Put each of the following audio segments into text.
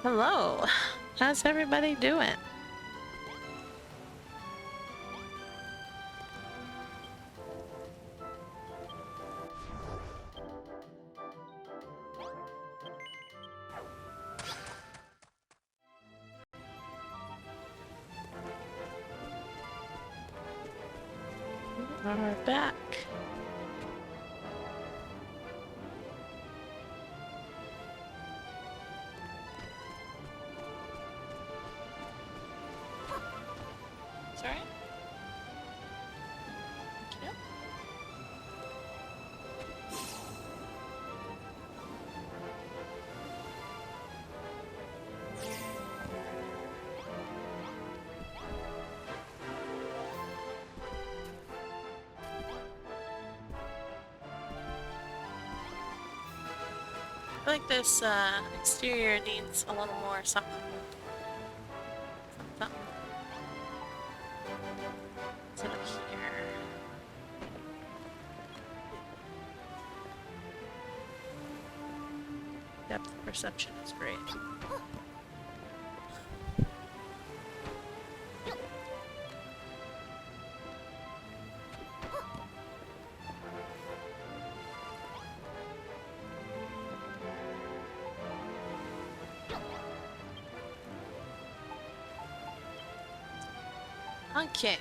Hello. How's everybody doing? We're back. Sorry? Yep. I feel like this exterior needs a little more something. Something. Instead of here. Depth perception is great. Okay.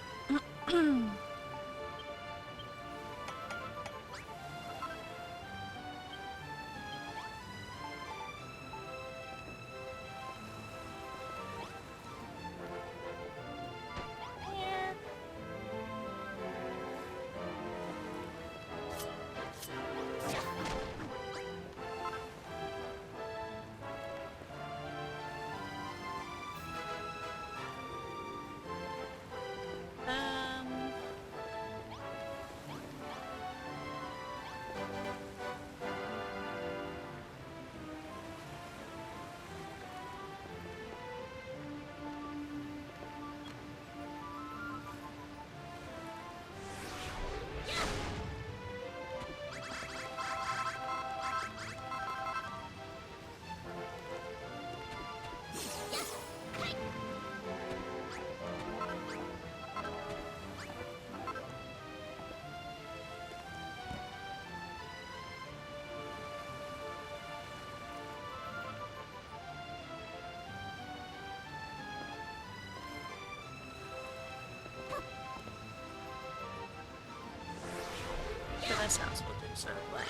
For this house, we'll do sort of like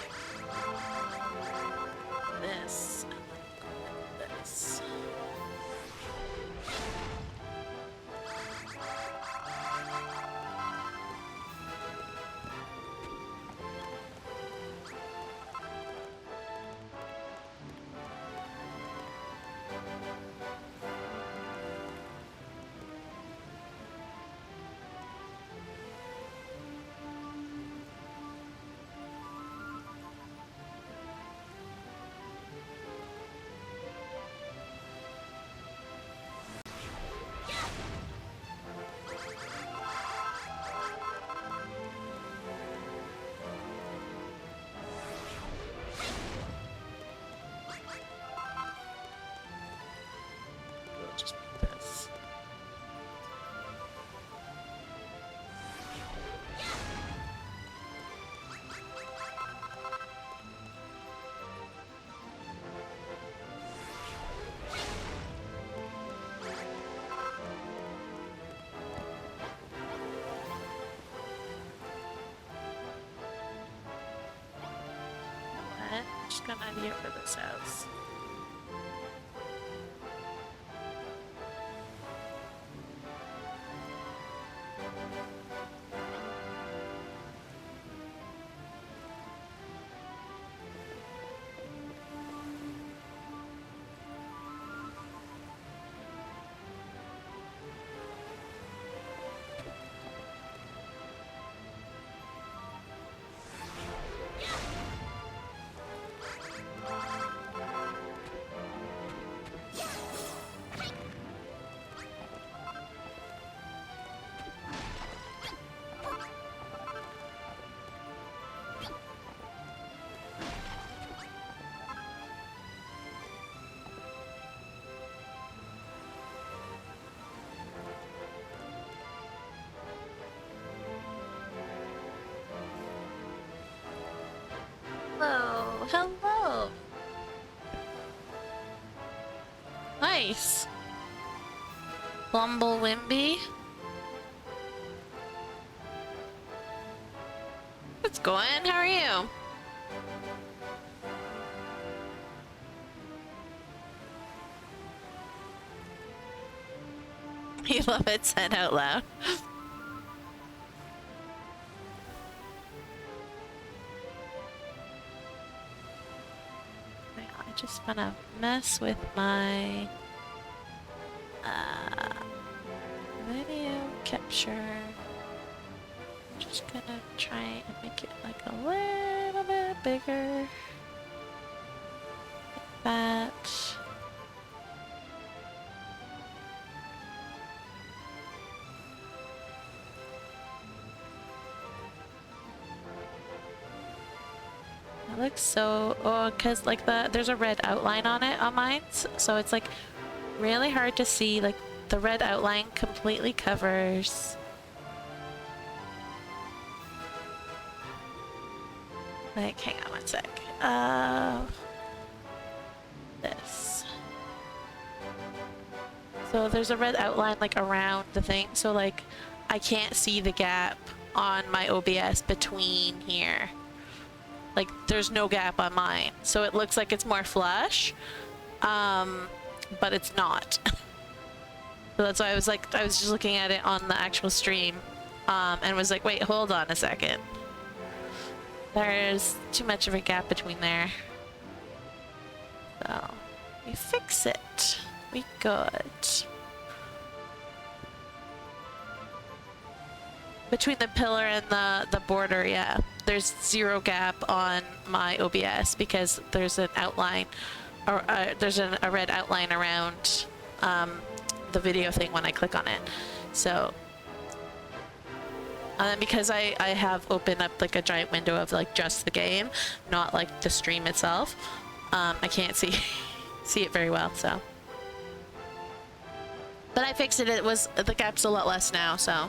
this and then this. We'll just put this. What? Just got an idea for this house. Nice. Blumble Wimby. What's going? How are you? You love it said out loud. I just wanna mess with my video capture. Just gonna try and make it like a little bit bigger. Like that. It looks so, oh, cause like there's a red outline on it on mine, so it's like really hard to see. Like the red outline completely covers. Like, hang on one sec. This. So there's a red outline like around the thing, so like I can't see the gap on my OBS between here. Like there's no gap on mine, so it looks like it's more flush, but it's not. So that's why I was just looking at it on the actual stream, and was like, wait, hold on a second. There's too much of a gap between there. So we fix it. We good. Between the pillar and the border, yeah. There's zero gap on my OBS because there's an outline, or there's a red outline around the video thing when I click on it. So, because I have opened up like a giant window of like just the game, not like the stream itself, I can't see it very well. So, but I fixed it. It was, the gap's a lot less now. So.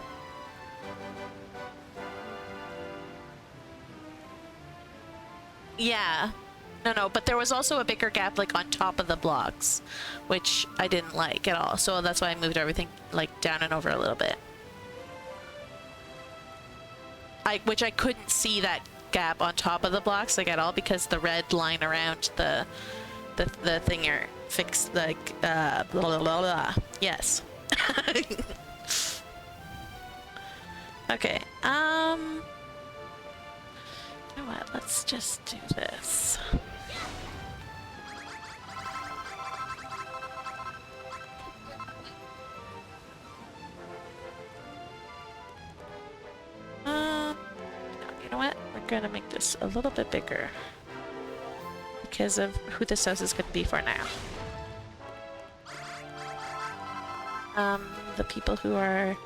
Yeah, no, but there was also a bigger gap like on top of the blocks, which I didn't like at all. So that's why I moved everything like down and over a little bit. Which I couldn't see that gap on top of the blocks like at all because the red line around the thing are fixed like blah blah blah blah. Yes. Okay. You know what? Let's just do this. You know what? We're gonna make this a little bit bigger because of who this house is gonna be for now. The people who are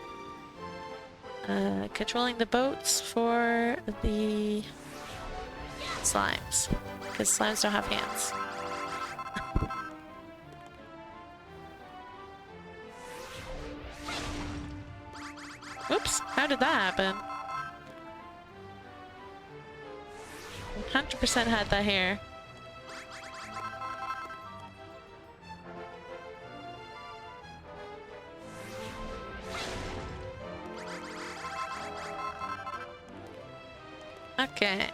controlling the boats for the slimes, because slimes don't have hands. Oops, how did that happen? 100% had that here. Okay.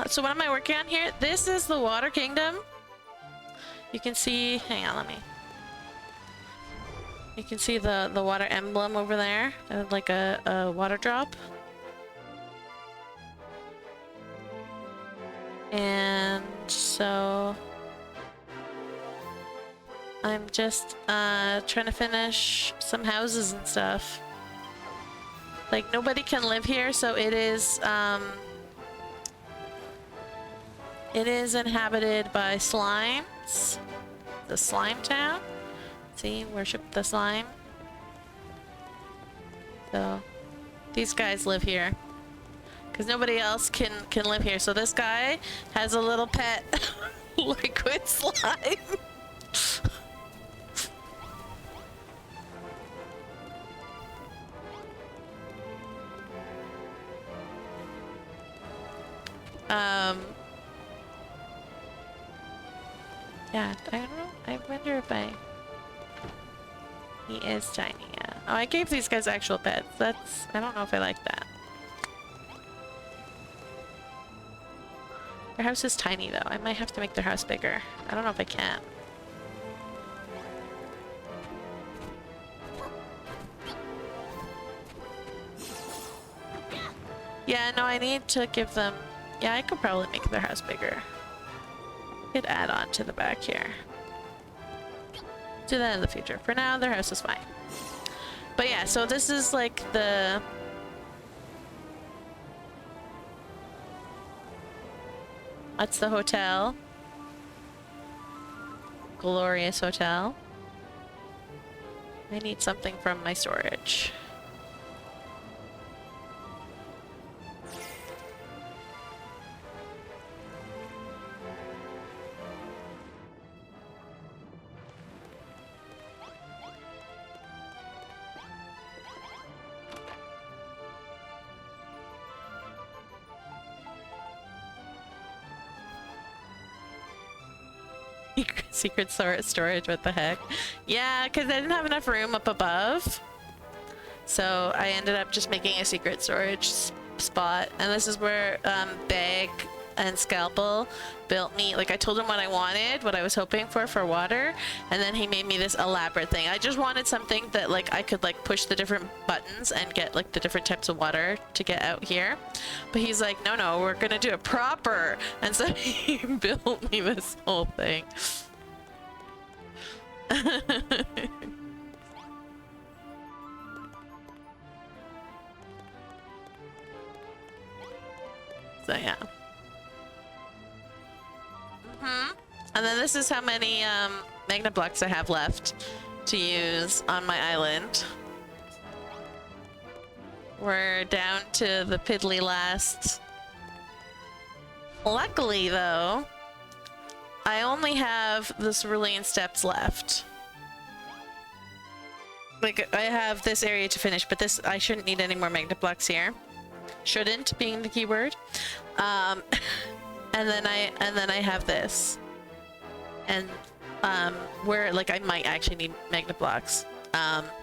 So what am I working on here? This is the Water Kingdom. You can see, hang on, you can see the water emblem over there, like a water drop. And so I'm just trying to finish some houses and stuff. Like nobody can live here, so it is inhabited by slimes. The slime town. See, worship the slime. So these guys live here because nobody else can live here. So this guy has a little pet liquid slime. Yeah, I don't know. I wonder if I... He is tiny, yeah. Oh, I gave these guys actual beds. That's... I don't know if I like that. Their house is tiny, though. I might have to make their house bigger. I don't know if I can. Yeah, no, I need to give them... Yeah, I could probably make their house bigger. Could add on to the back here. Do that in the future. For now, their house is fine. But yeah, so this is like the... That's the hotel. Glorious hotel. I need something from my storage. Secret storage, what the heck? Yeah, because I didn't have enough room up above. So I ended up just making a secret storage spot. And this is where Bag and Scalpel built me. Like, I told him what I wanted, what I was hoping for water. And then he made me this elaborate thing. I just wanted something that, like, I could, like, push the different buttons and get, like, the different types of water to get out here. But he's like, no, we're gonna do it proper. And so he built me this whole thing. So yeah. And then this is how many magnet blocks I have left to use on my island. We're down to the piddly last. Luckily though, I only have the cerulean steps left. Like, I have this area to finish, but this, I shouldn't need any more magnet blocks here. Shouldn't being the keyword. And then I have this. And where, like, I might actually need magnet blocks.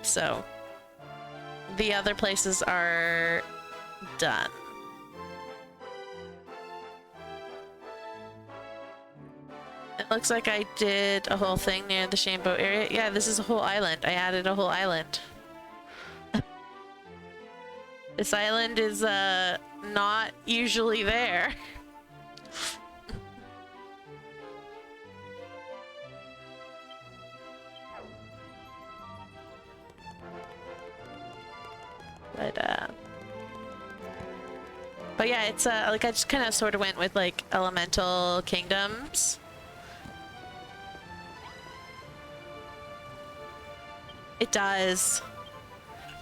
So the other places are done. It looks like I did a whole thing near the Shameboat area. Yeah, this is a whole island. I added a whole island. This island is not usually there. But yeah, it's like I just kind of sort of went with like elemental kingdoms. It does.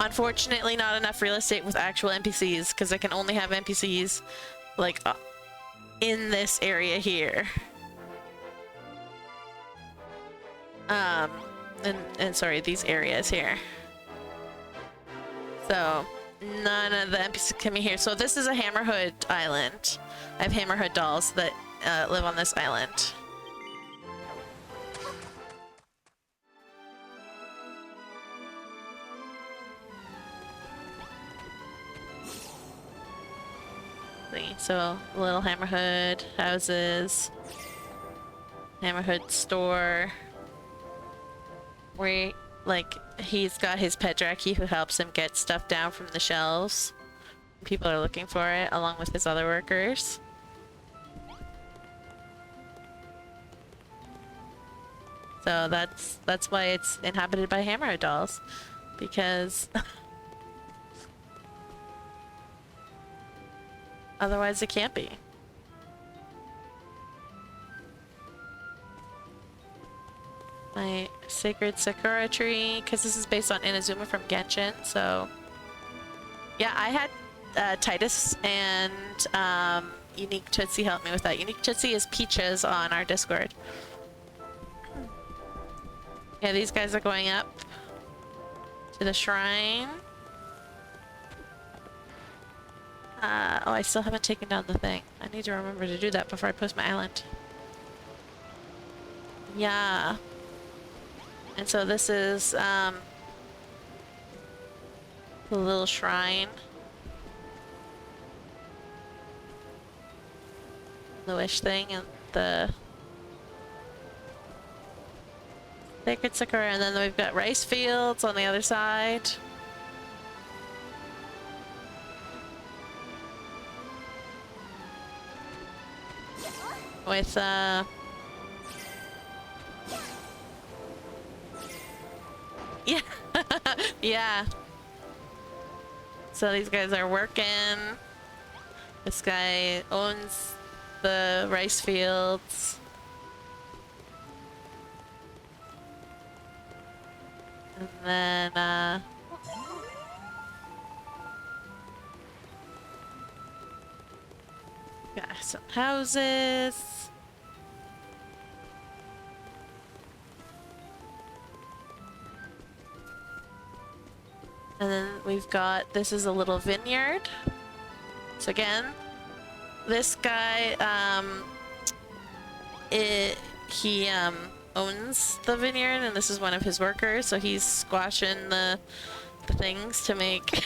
Unfortunately, not enough real estate with actual NPCs, because I can only have NPCs like in this area here. And sorry, these areas here. So none of the NPCs can be here. So this is a Hammerhood island. I have Hammerhood dolls that live on this island. So little Hammerhood houses, Hammerhood store, where like he's got his pet Draki who helps him get stuff down from the shelves. People are looking for it along with his other workers. So that's why it's inhabited by Hammerhood dolls, because otherwise it can't be. My sacred Sakura tree, because this is based on Inazuma from Genshin, so yeah, I had Titus and Unique Tootsie help me with that. Unique Tootsie is Peaches on our Discord. Yeah, these guys are going up to the shrine. Oh, I still haven't taken down the thing. I need to remember to do that before I post my island. Yeah. And so this is the little shrine. The wish thing and the sacred sakura, and then we've got rice fields on the other side. With yeah. Yeah. So these guys are working. This guy owns the rice fields. And then got some houses. And then we've got, this is a little vineyard. So again, this guy, he owns the vineyard, and this is one of his workers, so he's squashing the things to make,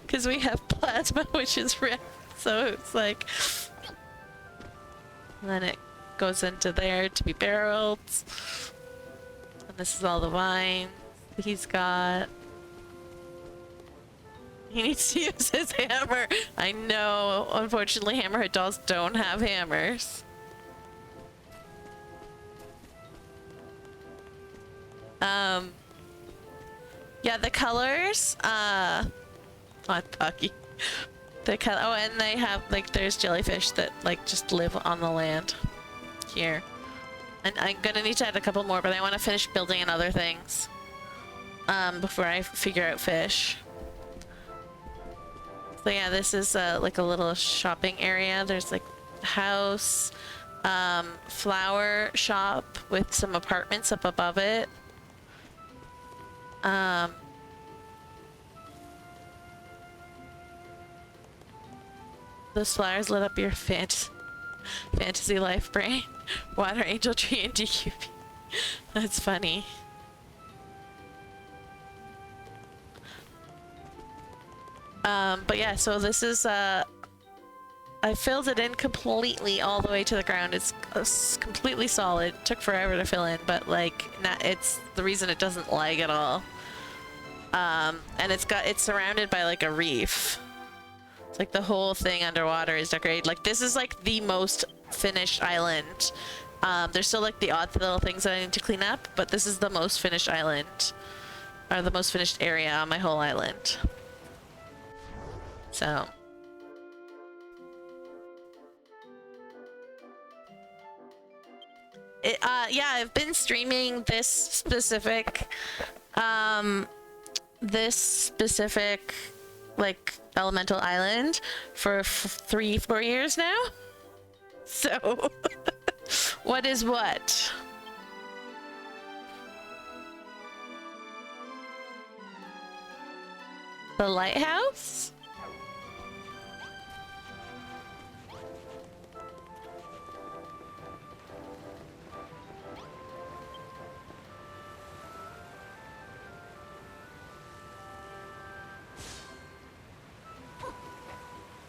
because we have plasma, which is red, so it's like, and then it goes into there to be barreled, and this is all the wine he's got. He needs to use his hammer. I know, unfortunately, Hammerhead dolls don't have hammers. Yeah, the colors, on Pucky. The color, oh, and they have, like, there's jellyfish that, like, just live on the land here. And I'm gonna need to add a couple more, but I want to finish building in other things, before I figure out fish. So yeah, this is like a little shopping area. There's like a house, flower shop with some apartments up above it. Those flowers lit up your fantasy life, brain. Water, angel tree, and DQB. That's funny. But yeah, so this is, I filled it in completely all the way to the ground. It's completely solid. Took forever to fill in, but like, it's the reason it doesn't lag at all. And it's surrounded by like a reef. It's like the whole thing underwater is decorated. Like, this is like the most finished island. There's still like the odd little things that I need to clean up, but this is the most finished island, or the most finished area on my whole island. So yeah, I've been streaming this specific like elemental island for 3-4 years now. So what is what? The lighthouse?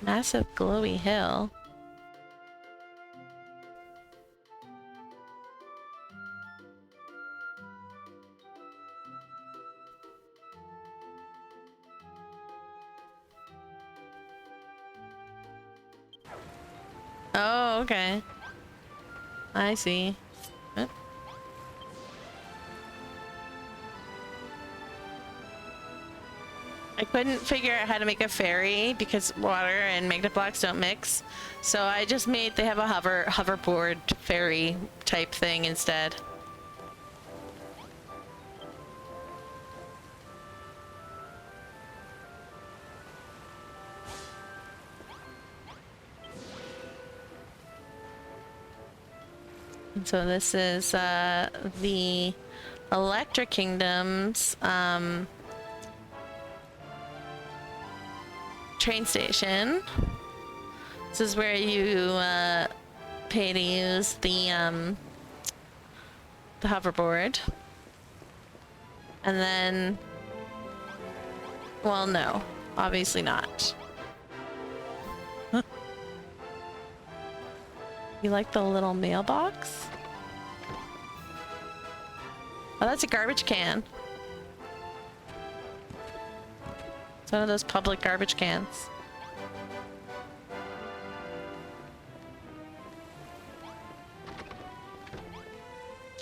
Massive glowy hill. Oh, okay. I see. I couldn't figure out how to make a ferry because water and magnet blocks don't mix. So I just made, they have a hoverboard ferry type thing instead. And so this is the Electric Kingdom's train station. This is where you pay to use the the hoverboard. And then, well, no, obviously not. You like the little mailbox? Oh, that's a garbage can. It's one of those public garbage cans.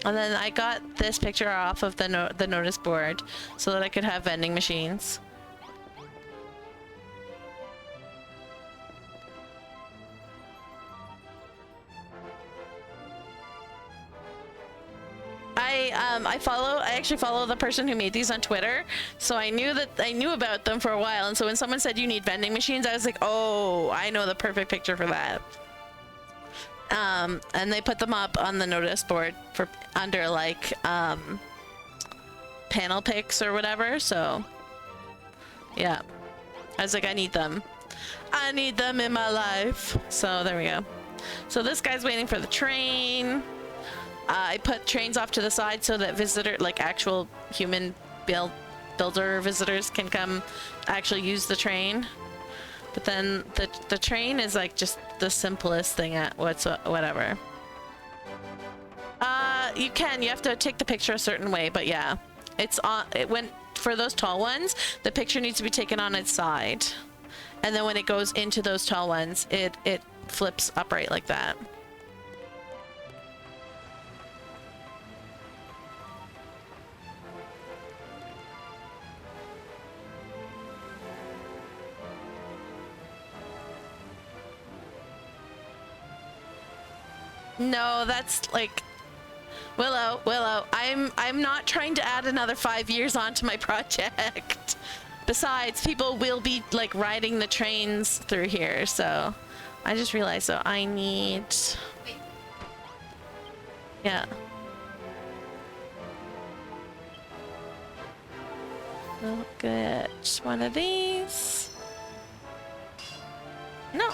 And then I got this picture off of the notice board so that I could have vending machines. I actually follow the person who made these on Twitter, so I knew about them for a while. And so when someone said you need vending machines, I was like, oh, I know the perfect picture for that. And they put them up on the notice board for under like panel pics or whatever. So yeah, I was like, I need them in my life. So there we go. So this guy's waiting for the train. I put trains off to the side so that like actual human builder visitors can come actually use the train. But then the train is like just the simplest thing at whatever. You have to take the picture a certain way, but yeah, it went for those tall ones. The picture needs to be taken on its side, and then when it goes into those tall ones, it flips upright like that. No, that's like Willow. I'm not trying to add another 5 years onto my project. Besides, people will be like riding the trains through here, so I just realized. So I need. Yeah. We'll get one of these. No.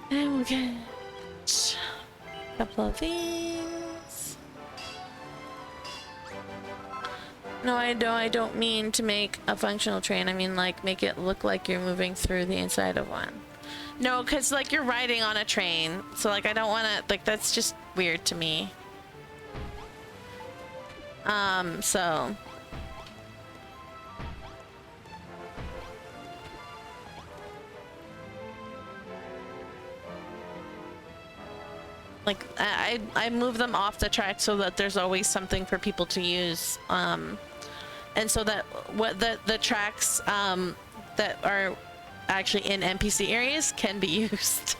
And we'll get a couple of these. No, I don't mean to make a functional train. I mean like make it look like you're moving through the inside of one. No, because like you're riding on a train. So like I don't want to, like that's just weird to me. So. Like I move them off the track so that there's always something for people to use, and so that what the tracks that are actually in NPC areas can be used.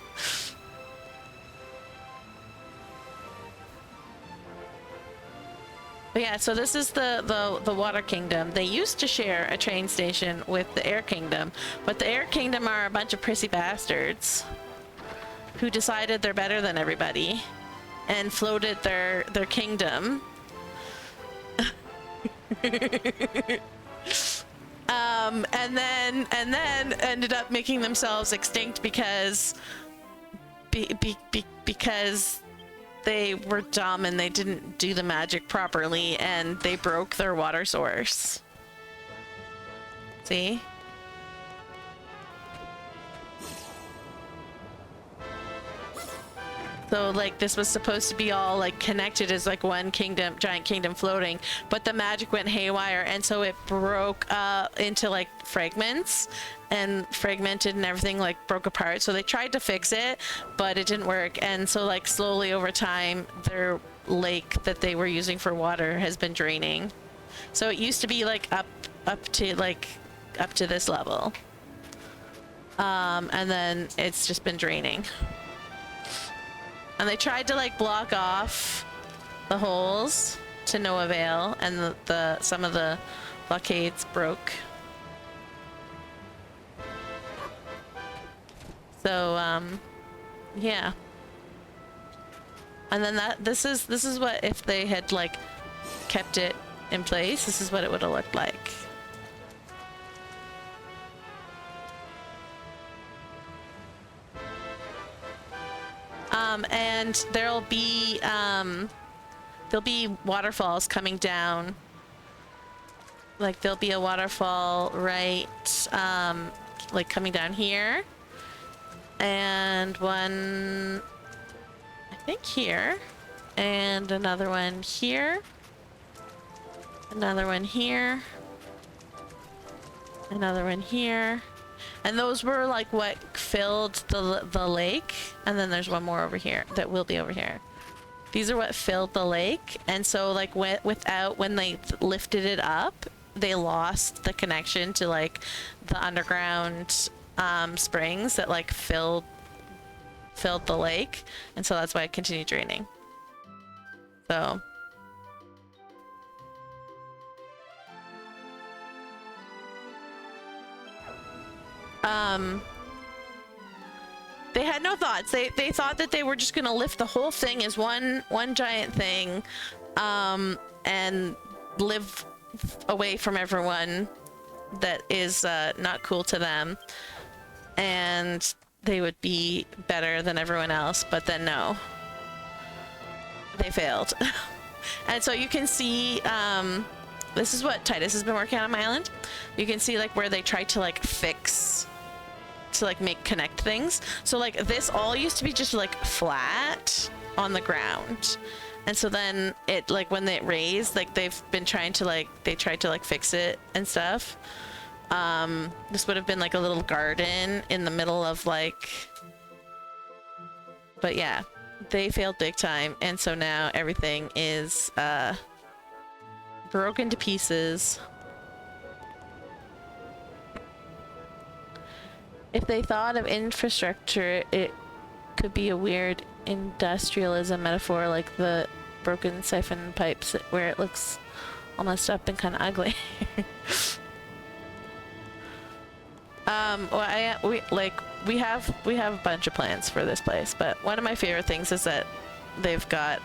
But yeah, so this is the Water Kingdom. They used to share a train station with the Air Kingdom, but the Air Kingdom are a bunch of prissy bastards who decided they're better than everybody and floated their kingdom. And then ended up making themselves extinct because because they were dumb and they didn't do the magic properly and they broke their water source. See? So like this was supposed to be all like connected as like one kingdom, giant kingdom floating, but the magic went haywire and so it broke into like fragments and fragmented and everything like broke apart. So they tried to fix it, but it didn't work. And so like slowly over time, their lake that they were using for water has been draining. So it used to be like up to this level. And then it's just been draining. And they tried to like block off the holes to no avail, and some of the blockades broke. So yeah. And then this is what, if they had like kept it in place, this is what it would have looked like. And there'll be waterfalls coming down. Like there'll be a waterfall right like coming down here, and one I think here, and another one here, another one here, another one here. And those were like what filled the lake, and then there's one more over here that will be over here. These are what filled the lake, and so like when they lifted it up, they lost the connection to like the underground springs that like filled the lake, and so that's why it continued draining. So they had no thoughts. They thought that they were just gonna lift the whole thing as one giant thing, and live away from everyone that is not cool to them, and they would be better than everyone else. But then no, they failed. And so you can see this is what Titus has been working on my island. You can see like where they tried to like fix to like connect things. So like this all used to be just like flat on the ground, and so then it like when it raised, like they've been trying to like tried to fix it and stuff. This would have been like a little garden in the middle of like, but yeah, they failed big time, and so now everything is broken to pieces. If they thought of infrastructure, it could be a weird industrialism metaphor, like the broken siphon pipes where it looks all messed up and kind of ugly. Well, we have a bunch of plans for this place, but one of my favorite things is that they've got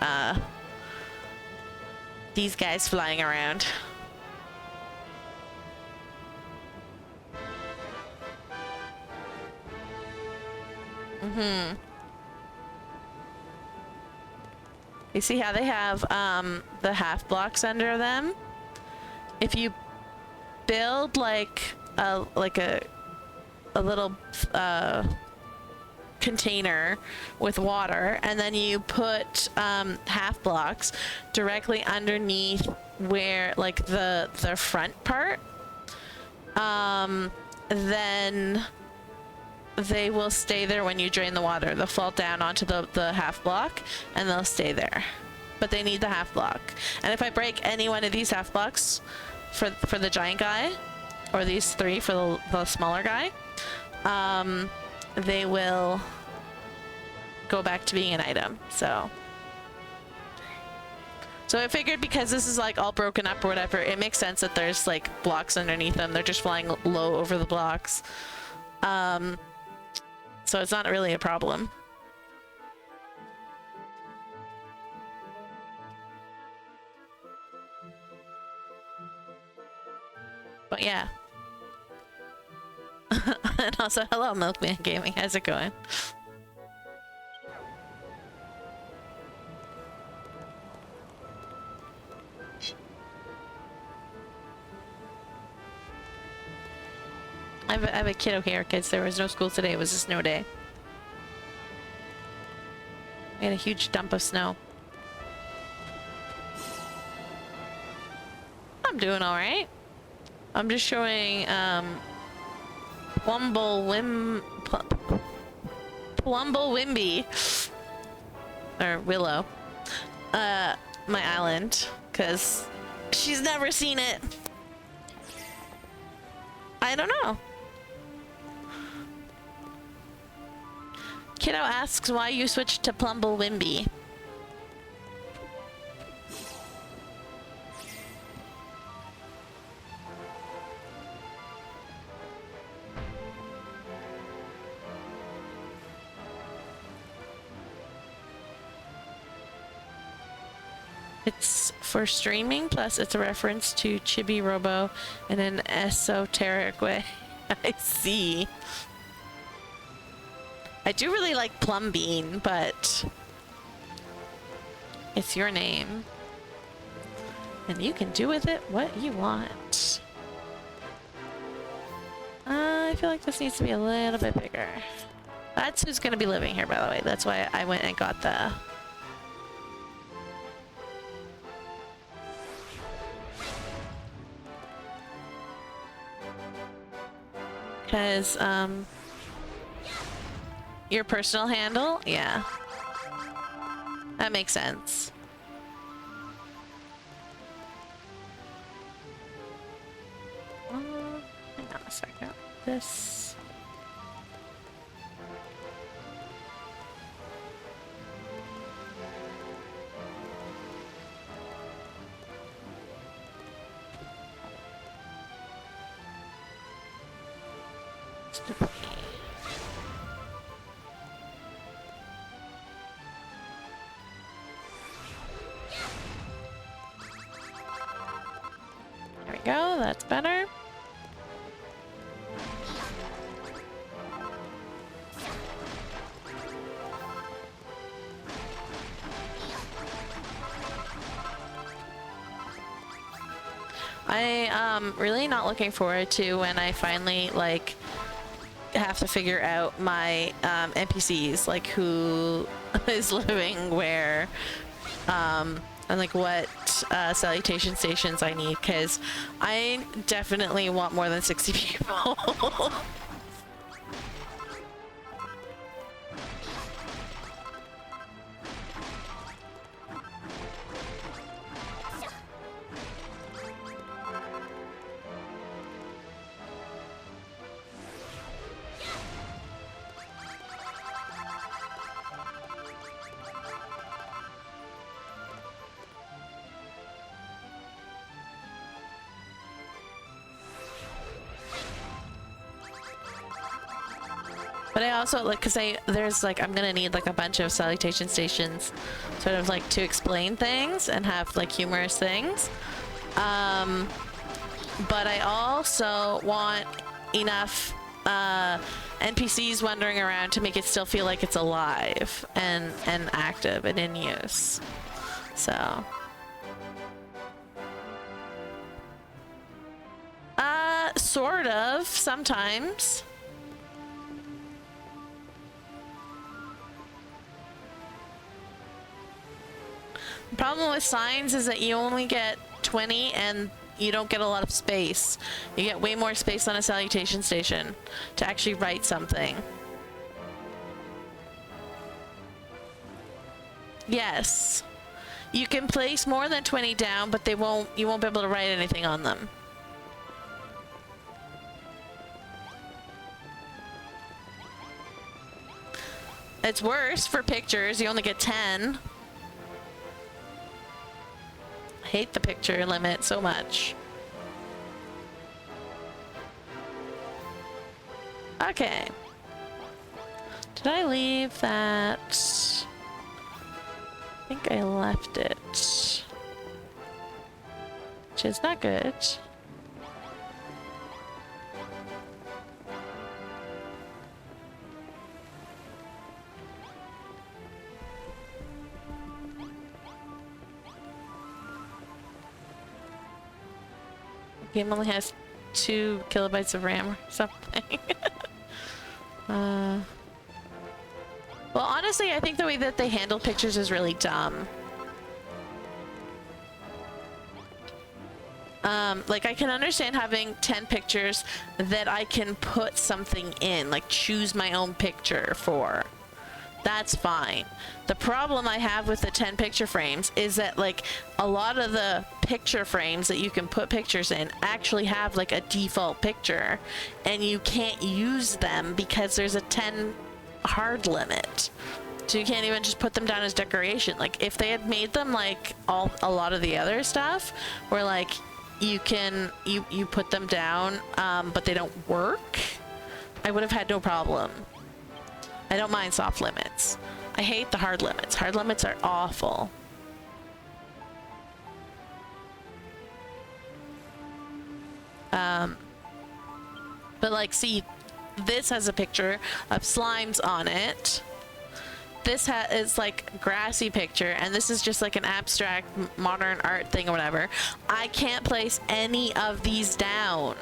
these guys flying around. You see how they have the half blocks under them? If you build like a little container with water, and then you put half blocks directly underneath where like the front part, then they will stay there when you drain the water. They'll fall down onto the half block and they'll stay there, but they need the half block. And if I break any one of these half blocks for the giant guy, or these three for the smaller guy, they will go back to being an item. So I figured because this is like all broken up or whatever, it makes sense that there's like blocks underneath them. They're just flying low over the blocks. So it's not really a problem. But yeah. And also, hello Milkman Gaming, how's it going? I have a kiddo here, kids. There was no school today. It was a snow day. We had a huge dump of snow. I'm doing all right. I'm just showing Wimby, or Willow, my island, because she's never seen it. I don't know. Kiddo asks why you switched to Plumblewimby. It's for streaming, plus it's a reference to Chibi Robo in an esoteric way. I see. I do really like Plum Bean, but It's your name. And you can do with it what you want. I feel like this needs to be a little bit bigger. That's who's gonna be living here, by the way. That's why I went and got the... Because, your personal handle? Yeah. That makes sense. Hang on a second. This... There we go, that's better. I'm really not looking forward to when I finally like have to figure out my NPCs, like who is living where, and like what salutation stations I need, because I definitely want more than 60 people. But I also like, because there's like, I'm gonna need like a bunch of salutation stations sort of like to explain things and have like humorous things. But I also want enough NPCs wandering around to make it still feel like it's alive and active and in use. So. Sort of, sometimes. The problem with signs is that you only get 20 and you don't get a lot of space. You get way more space on a salutation station to actually write something. Yes. You can place more than 20 down, but you won't be able to write anything on them. It's worse for pictures. You only get 10. I hate the picture limit so much. Okay. Did I leave that? I think I left it. Which is not good. Game only has 2 kilobytes of RAM or something. Well, honestly, I think the way that they handle pictures is really dumb. Like, I can understand having 10 pictures that I can put something in, like choose my own picture for. That's fine. The problem I have with the 10 picture frames is that like a lot of the picture frames that you can put pictures in actually have like a default picture and you can't use them because there's a 10 hard limit. So you can't even just put them down as decoration. Like if they had made them like a lot of the other stuff where like you put them down but they don't work, I would have had no problem. I don't mind soft limits. I hate the hard limits. Hard limits are awful. But like, see, this has a picture of slimes on it. this is like grassy picture, and this is just like an abstract modern art thing or whatever. I can't place any of these down.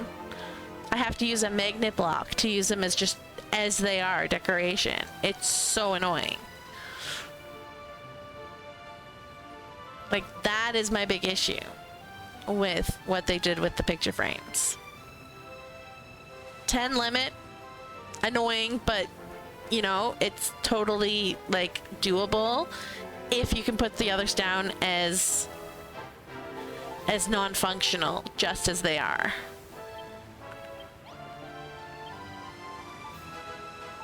I have to use a magnet block to use them as just as they are decoration. It's so annoying. Like, that is my big issue with what they did with the picture frames. 10 limit, annoying, but you know, it's totally like doable if you can put the others down as non-functional, just as they are.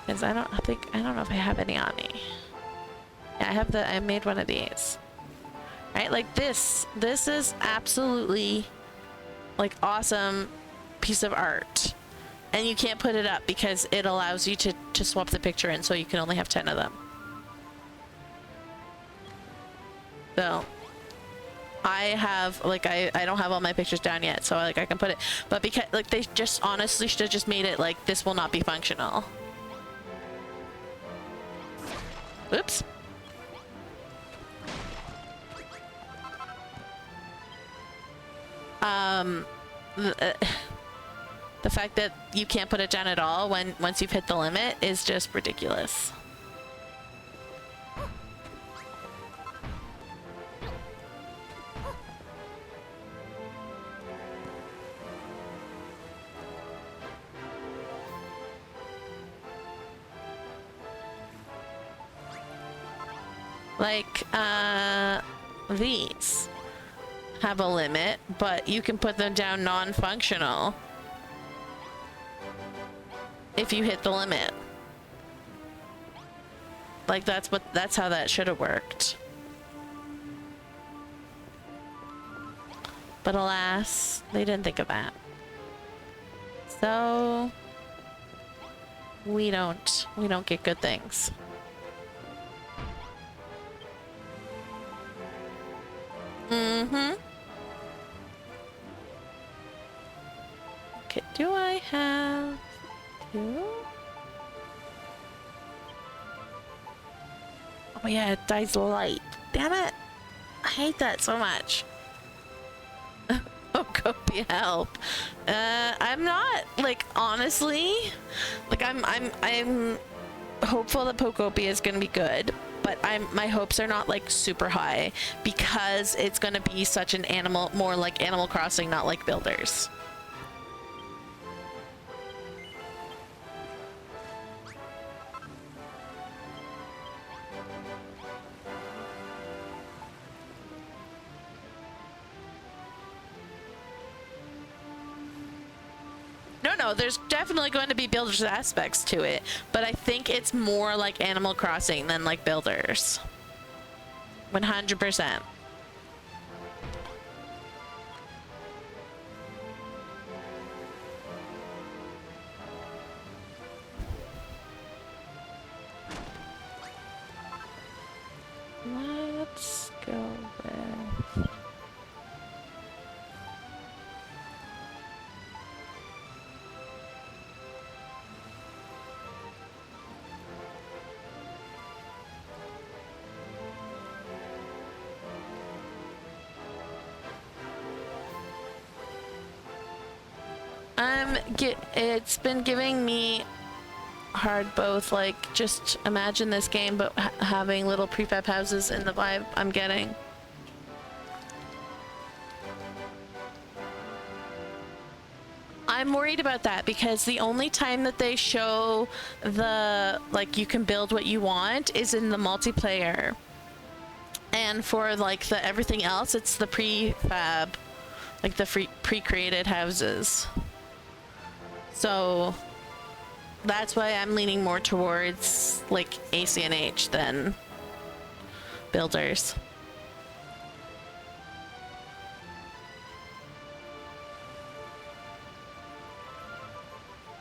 Because I don't know if I have any on me. Yeah, I made one of these. Right, like this is absolutely like awesome piece of art, and you can't put it up because it allows you to swap the picture in, so you can only have 10 of them. So I have like I don't have all my pictures down yet, so like I can put it, but because like they just honestly should have just made it like this will not be functional. Oops. The fact that you can't put it down at all once you've hit the limit is just ridiculous. Like, these have a limit, but you can put them down non-functional if you hit the limit. Like, that's how that should have worked. But alas, they didn't think of that. So we don't get good things. Mm-hmm. Okay, do I have two? Oh yeah, it dies light. Damn it! I hate that so much. Pocopia, help. I'm not, like, honestly, like, I'm hopeful that Pocopia is gonna be good, but my hopes are not like super high because it's gonna be such an more like Animal Crossing, not like Builders. No, there's definitely going to be Builders aspects to it, but I think it's more like Animal Crossing than like Builders. 100%. Let's go with... It's been giving me hard both, like, just imagine this game but having little prefab houses in the vibe I'm getting. I'm worried about that because the only time that they show the, like, you can build what you want is in the multiplayer. And for, like, the everything else, it's the prefab, like the pre-created houses. So that's why I'm leaning more towards like ACNH than Builders.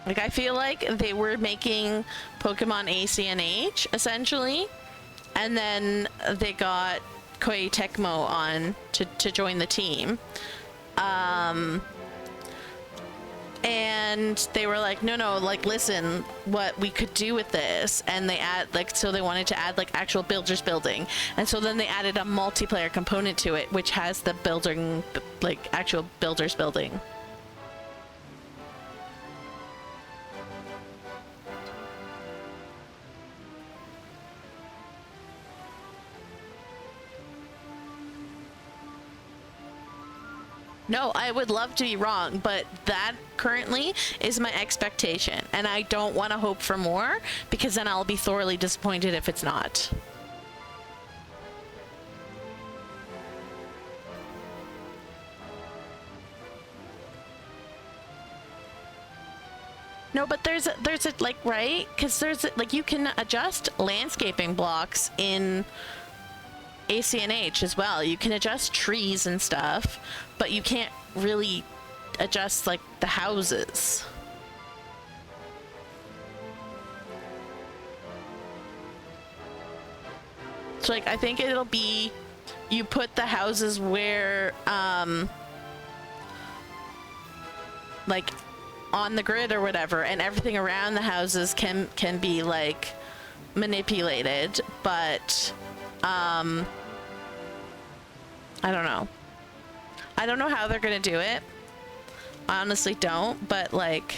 Like, I feel like they were making Pokemon ACNH essentially, and then they got Koei Tecmo on to join the team. And they were like, no, like, listen, what we could do with this. And they add, like, so they wanted to add, like, actual builders building. And so then they added a multiplayer component to it, which has the building, like, actual builders building. No, I would love to be wrong, but that currently is my expectation, and I don't want to hope for more, because then I'll be thoroughly disappointed if it's not. No, but there's a like, right? Because there's like, you can adjust landscaping blocks in ACNH as well. You can adjust trees and stuff, but you can't really adjust like the houses. So like, I think it'll be, you put the houses where like on the grid or whatever, and everything around the houses can be like manipulated, but I don't know. I don't know how they're gonna do it. I honestly don't, but like,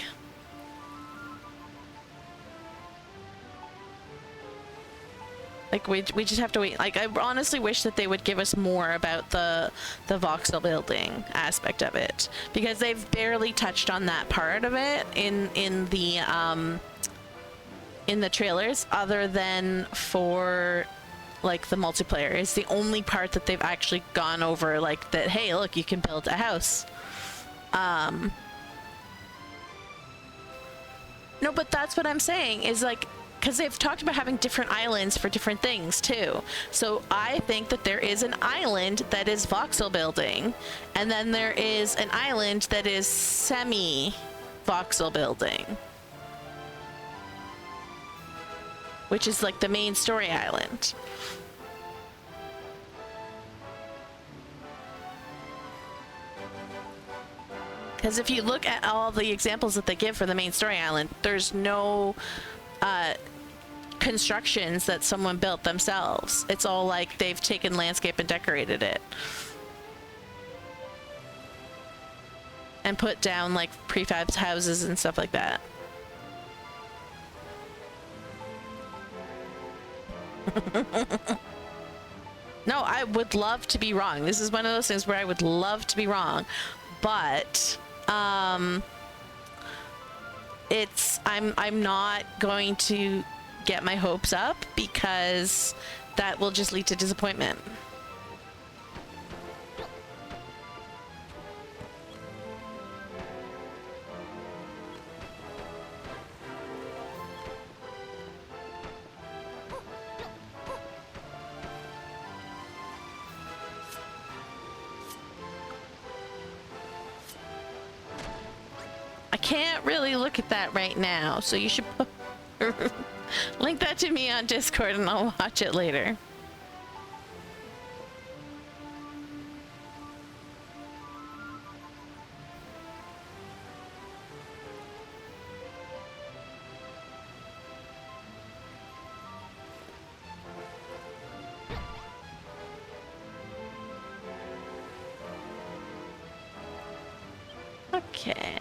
we just have to wait. Like, I honestly wish that they would give us more about the voxel building aspect of it, because they've barely touched on that part of it in the trailers, other than for like the multiplayer. Is the only part that they've actually gone over, like, that, hey, look, you can build a house. No, but that's what I'm saying, is like, because they've talked about having different islands for different things too. So I think that there is an island that is voxel building, and then there is an island that is semi voxel building, which is like the main story island. Because if you look at all the examples that they give for the main story island, there's no constructions that someone built themselves. It's all like they've taken landscape and decorated it. And put down like prefab houses and stuff like that. No, I would love to be wrong. This is one of those things where I would love to be wrong. But I'm not going to get my hopes up, because that will just lead to disappointment. I can't really look at that right now, so you should link that to me on Discord and I'll watch it later. Okay.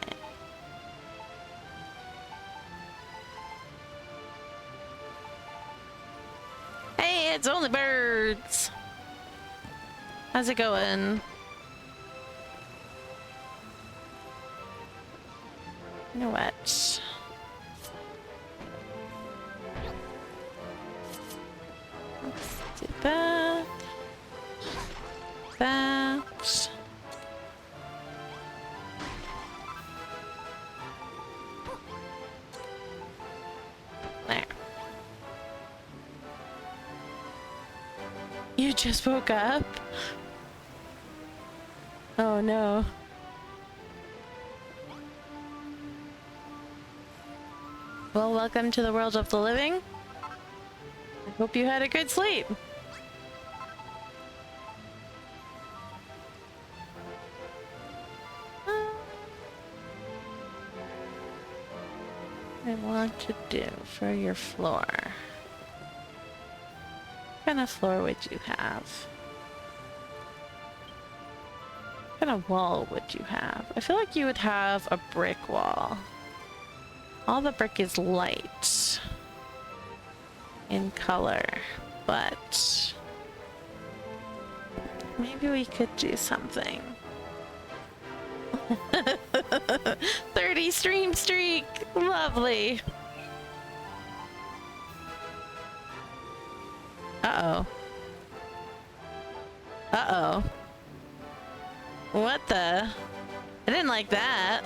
Hey, it's only birds. How's it going? You know what? Let's do that. That. There. You just woke up? Oh no. Well, welcome to the world of the living. I hope you had a good sleep. I want to do for your floor. What kind of floor would you have? What kind of wall would you have? I feel like you would have a brick wall. All the brick is light in color, but maybe we could do something. 30 stream streak! Lovely! Uh-oh. Uh-oh. What the? I didn't like that.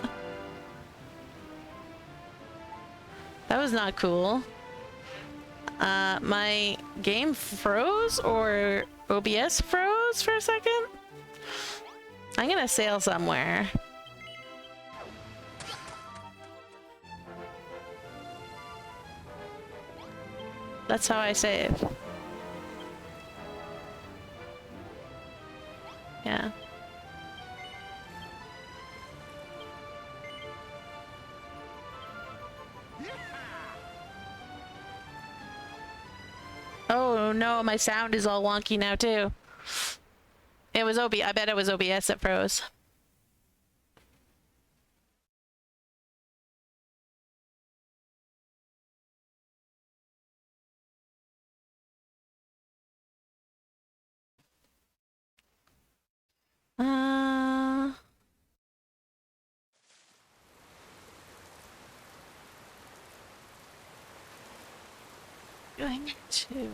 That was not cool. My game froze or OBS froze for a second? I'm gonna sail somewhere. That's how I save. Yeah. Oh no, my sound is all wonky now too. It was I bet it was OBS that froze. Going to...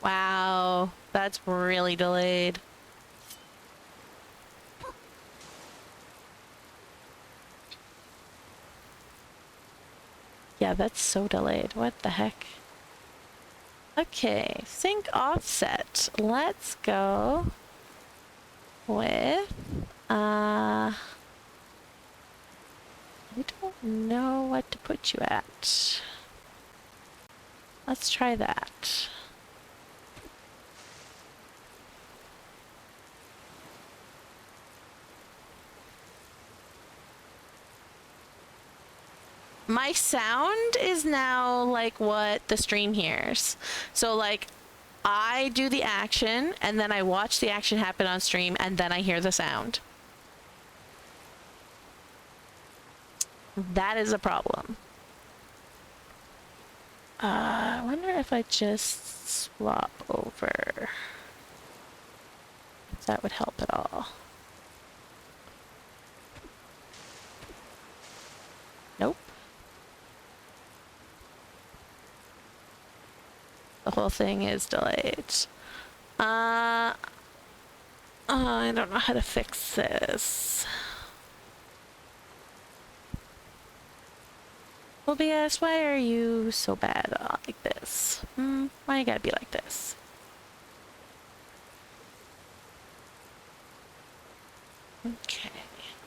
Wow, that's really delayed. Yeah, that's so delayed. What the heck? Okay, sync offset. Let's go with, I don't know what to put you at. Let's try that. My sound is now like what the stream hears. So like I do the action and then I watch the action happen on stream and then I hear the sound. That is a problem. I wonder if I just swap over. If that would help at all. Nope. The whole thing is delayed. I don't know how to fix this. OBS, why are you so bad like this? Why you gotta be like this? Okay.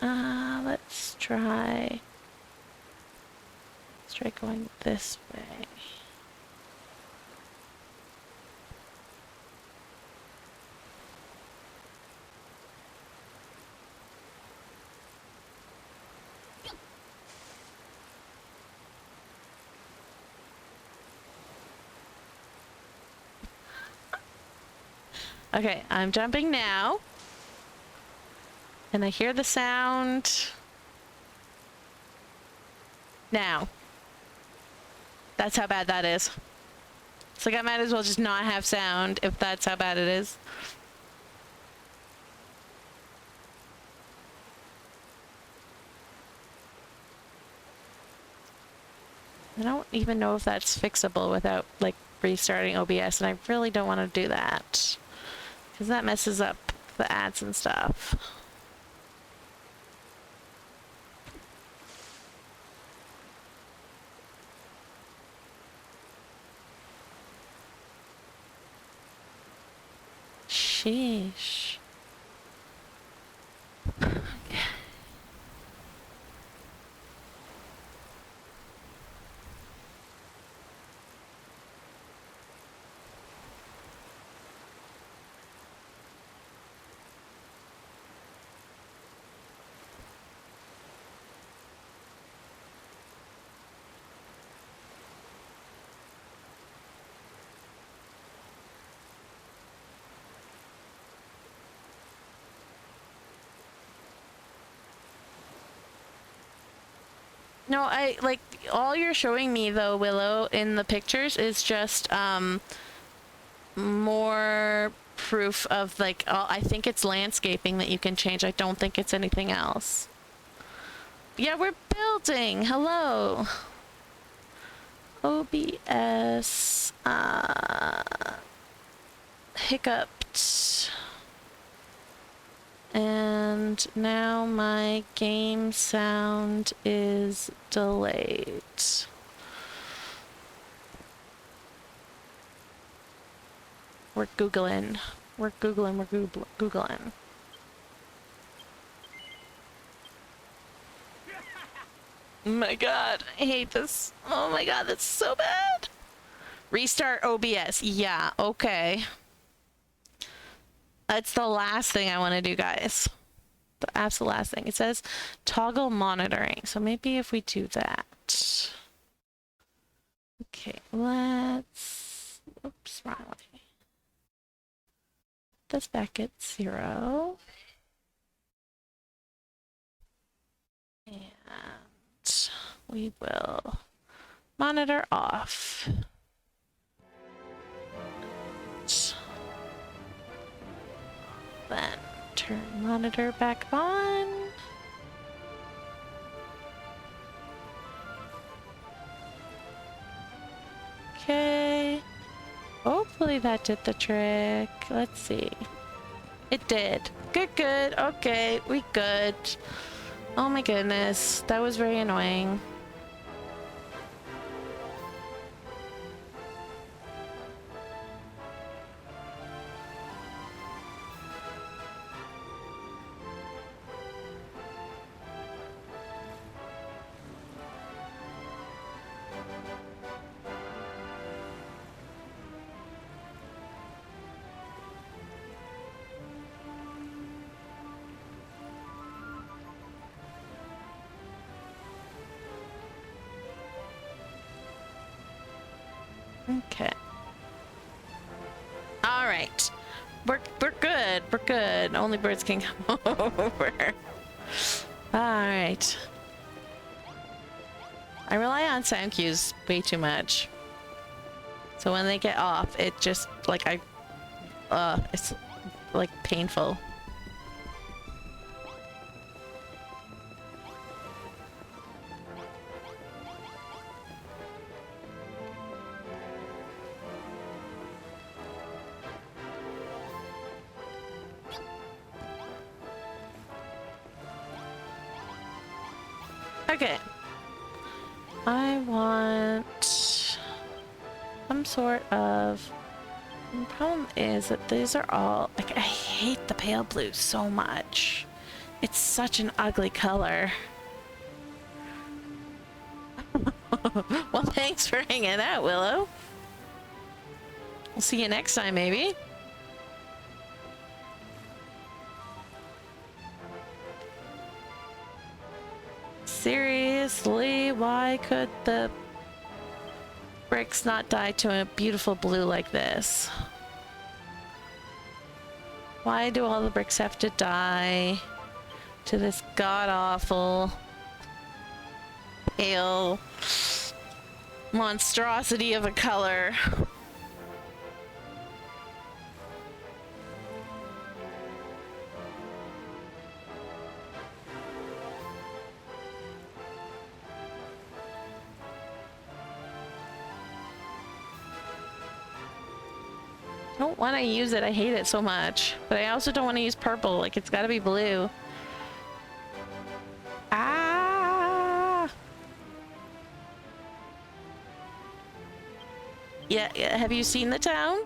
Let's try going this way. Okay, I'm jumping now. And I hear the sound now. That's how bad that is. It's like I might as well just not have sound if that's how bad it is. I don't even know if that's fixable without like restarting OBS, and I really don't want to do that because that messes up the ads and stuff. Sheesh. No, I like all you're showing me though, Willow, in the pictures is just more proof of like I think it's landscaping that you can change. I don't think it's anything else. Yeah, we're building. Hello. OBS hiccuped. And now my game sound is delayed. We're Googling. We're Googling. Oh my god, I hate this. Oh my god, that's so bad. Restart OBS. Yeah, okay. That's the last thing I want to do, guys. The absolute last thing. It says toggle monitoring. So maybe if we do that. Okay, let's... Oops, wrong way. This back at 0. And we will monitor off. Then turn monitor back on. Okay. Hopefully that did the trick. Let's see. It did. Good, good. Okay, we good. Oh my goodness. That was very annoying. Okay. All right. We're good. We're good. Only birds can come over. All right. I rely on sound cues way too much. So when they get off, it just like it's like painful. Okay. I want some sort of... The problem is that these are all... Like, I hate the pale blue so much. It's such an ugly color. Well, thanks for hanging out, Willow. We'll see you next time, maybe. Seriously, why could the bricks not dye to a beautiful blue like this? Why do all the bricks have to dye to this god-awful pale monstrosity of a color? I don't want to use it. I hate it so much. But I also don't want to use purple. Like, it's got to be blue. Ah! Yeah, yeah. Have you seen the town?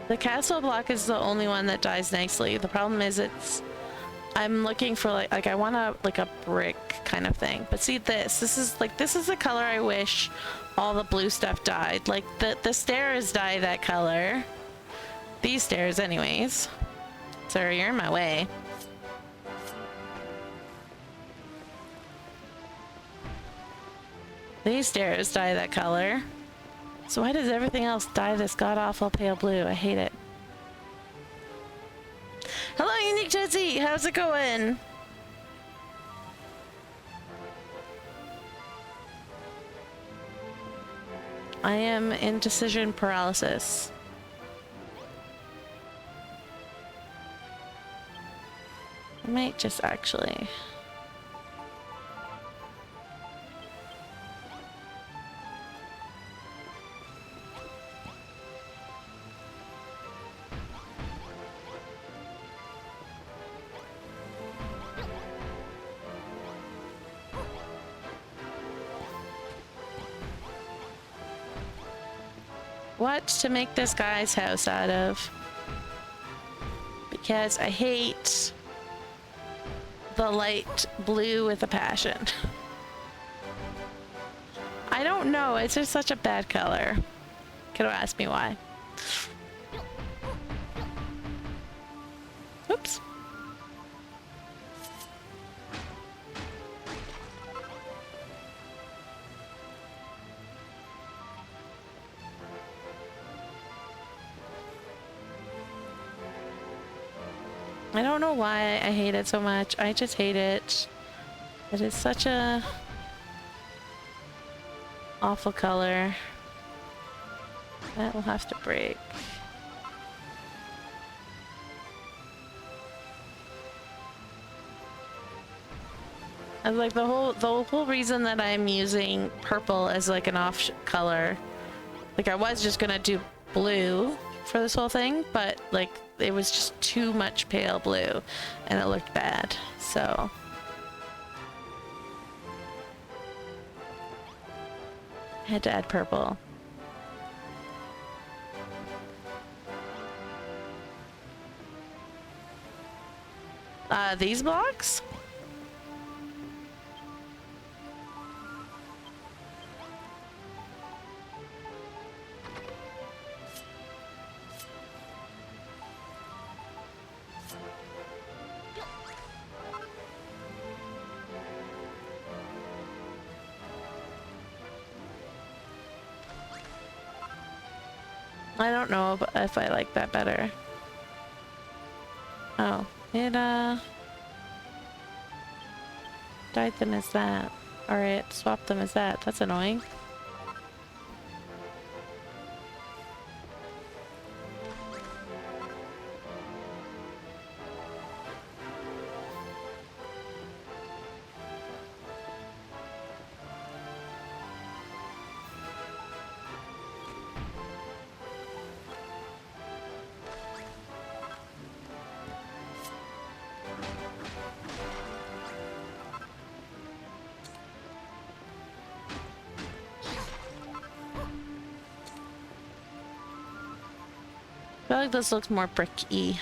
The castle block is the only one that dies nicely. The problem is I'm looking for like I want a brick kind of thing. But see this is the color I wish all the blue stuff dyed. Like the stairs dye that color. These stairs anyways. Sir, you're in my way. These stairs dye that color. So why does everything else dye this god-awful pale blue? I hate it. Hello, Unique Tootsie! How's it going? I am in decision paralysis. I might just actually... What to make this guy's house out of? Because I hate the light blue with a passion. I don't know, it's just such a bad color. Could have asked me why. Oops. I don't know why I hate it so much. I just hate it. It is such a awful color. That will have to break. And like the whole reason that I'm using purple as like an off color, like I was just gonna do blue for this whole thing, but like it was just too much pale blue and it looked bad, so I had to add purple. These blocks? I don't know if I like that better. Oh, it dyed them as that. Or it swapped them as that. That's annoying. I feel like this looks more brick-y.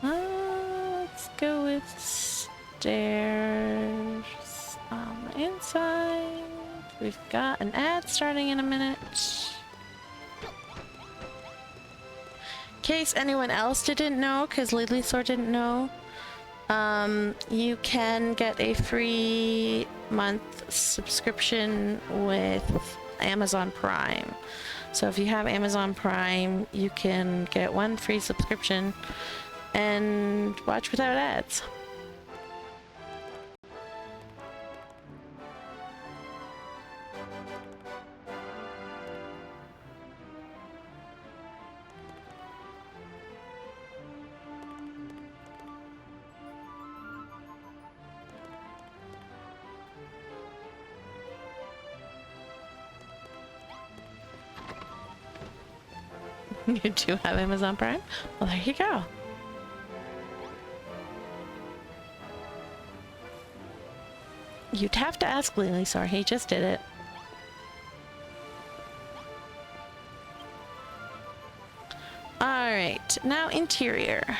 Let's go with stairs on the inside. We've got an ad starting in a minute. In case anyone else didn't know, because Lilysaur didn't know, you can get a free month subscription with Amazon Prime. So if you have Amazon Prime, you can get one free subscription and watch without ads. You do have Amazon Prime? Well, there you go. You'd have to ask Lily. Sorry, he just did it. Alright, now interior.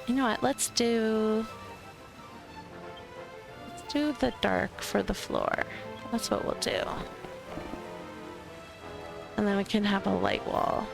You know what, let's do the dark for the floor. That's what we'll do. And then we can have a light wall.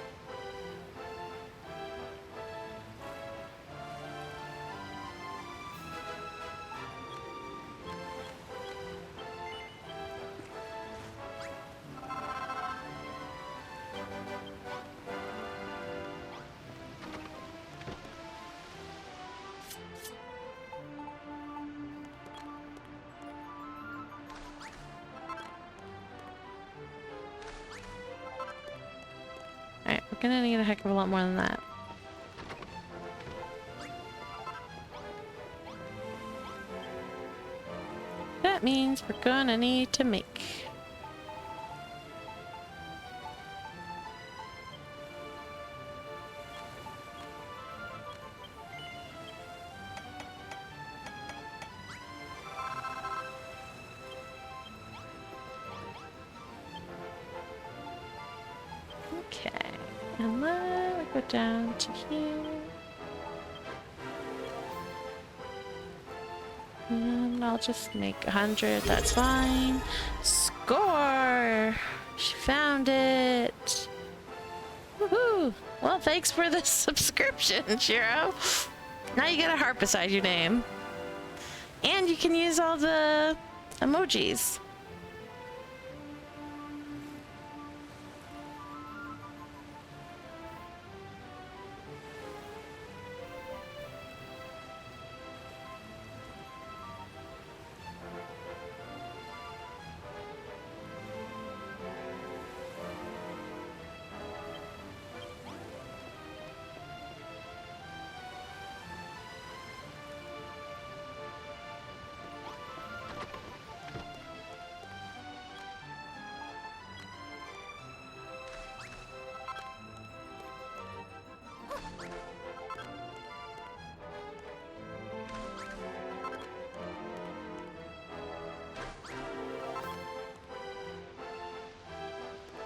Alright, we're gonna need a heck of a lot more than that. That means we're gonna need to make. Okay, and then we go down to here. And I'll just make 100, that's fine. Score! She found it! Woohoo! Well, thanks for the subscription, Shiro! Now you get a heart beside your name. And you can use all the emojis.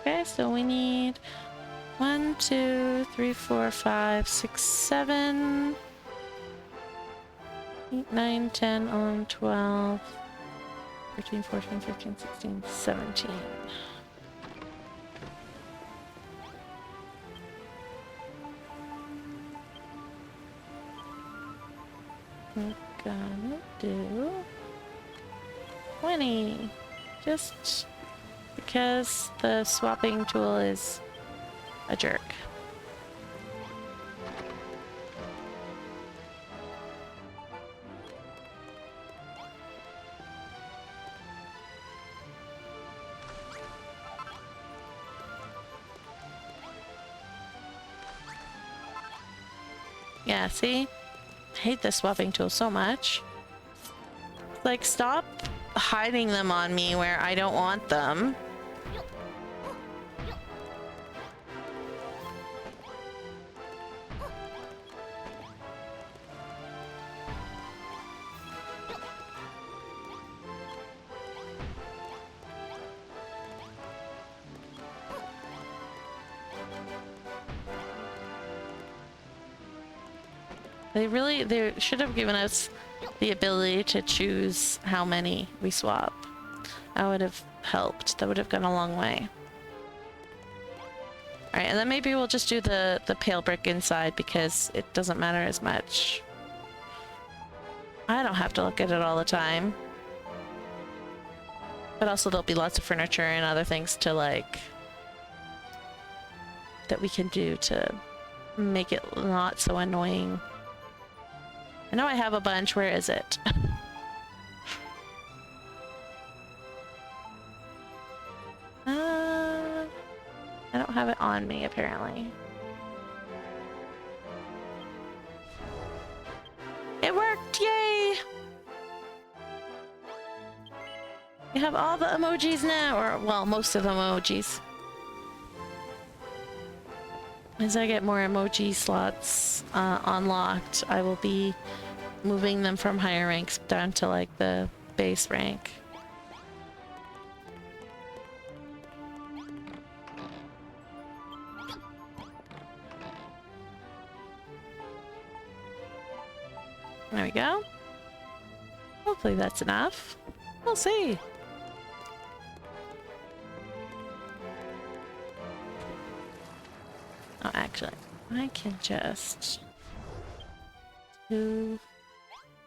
Okay, so we need 1, 2, 3, 4, 5, 6, 7, 8, 9, 10, 11, 12, 13, 14, 15, 16, 17. We're gonna do 20. Just because the swapping tool is a jerk. Yeah, see? I hate the swapping tool so much. Like, stop hiding them on me where I don't want them. They should have given us the ability to choose how many we swap. That would have helped. That would have gone a long way. Alright, and then maybe we'll just do the pale brick inside because it doesn't matter as much. I don't have to look at it all the time. But also there'll be lots of furniture and other things to like... that we can do to make it not so annoying. I know I have a bunch. Where is it? I don't have it on me, apparently. It worked! Yay! We have all the emojis now, or, well, most of the emojis. As I get more emoji slots unlocked, I will be moving them from higher ranks down to like the base rank. There we go. Hopefully that's enough. We'll see. Oh, actually, I can just do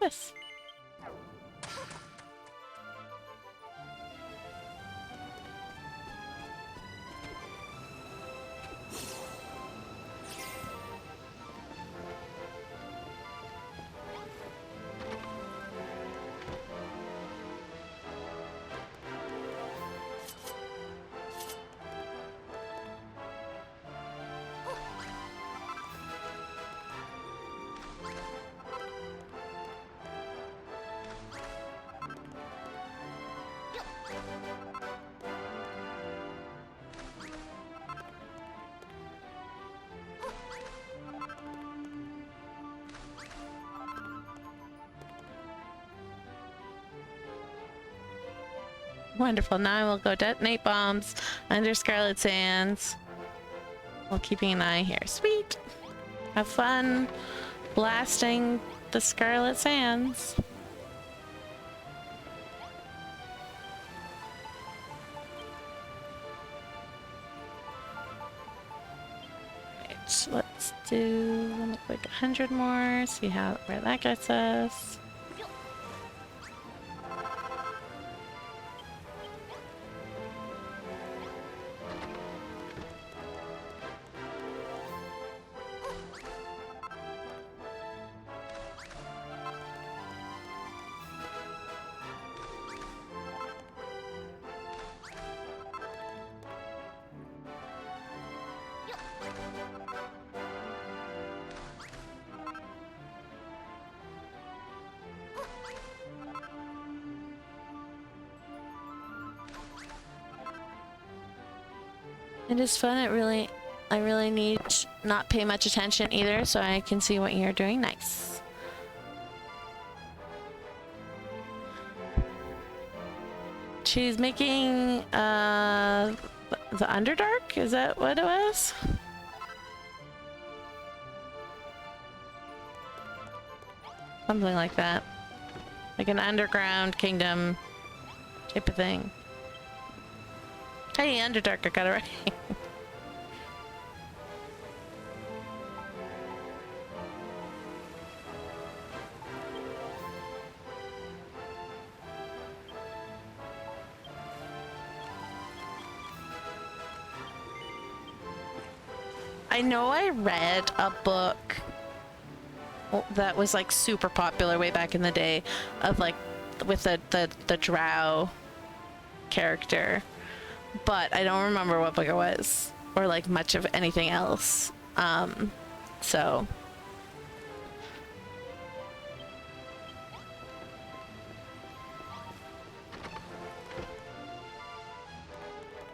this. Wonderful. Now I will go detonate bombs under Scarlet Sands while keeping an eye here. Sweet. Have fun blasting the Scarlet Sands. Right, let's do like 100 more. See where that gets us. It is fun. I really need to not pay much attention either, so I can see what you're doing. Nice. She's making the Underdark? Is that what it was? Something like that. Like an underground kingdom type of thing. Hey, Underdark, I got it right. I know I read a book that was like super popular way back in the day of like with the drow character, but I don't remember what book it was or like much of anything else. So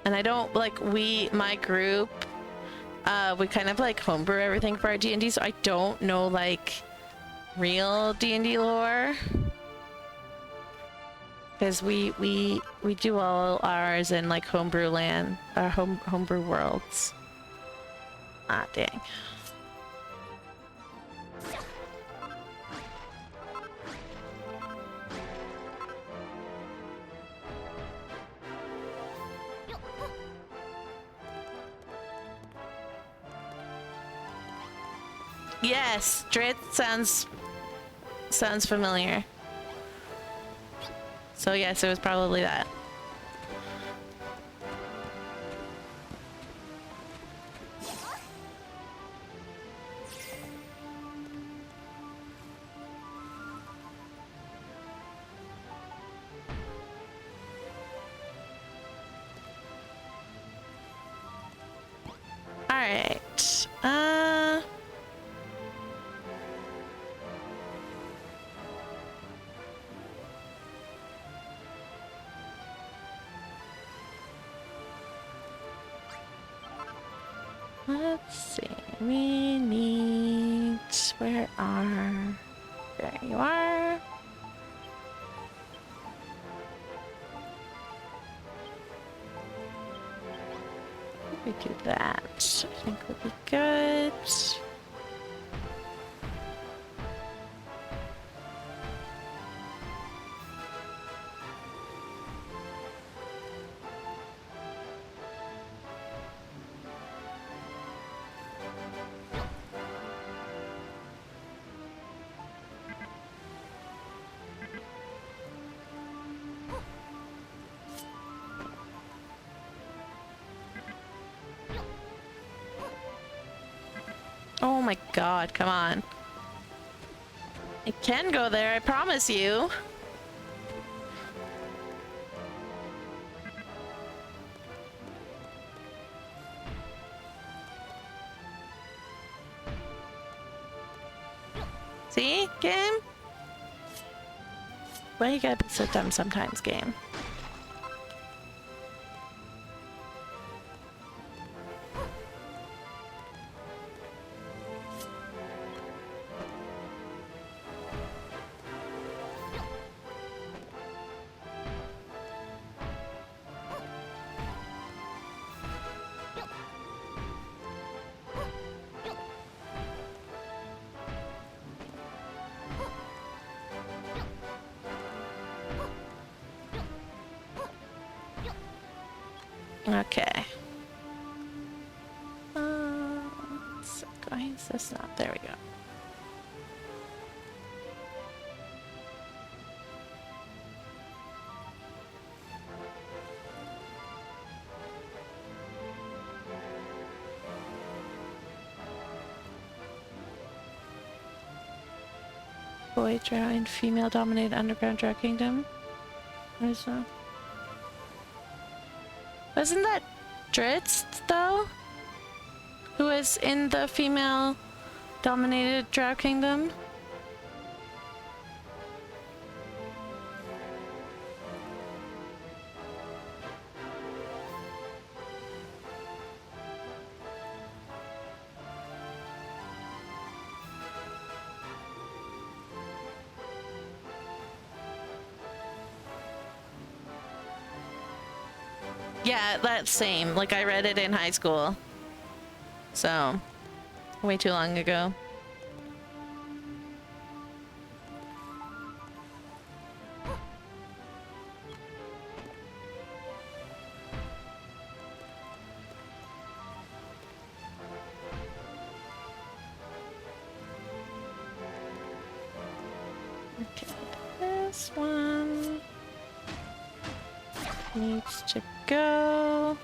and I don't like my group we kind of like homebrew everything for our D&D, so I don't know like real D&D lore because we do all ours in like homebrew land, homebrew worlds. Ah, dang. Yes, Dread sounds familiar. So yes, it was probably that. All right. Let's see. We need... Where are... There you are. We do that. I think we'll be good. Oh my god, come on. I can go there, I promise you. See, game? Why you gotta be so dumb sometimes, game? Okay. So why is this not? There we go. Boy drow in female-dominated underground drow kingdom. What is that? Wasn't that Dritz, though? Who was in the female-dominated drow kingdom? Yeah, that same. Like, I read it in high school. So, way too long ago. Okay, this one needs to go.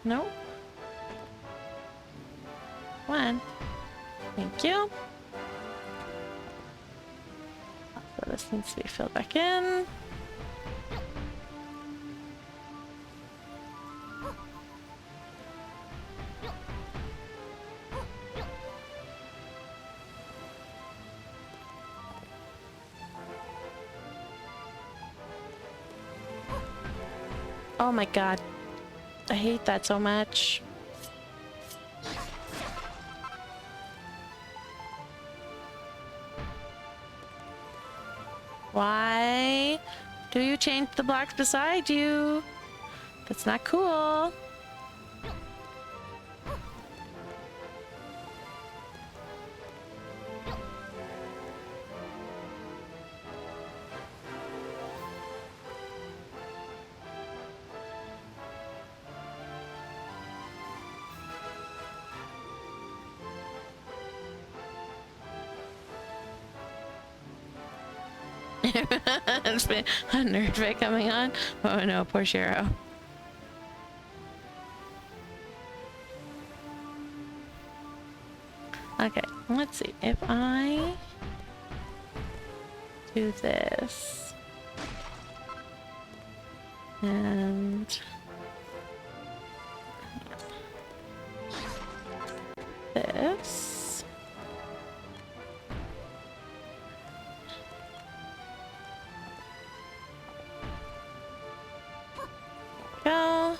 Nope. One. Thank you. So this needs to be filled back in. Oh my god. I hate that so much. Why do you change the blocks beside you? That's not cool. It's been a nerd fit coming on. Oh no, poor Shiro. Okay, let's see. If I do this and this. Go.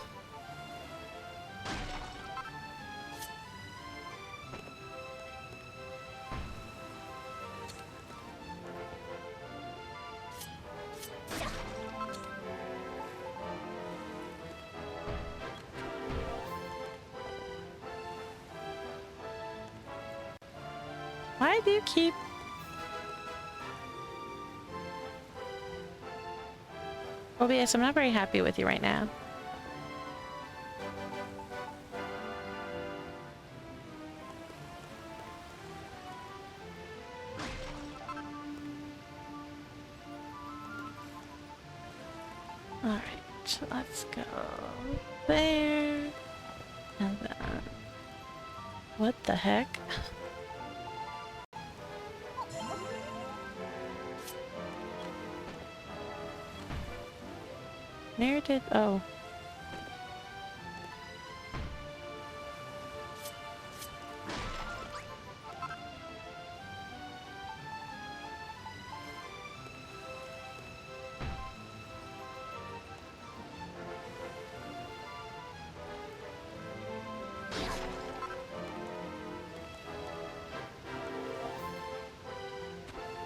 Why do you keep... OBS, I'm not very happy with you right now. Alright, let's go there. And then... What the heck? Where did... Oh.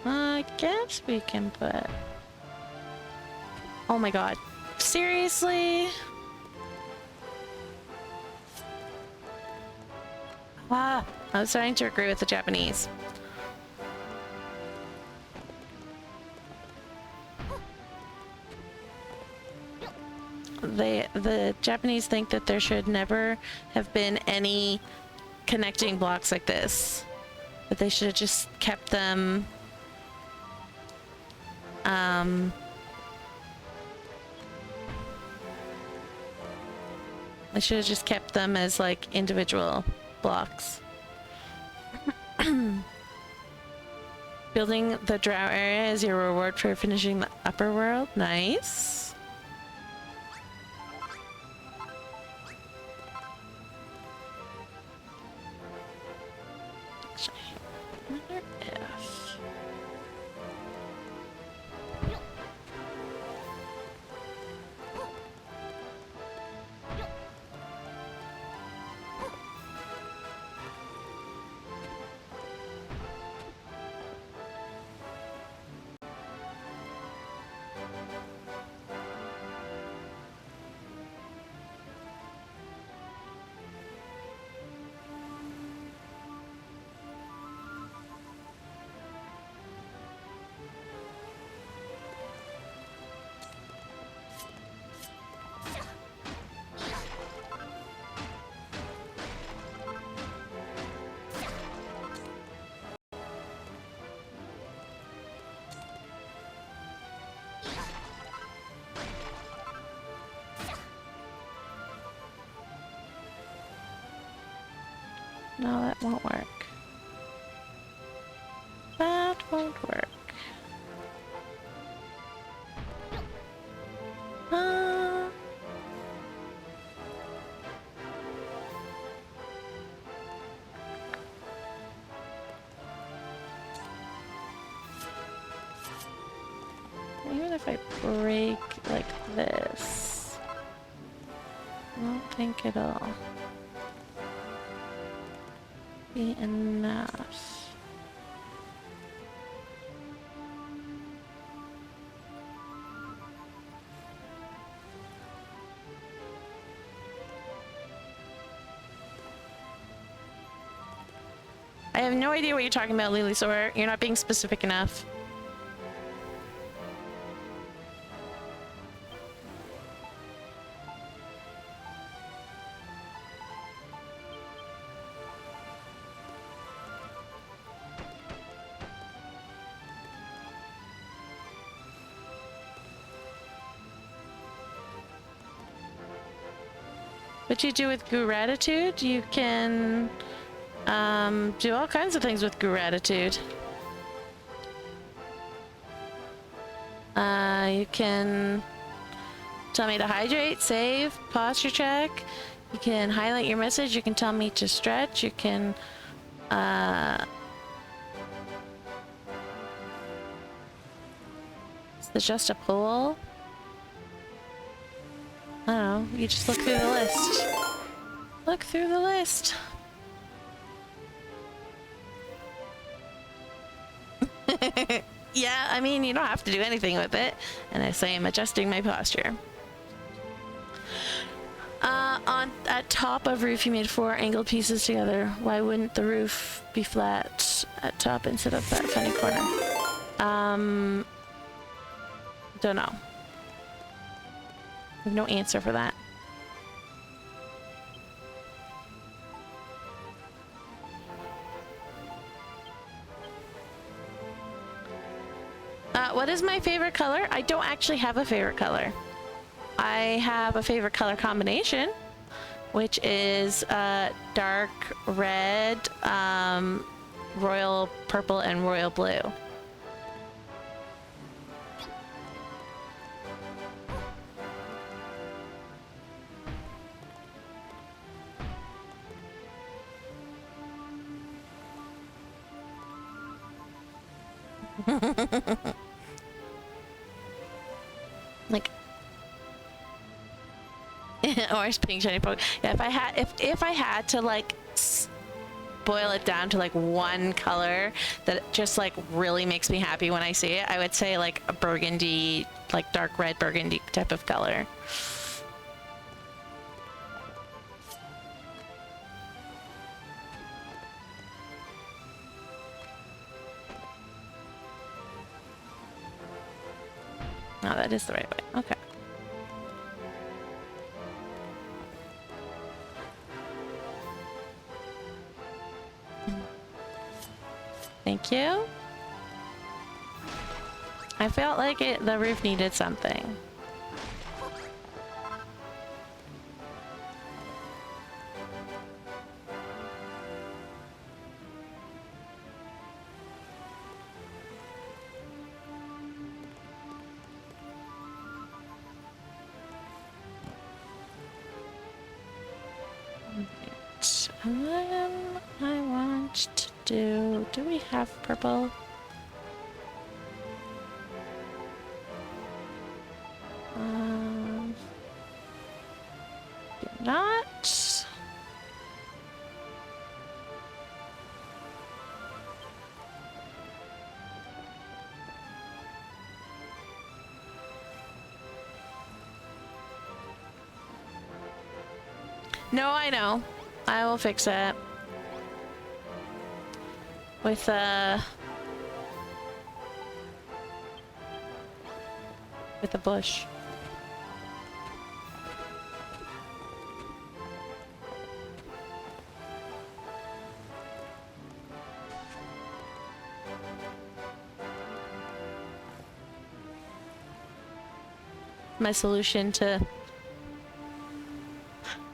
I guess we can put... Oh my god. Seriously? Ah, I'm starting to agree with the Japanese. The Japanese think that there should never have been any connecting blocks like this. That they should have just kept them I should have just kept them as like individual blocks. Building the drow area is your reward for finishing the upper world. Nice. I wonder if... No, that won't work. That won't work. Even if I break like this, I don't think it'll be enough. I have no idea what you're talking about, Lily Sore. You're not being specific enough. What you do with gratitude, you can Do all kinds of things with gratitude. You can tell me to hydrate, save, posture check. You can highlight your message. You can tell me to stretch. You can, is this just a poll? I don't know. You just look through the list. Look through the list. Yeah, I mean, you don't have to do anything with it. And I say I'm adjusting my posture. At top of roof, you made 4 angled pieces together. Why wouldn't the roof be flat at top instead of that funny corner? Don't know. I have no answer for that. What is my favorite color? I don't actually have a favorite color. I have a favorite color combination, which is dark red, royal purple, and royal blue. Like orange, pink, shiny, purple. Yeah, if I had to like boil it down to like one color that just like really makes me happy when I see it, I would say like a burgundy, like dark red burgundy type of color. No, that is the right way. Okay. Thank you. I felt like the roof needed something. And then I want to do we have purple? Do not. No, I know. I will fix it. With a bush. My solution to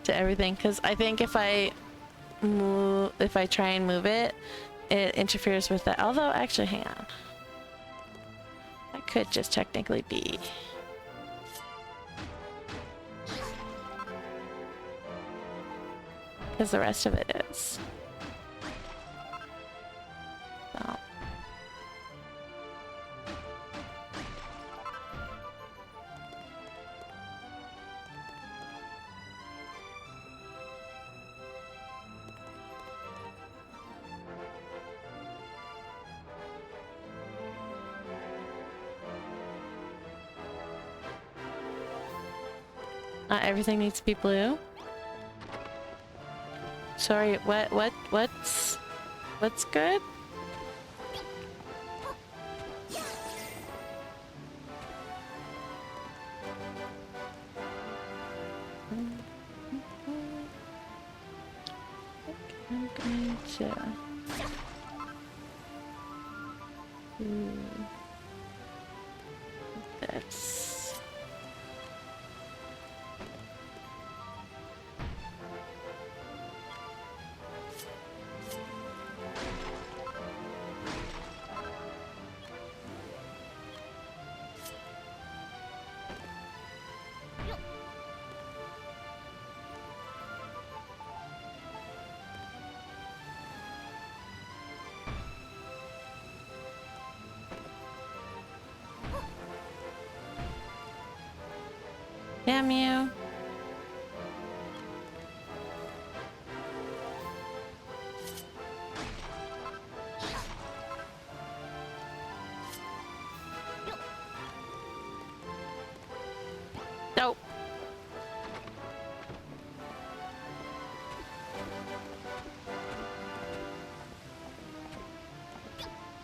everything, because I think if I try and move it, it interferes with that. Although, actually, hang on. That could just technically be. Because the rest of it is. So. Not everything needs to be blue. Sorry, what's good? I'm going to do this. Damn you. Nope.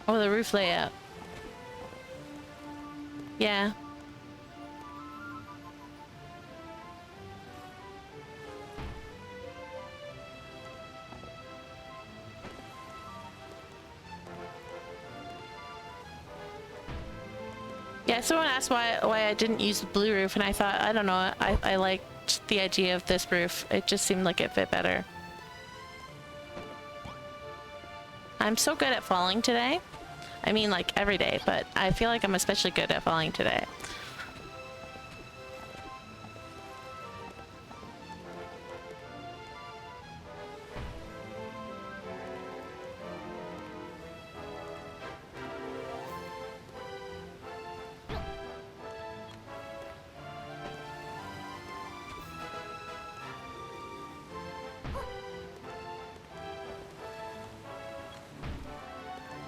Oh, the roof layout. Yeah. Yeah, someone asked why I didn't use the blue roof, and I thought, I don't know, I liked the idea of this roof. It just seemed like it fit better. I'm so good at falling today. I mean, like, every day, but I feel like I'm especially good at falling today.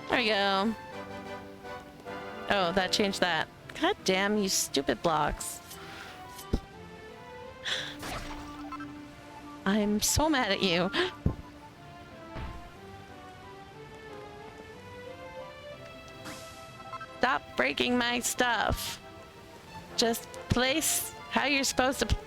There we go. Oh, that changed that. God damn, you stupid blocks. I'm so mad at you. Stop breaking my stuff. Just place how you're supposed to play.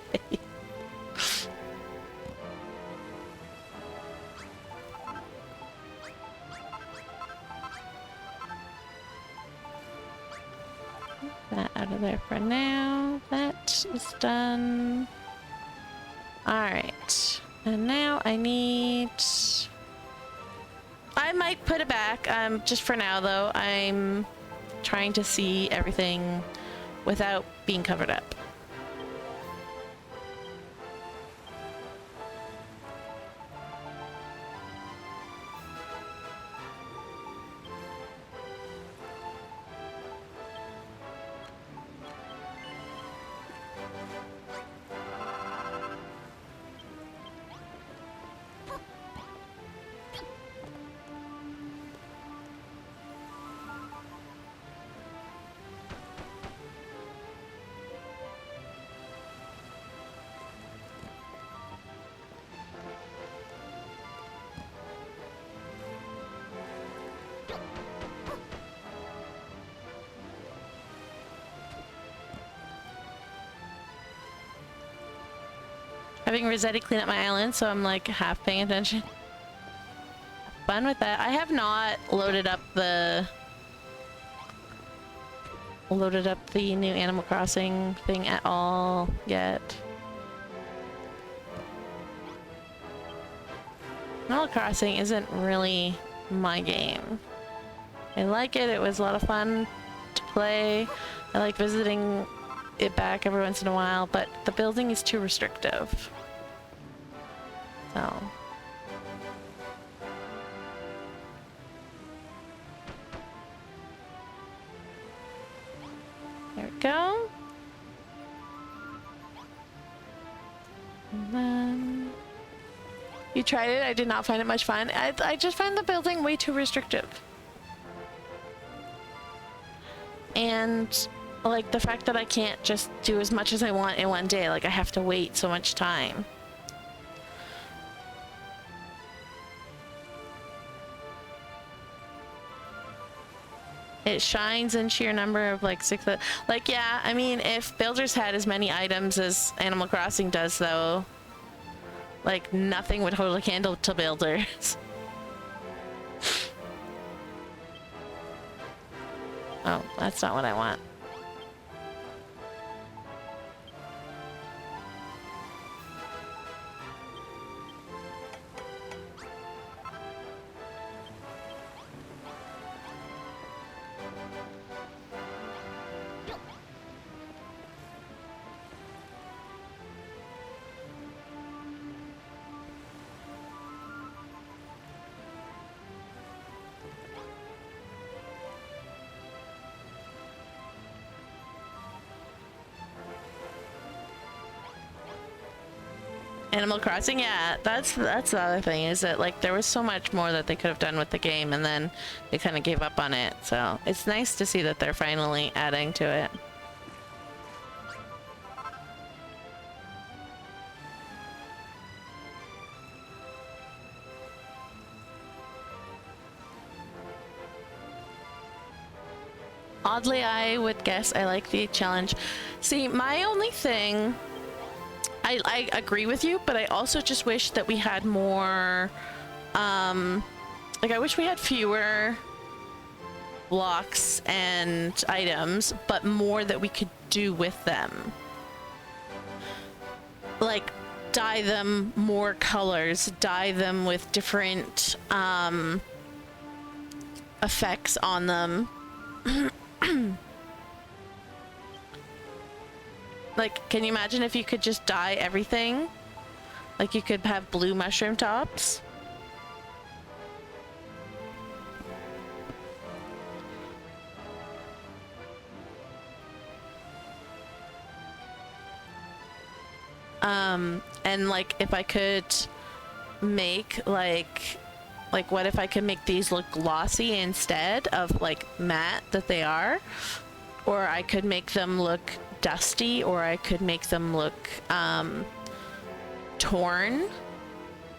That out of there for now. That is done. Alright. And now I need... I might put it back. Just for now though. I'm trying to see everything without being covered up. Having Rossetti clean up my island, so I'm like half paying attention. Fun with that. I have not loaded up the new Animal Crossing thing at all yet. Animal Crossing isn't really my game. I like it. It was a lot of fun to play. I like visiting it back every once in a while, but the building is too restrictive. So there we go. And then you tried it. I did not find it much fun. I just find the building way too restrictive. And like the fact that I can't just do as much as I want in one day, like I have to wait so much time. It shines in sheer number of like 6. Like, yeah, I mean, if Builders had as many items as Animal Crossing does, though, like nothing would hold a candle to Builders. Oh, that's not what I want. Animal Crossing, yeah, that's the other thing, is that like there was so much more that they could have done with the game, and then they kind of gave up on it. So it's nice to see that they're finally adding to it. Oddly, I would guess I like the challenge. See, my only thing, I agree with you, but I also just wish that we had more, like I wish we had fewer blocks and items, but more that we could do with them. Like, dye them more colors, dye them with different, effects on them. Like, can you imagine if you could just dye everything? Like, you could have blue mushroom tops. And like, if I could make like what if I could make these look glossy instead of like matte that they are? Or I could make them look dusty, or I could make them look torn,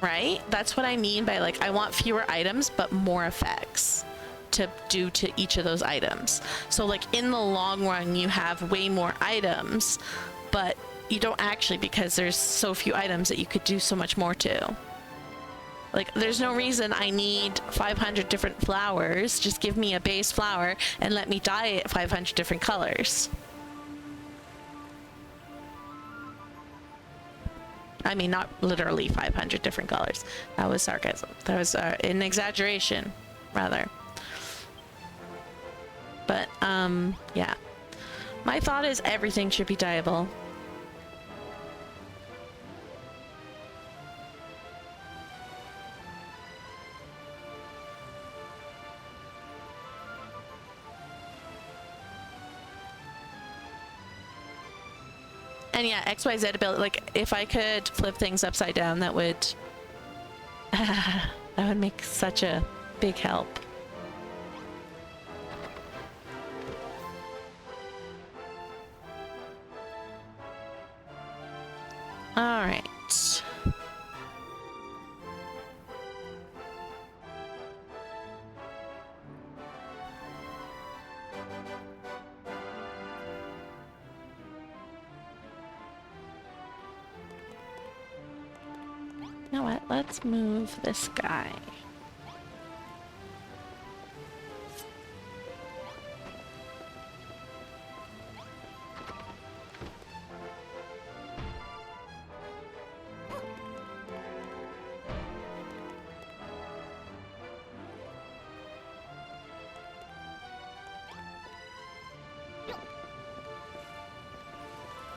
right? That's what I mean by like, I want fewer items but more effects to do to each of those items. So like in the long run you have way more items, but you don't actually, because there's so few items that you could do so much more to. Like, there's no reason I need 500 different flowers. Just give me a base flower and let me dye it 500 different colors. I mean, not literally 500 different colors. That was sarcasm. That was an exaggeration, rather. But, yeah. My thought is everything should be dyeable. And yeah, XYZ ability, like if I could flip things upside down, that would that would make such a big help. All right. You know what? Let's move this guy.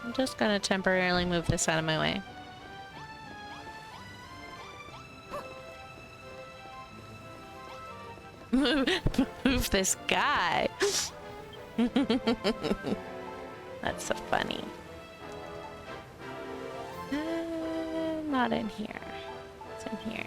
I'm just gonna temporarily move this out of my way. Move this guy. That's so funny. Not in here. It's in here.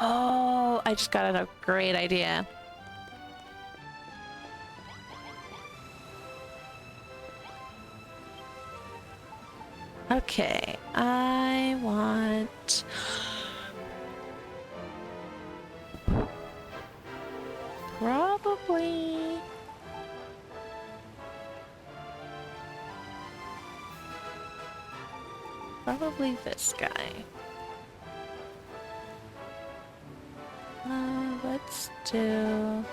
Oh, I just got a great idea. Okay, I want... Probably... Probably this guy. let's do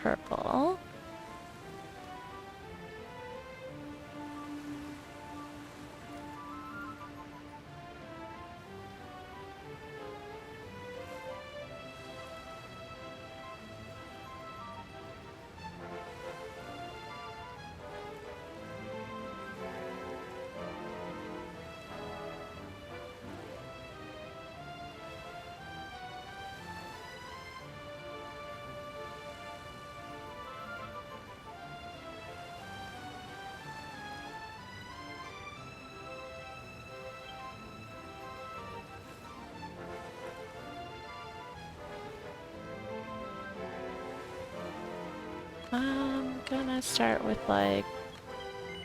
purple. I'm gonna start with like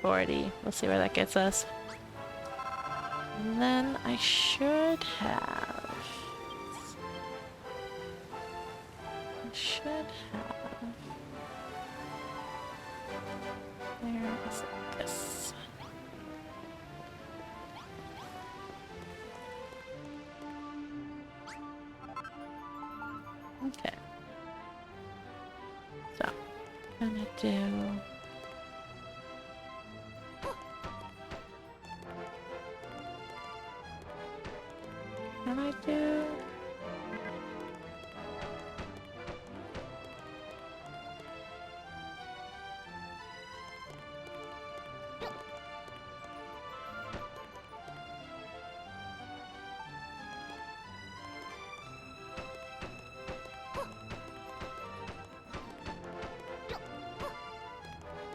40. We'll see where that gets us. And then I should have... Where is it? This. Okay. So, I'm gonna do... Can I do...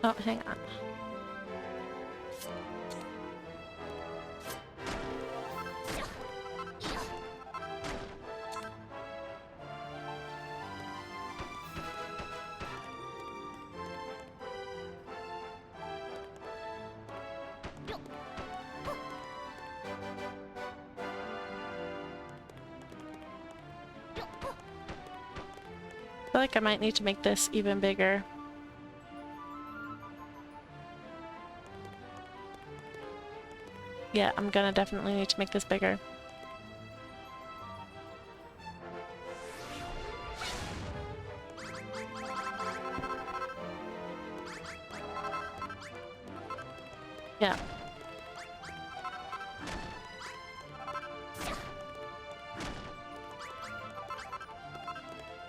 Oh, hang on. I feel like I might need to make this even bigger. Yeah, I'm gonna definitely need to make this bigger. Yeah.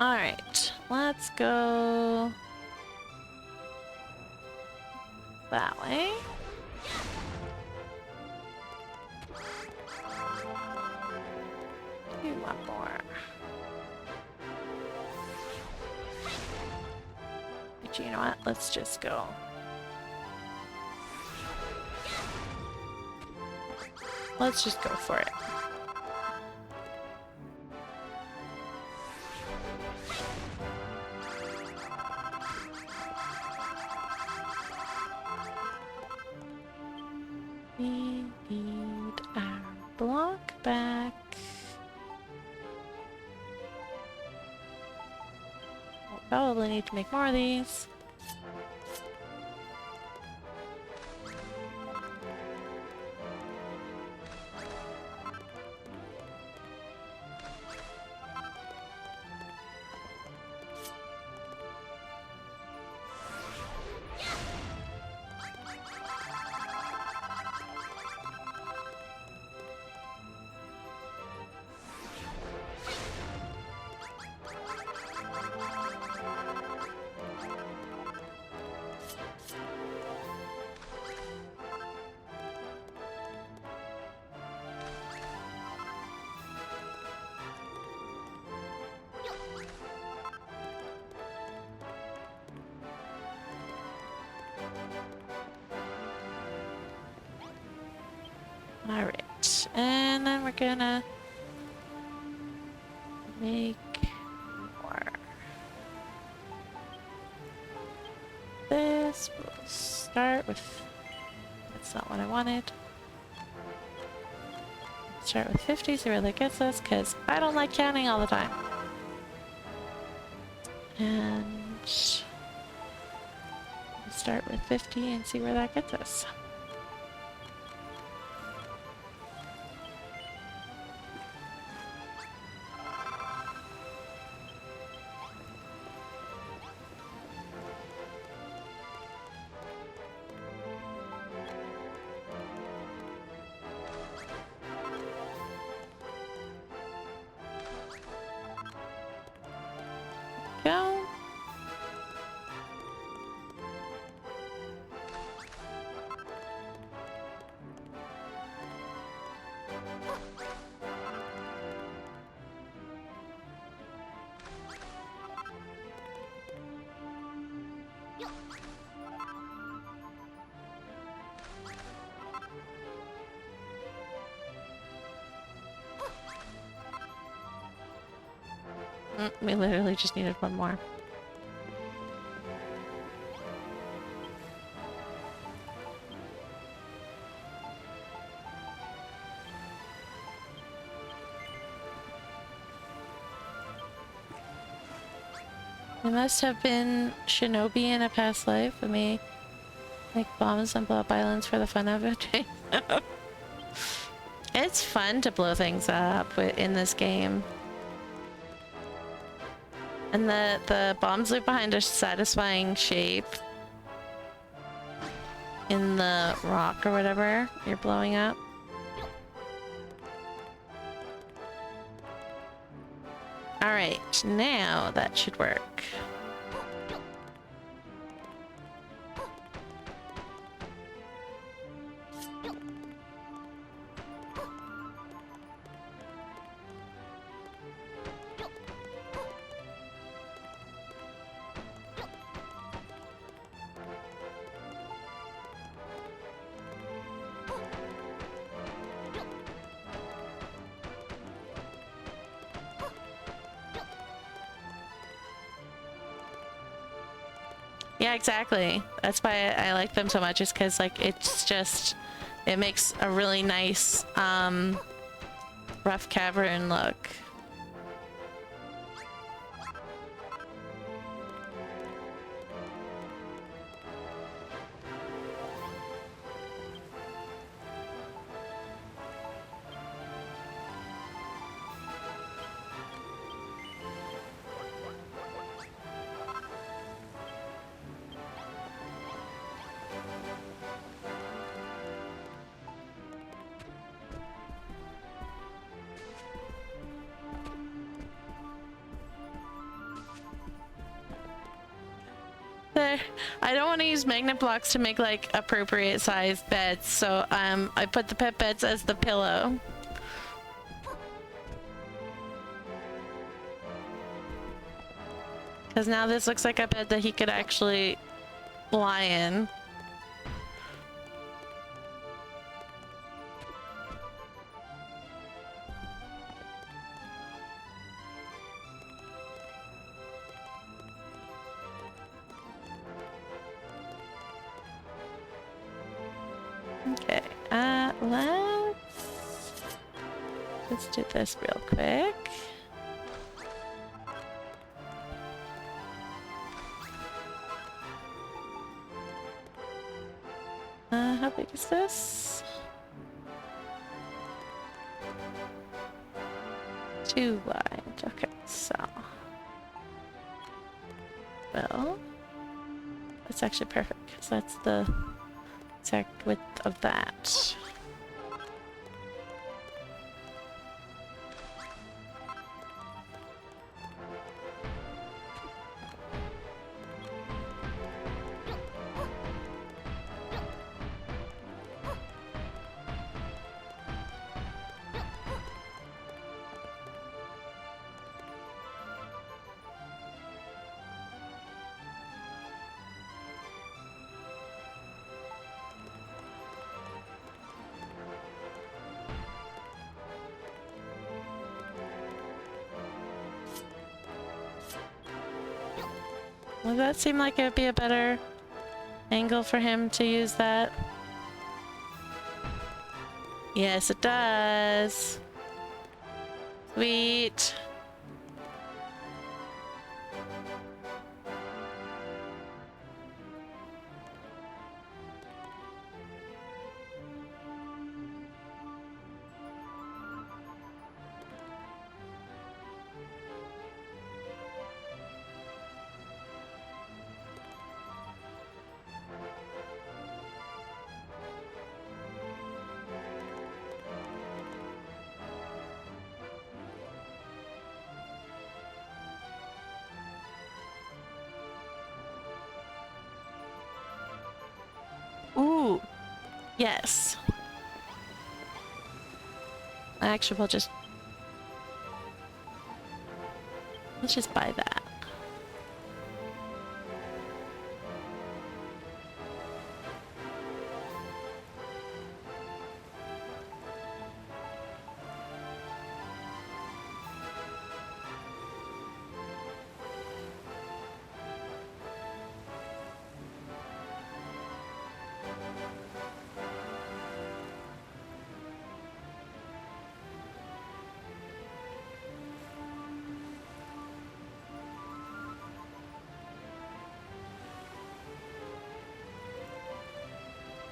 Alright, let's go that way. Do one more. But you know what? Let's just go. Let's just go for it. We need our block back. We'll probably need to make more of these. Alright, and then we're gonna make more. This will start with, that's not what I wanted. Start with 50, see where that gets us, because I don't like counting all the time. And we'll start with 50 and see where that gets us. We literally just needed one more. I must have been shinobi in a past life. I may make bombs and blow up islands for the fun of it. It's fun to blow things up in this game. And the bombs leave behind a satisfying shape in the rock or whatever you're blowing up. Alright, now that should work. Yeah, exactly. That's why I like them so much, is because like it's just, it makes a really nice rough cavern look. I don't want to use magnet blocks to make like appropriate sized beds, so I put the pet beds as the pillow. Because now this looks like a bed that he could actually lie in. Okay, let's do this real quick. How big is this? 2 wide. Okay, so. Well, that's actually perfect because that's the exact width of that. Would that seem like it would be a better angle for him to use that? Yes, it does. Sweet. Ooh, yes. Actually, let's just buy that.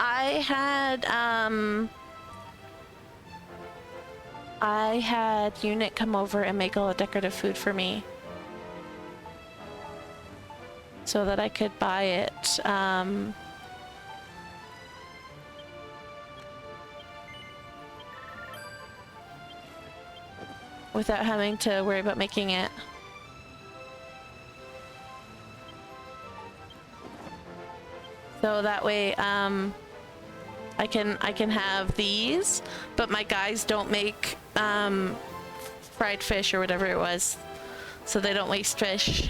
I had Unit come over and make all the decorative food for me so that I could buy it. Without having to worry about making it. So that way, I can have these, but my guys don't make fried fish or whatever it was, so they don't waste fish.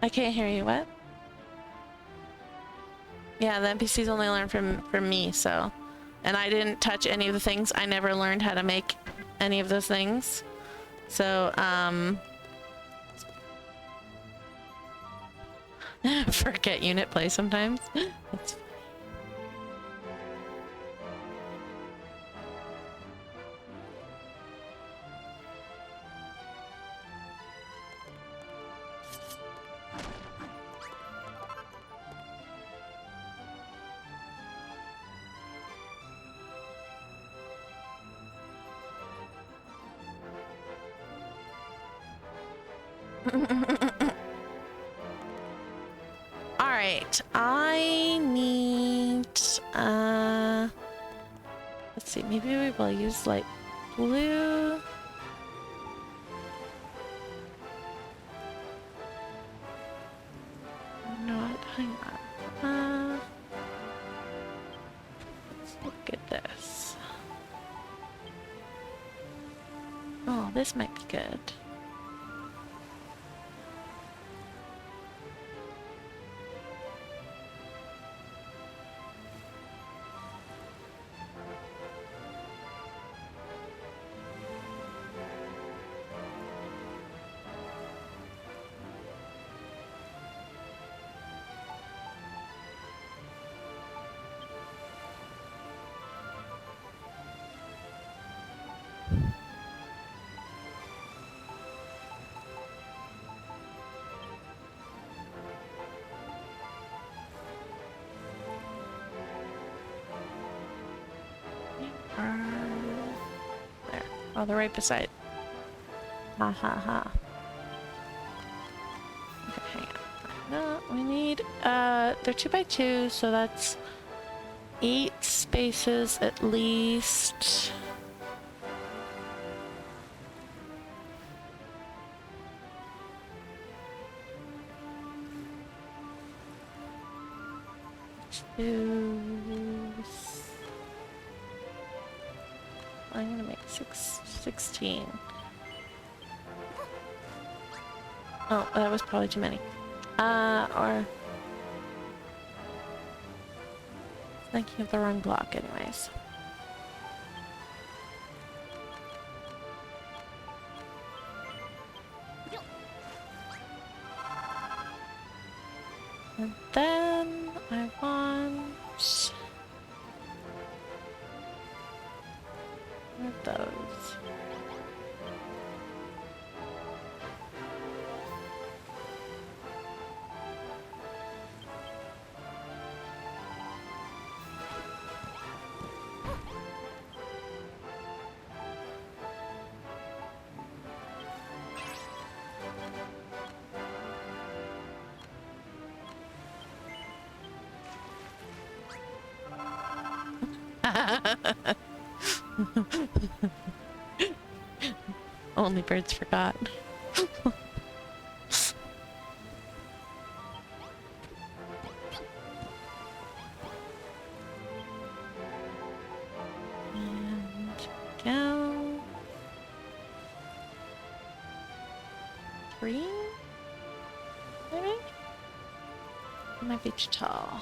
I can't hear you. What? Yeah, the NPCs only learn from me, so. And I didn't touch any of the things. I never learned how to make any of those things. So, forget unit play sometimes. It's Alright, I need, let's see, maybe we will use light blue. Not, hang on. Let's look at this. Oh, this might be good. There. Oh, they're right beside. Ha ha ha. Okay, hang on. No, we need, they're 2x2, so that's 8 spaces at least. I'm gonna make 16. Oh, that was probably too many. Or thinking of the wrong block anyways. And then I want one of those. Only birds forgot. And go. 3? Maybe? It might be too tall.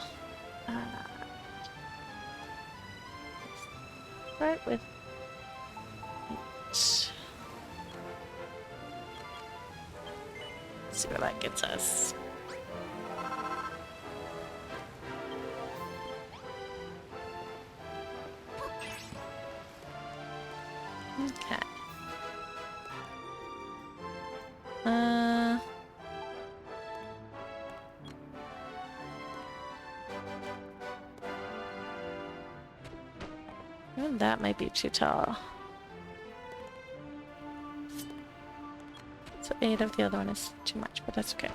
Start with 8. Let's see where that gets us. Okay. Even that might be too tall. So 8 of the other one is too much, but that's okay.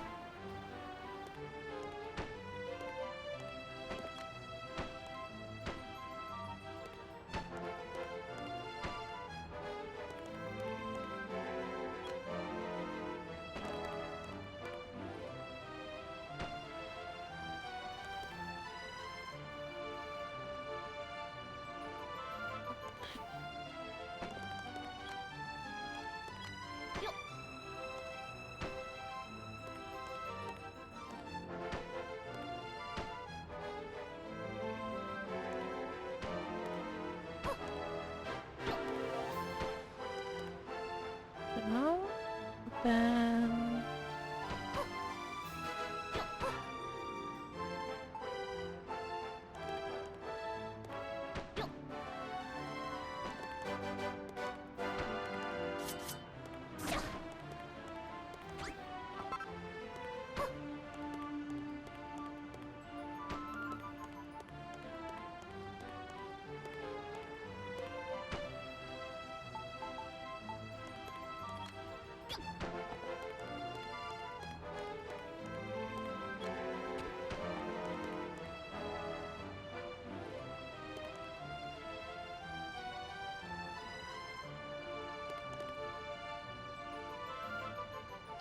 Then...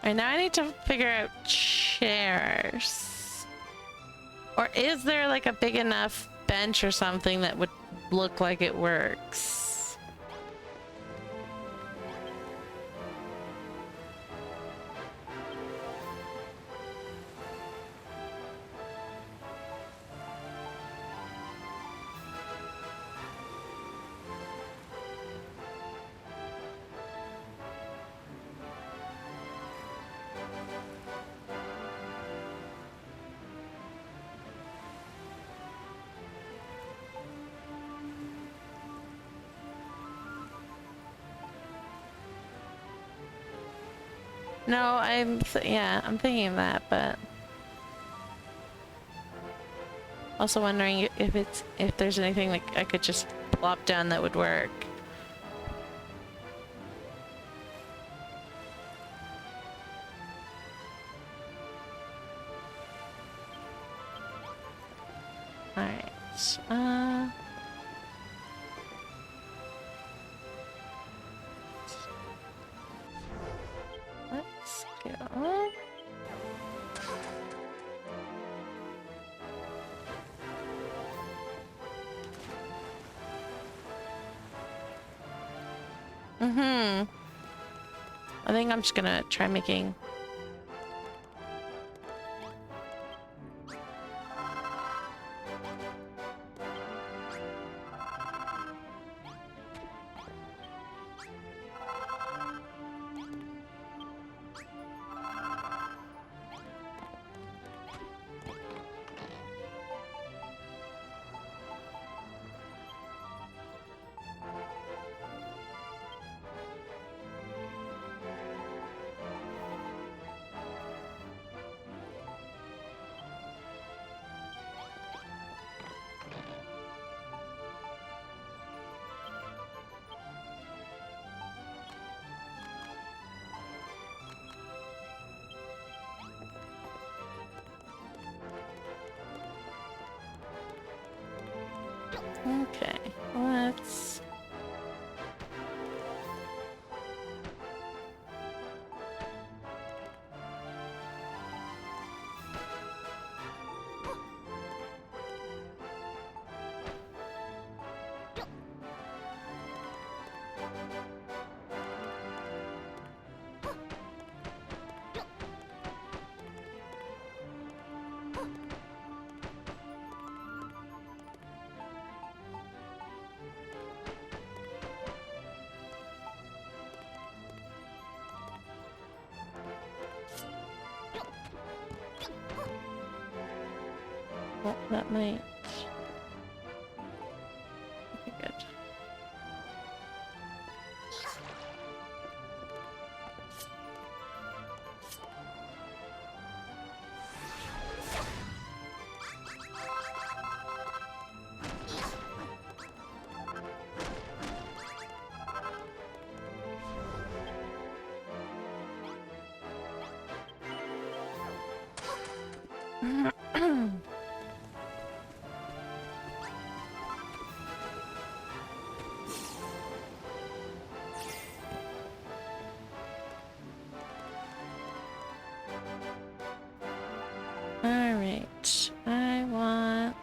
Alright, now I need to figure out chairs. Or is there like a big enough bench or something that would look like it works? No, yeah, I'm thinking of that, but also wondering if there's anything like I could just plop down that would work. All right. Let's go. I think I'm just gonna try making... Okay, let's... Well, that might be good. Alright, I want...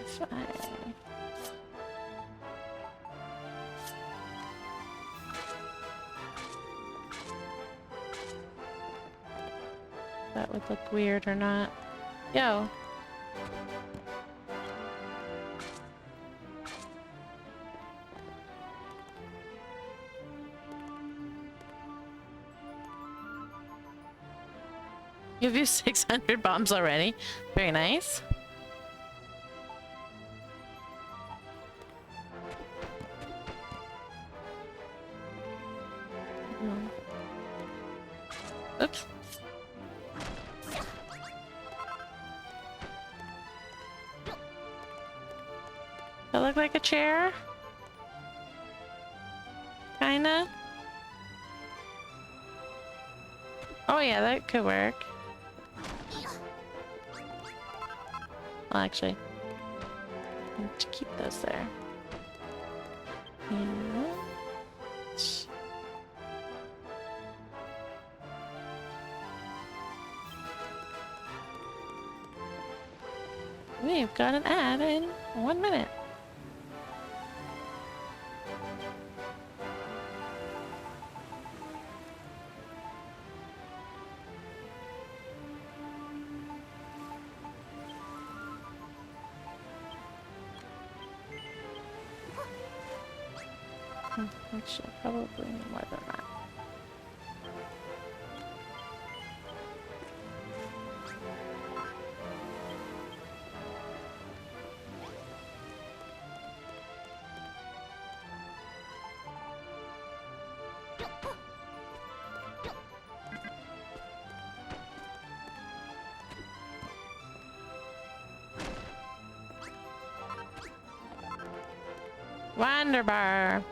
If I... That would look weird or not. Yo. You've used 600 bombs already. Very nice. Oops. That look like a chair? Kinda? Oh yeah, that could work. Well, actually, I need to keep those there. And... We've got an ad in 1 minute. Actually, probably more than that. Wonderbar.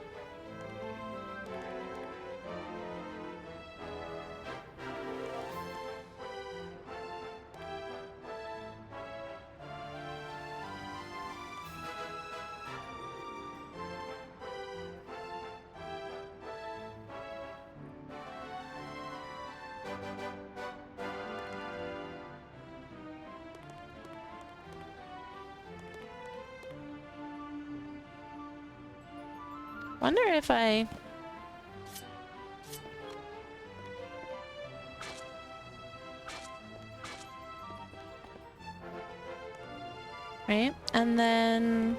Wonder if I... Right, and then...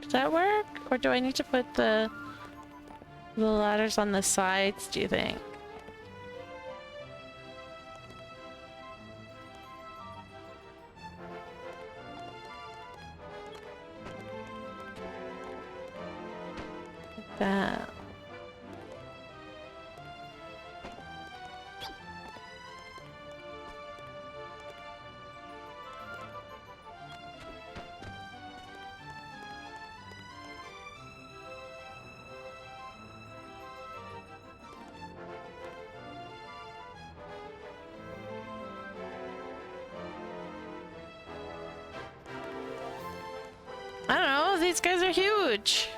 Does that work? Or do I need to put the ladders on the sides, do you think? Like that. these guys are huge.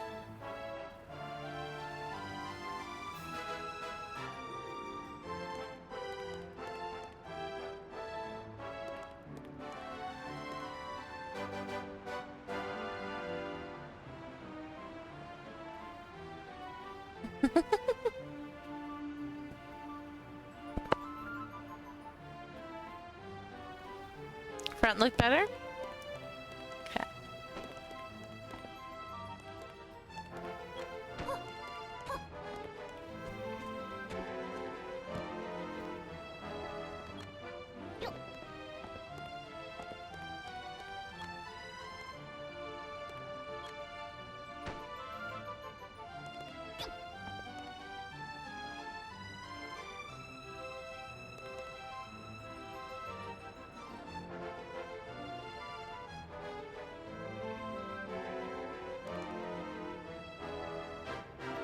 Front look better? Okay.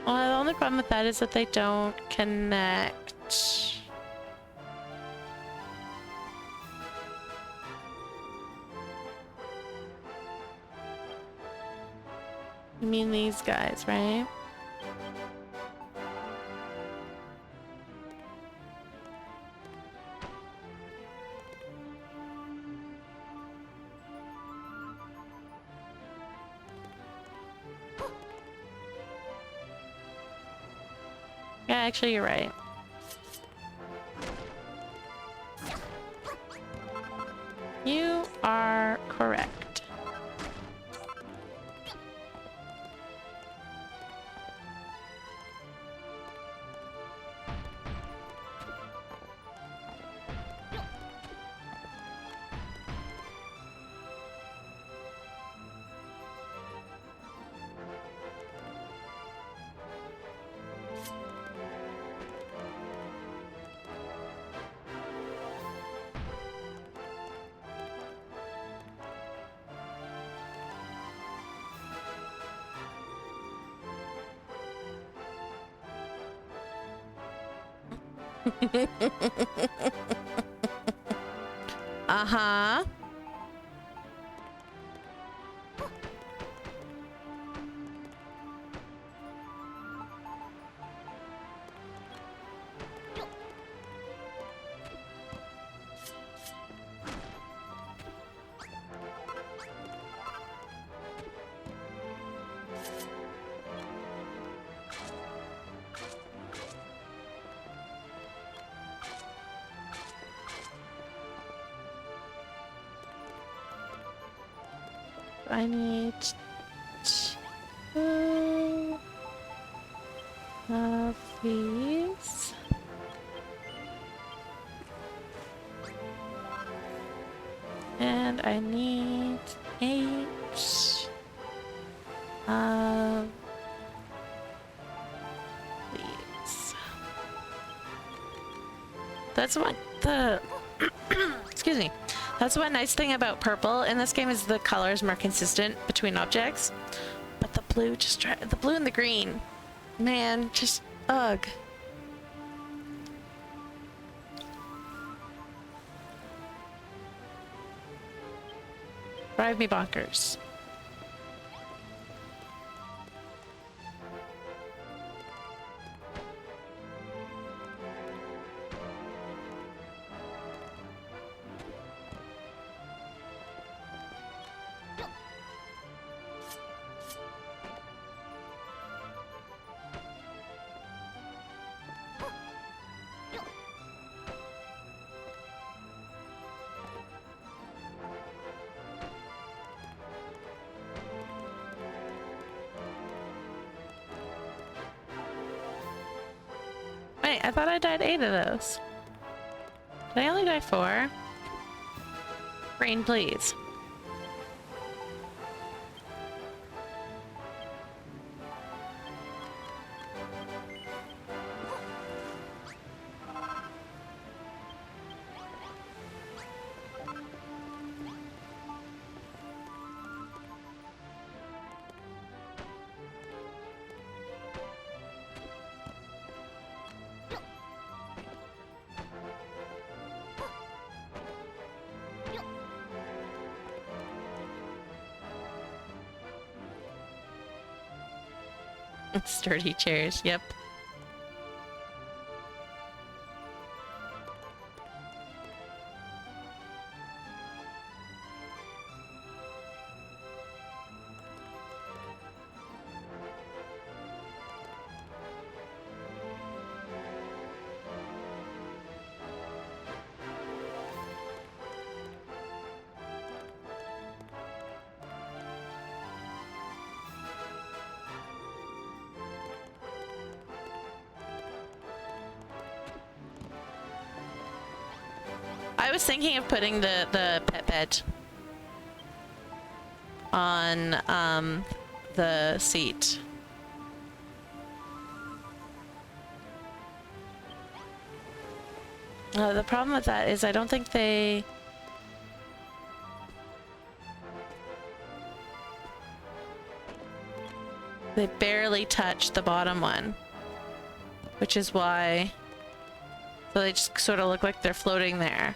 Well, the only problem with that is that they don't connect. You mean these guys, right? Yeah, actually, you're right. You are correct. Uh-huh. I need two of these. And I need 8 of these. That's what the excuse me. That's one nice thing about purple in this game is the color is more consistent between objects. But the blue the blue and the green, man, just ugh. Drive me bonkers. Wait, I thought I died 8 of those. Did I only die 4? Rain, please. Sturdy chairs, yep. I was thinking of putting the pet bed on the seat. The problem with that is I don't think they barely touch the bottom one, which is why, so they just sort of look like they're floating there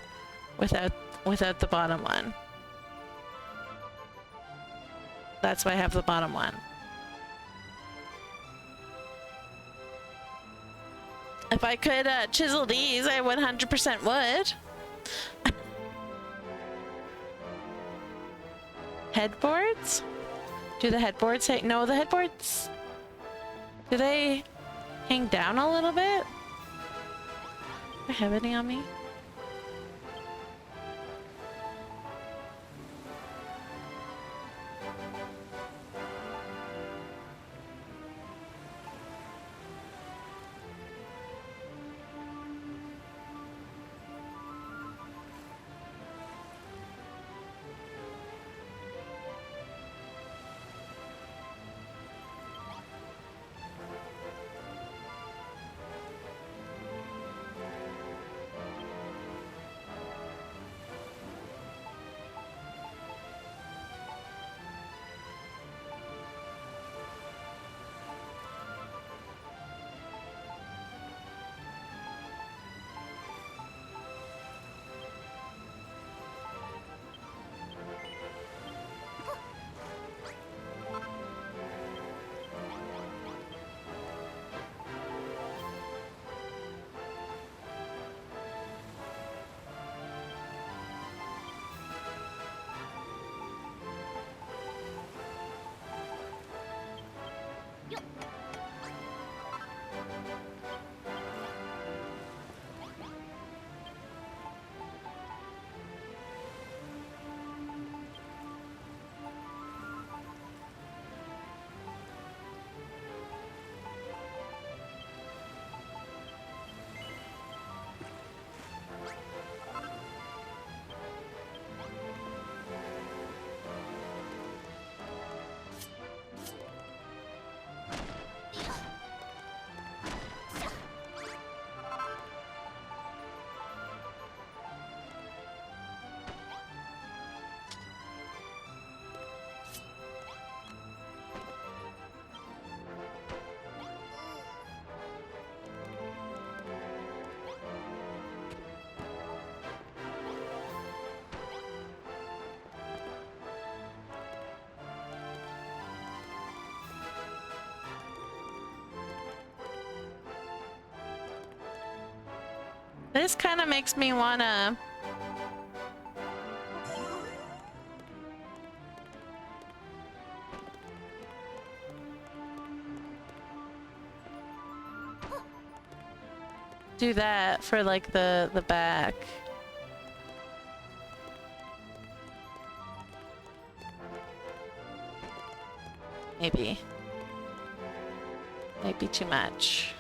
without the bottom one. That's why I have the bottom one. If I could chisel these, I 100% would. Headboards? Do the headboards hang? No, the headboards. Do they hang down a little bit? Do I have any on me? This kind of makes me wanna do that for like the back. Maybe. Might be too much.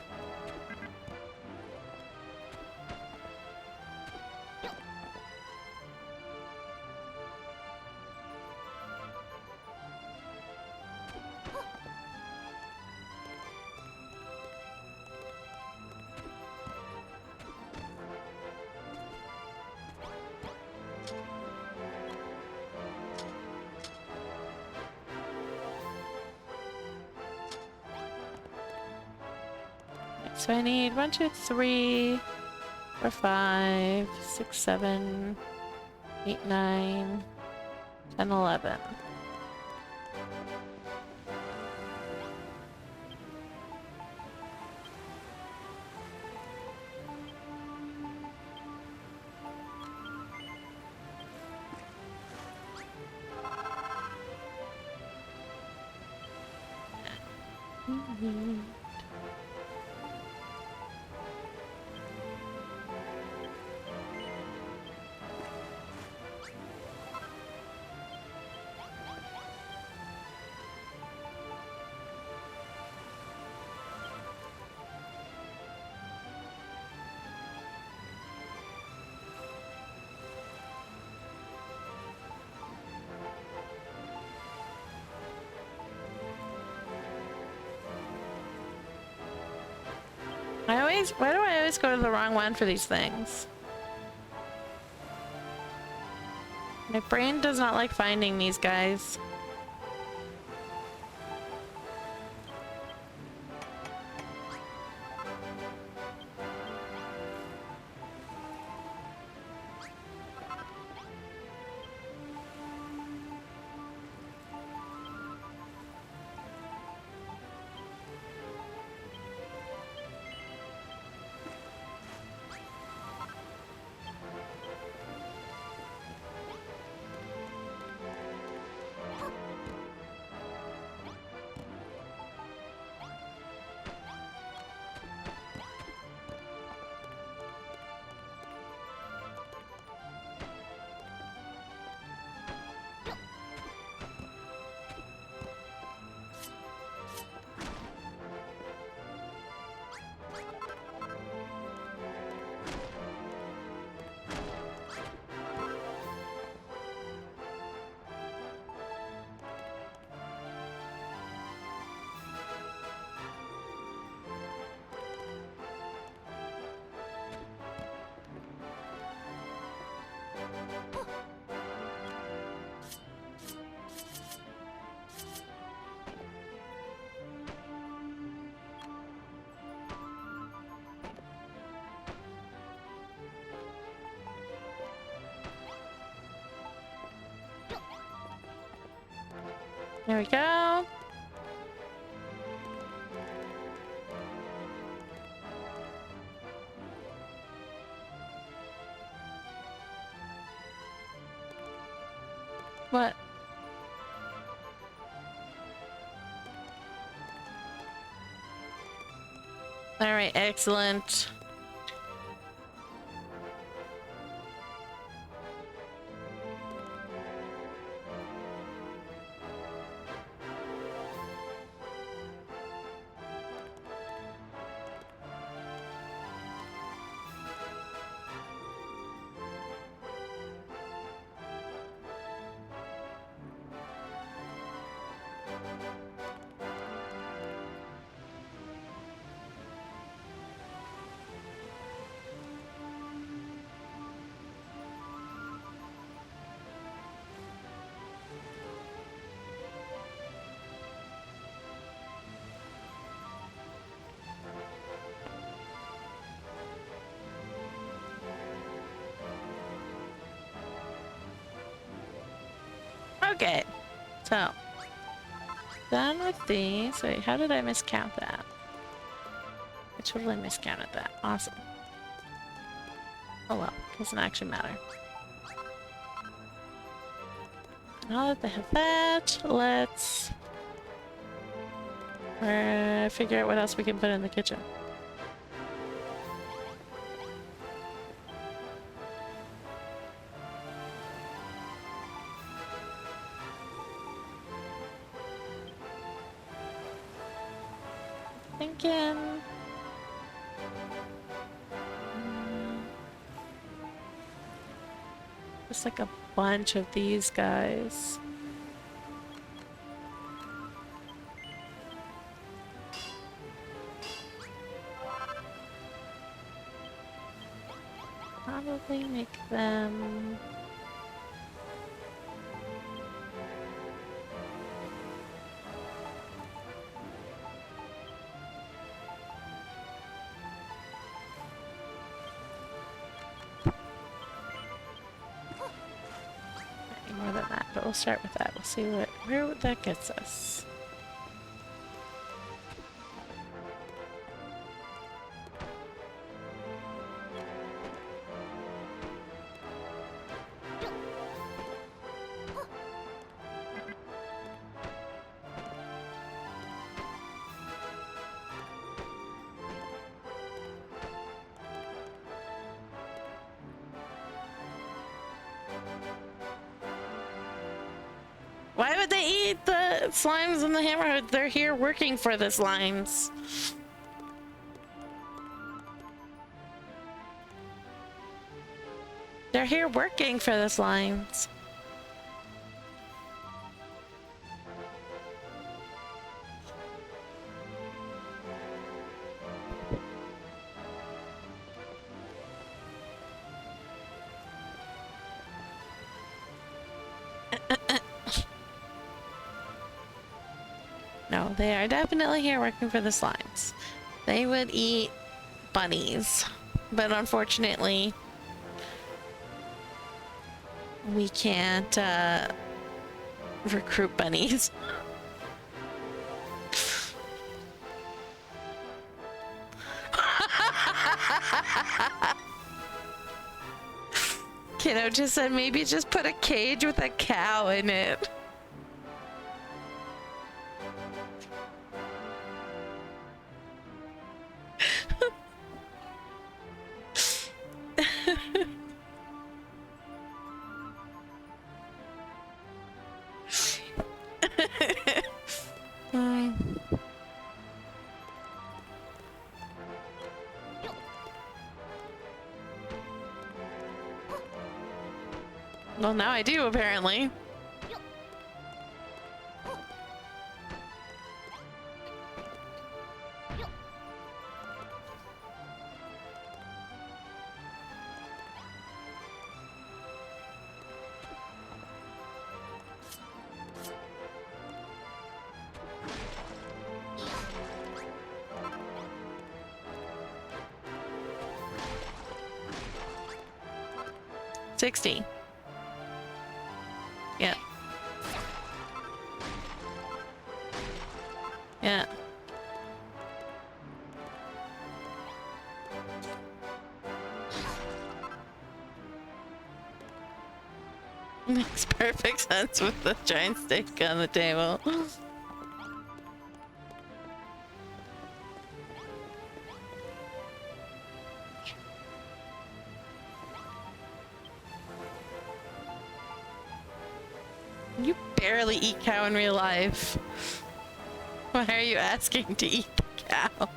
So I need 1, 2, 3, 4, 5, 6, 7, 8, 9, 10, 11. Why do I always go to the wrong one for these things? My brain does not like finding these guys. There we go. What? All right, excellent. Okay, so done with these. Wait, how did I miscount that? I totally miscounted that. Awesome. Oh well, doesn't actually matter. Now that they have that, let's figure out what else we can put in the kitchen. Thinking. Just like a bunch of these guys. Probably make them... more than that, but we'll start with that. We'll see where that gets us. Why would they eat the slimes and the hammerhead? They're here working for the slimes. They're here working for the slimes. No, they are definitely here working for the slimes. They would eat bunnies, but unfortunately, we can't recruit bunnies. Kiddo just said maybe just put a cage with a cow in it. Well, now I do, apparently. $60. Yeah. Yeah. Makes perfect sense with the giant steak on the table. You barely eat cow in real life. Why are you asking to eat the cow?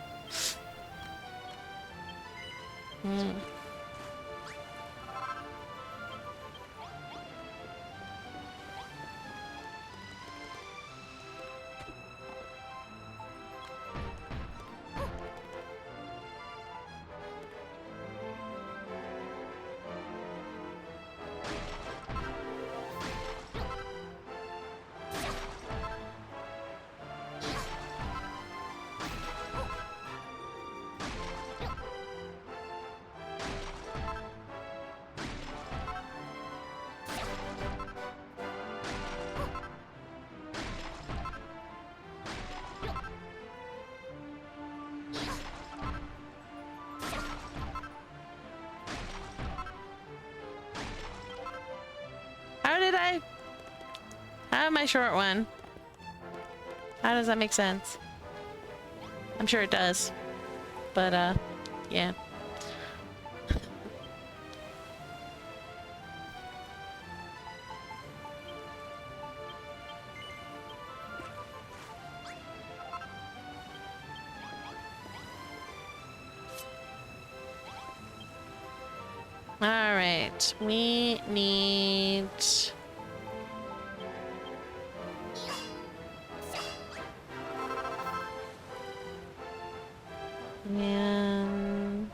How am I short one? How does that make sense? I'm sure it does. But, yeah. Alright, we need... And...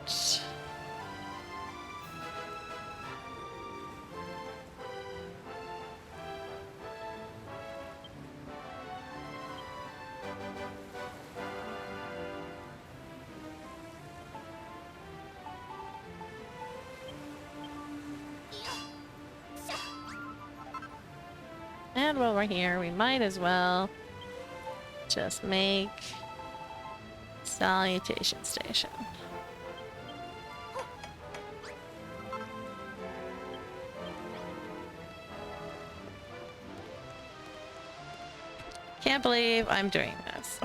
And while we're here, we might as well just make salutation station. Can't believe I'm doing this.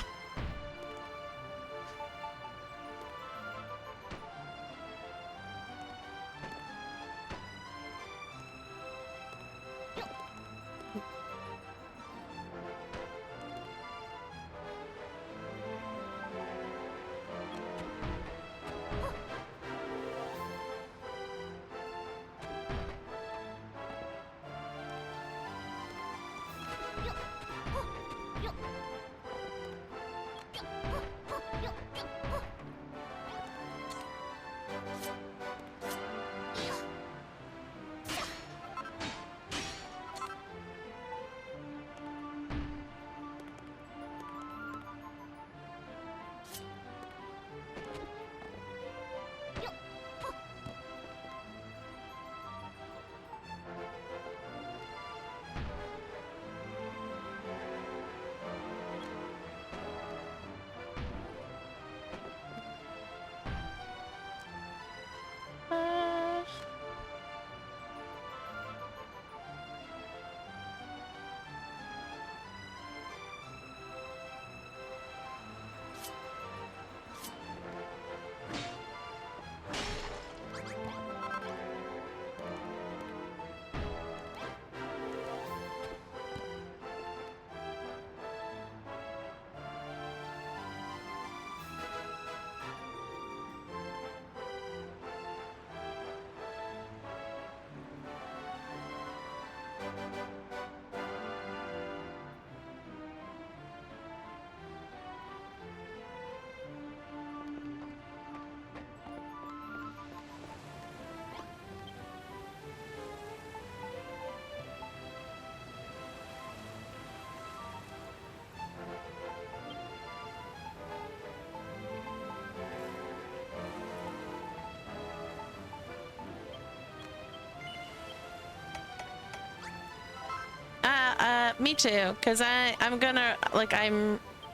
me too. Cause I'm gonna like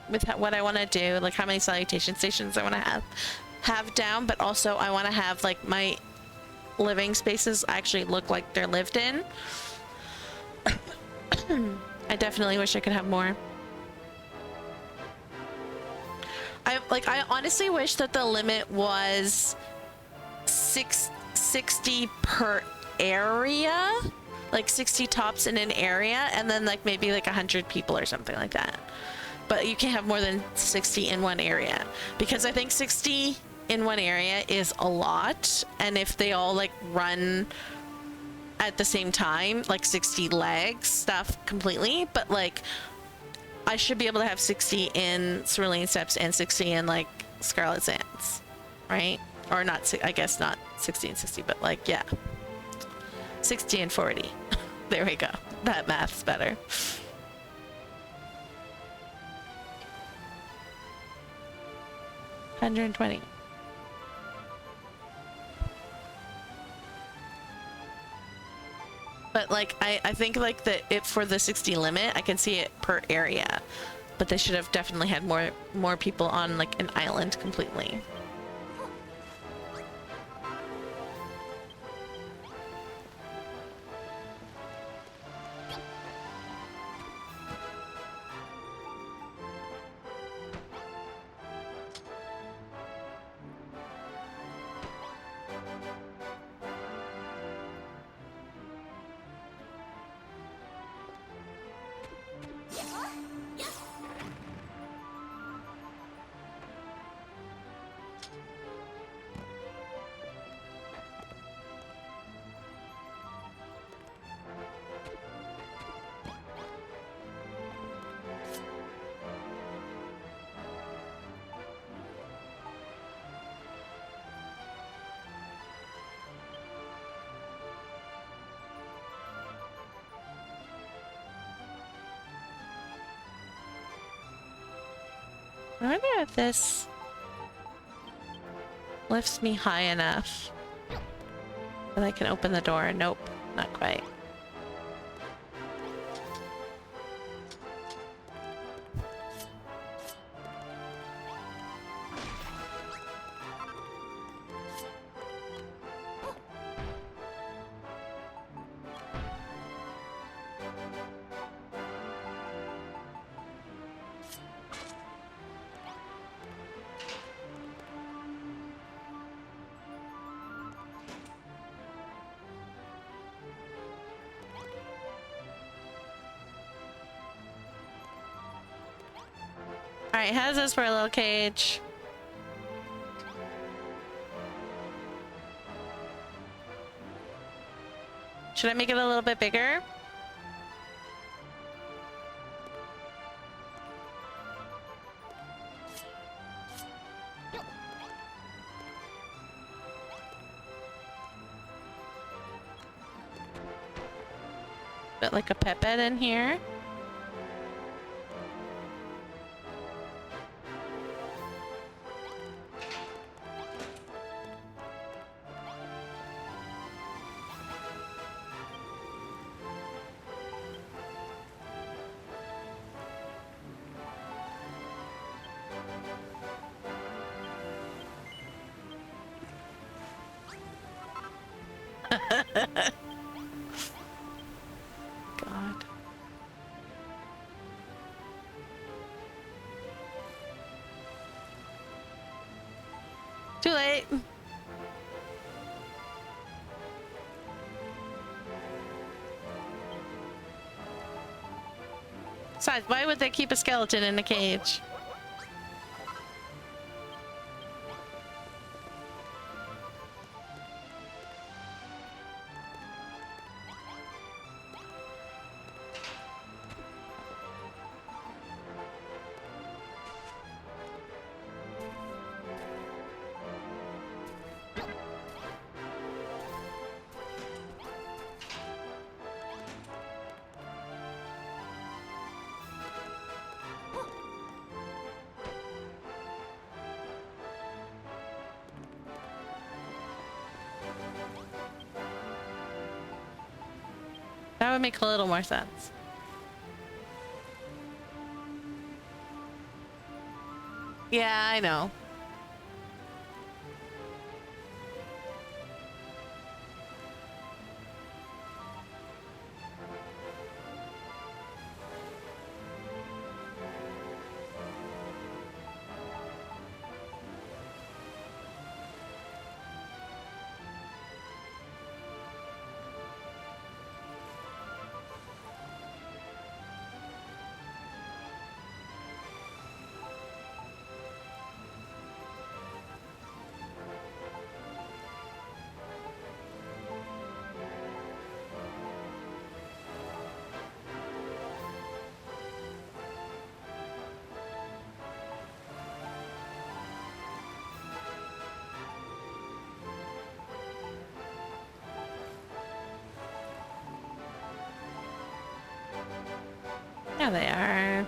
with what I want to do, like how many salutation stations I want to have down, but also I want to have like my living spaces actually look like they're lived in. I definitely wish I could have more. I honestly wish that the limit was 60 per area, like 60 tops in an area, and then like maybe like 100 people or something like that. But you can't have more than 60 in one area, because I think 60 in one area is a lot, and if they all like run at the same time, like 60 legs stuff completely, but like I should be able to have 60 in Cerulean Steps and 60 in like Scarlet Sands, right? Or not, I guess not 60 and 60, but like, yeah. 60 and 40. There we go. That math's better. $120. But like I think like it for the 60 limit, I can see it per area, but they should have definitely had more people on like an island completely. I wonder if this lifts me high enough that I can open the door. Nope, not quite. Alright, how's this for a little cage? Should I make it a little bit bigger? Put like a pet bed in here. God. Too late. Besides, why would they keep a skeleton in a cage? That would make a little more sense. Yeah, I know. There they are.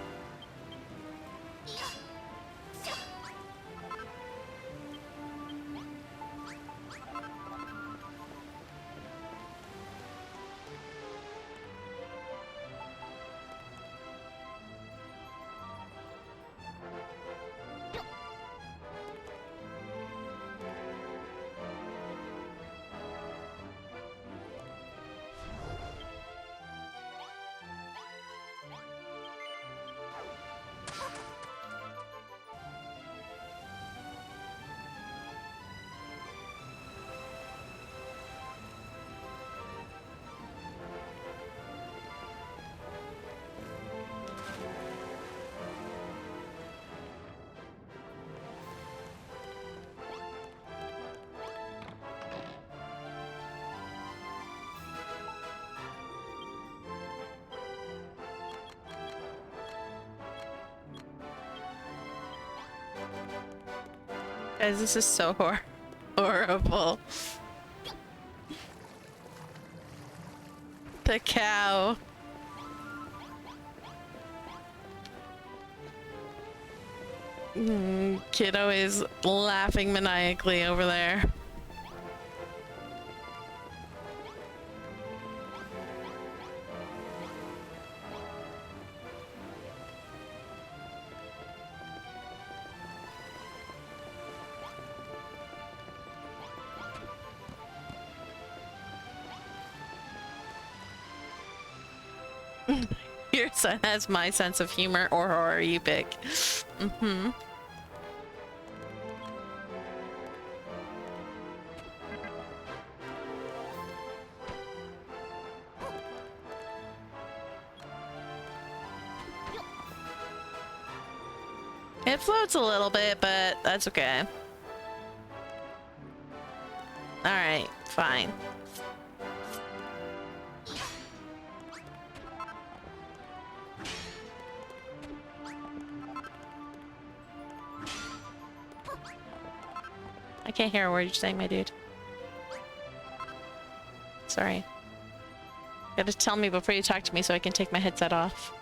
Guys, this is so horrible. The cow. Kiddo is laughing maniacally over there. Your son has my sense of humor or horror, you pick. Mm-hmm. It floats a little bit, but that's okay. Alright, fine. I can't hear a word you're saying, my dude. Sorry. You gotta tell me before you talk to me so I can take my headset off.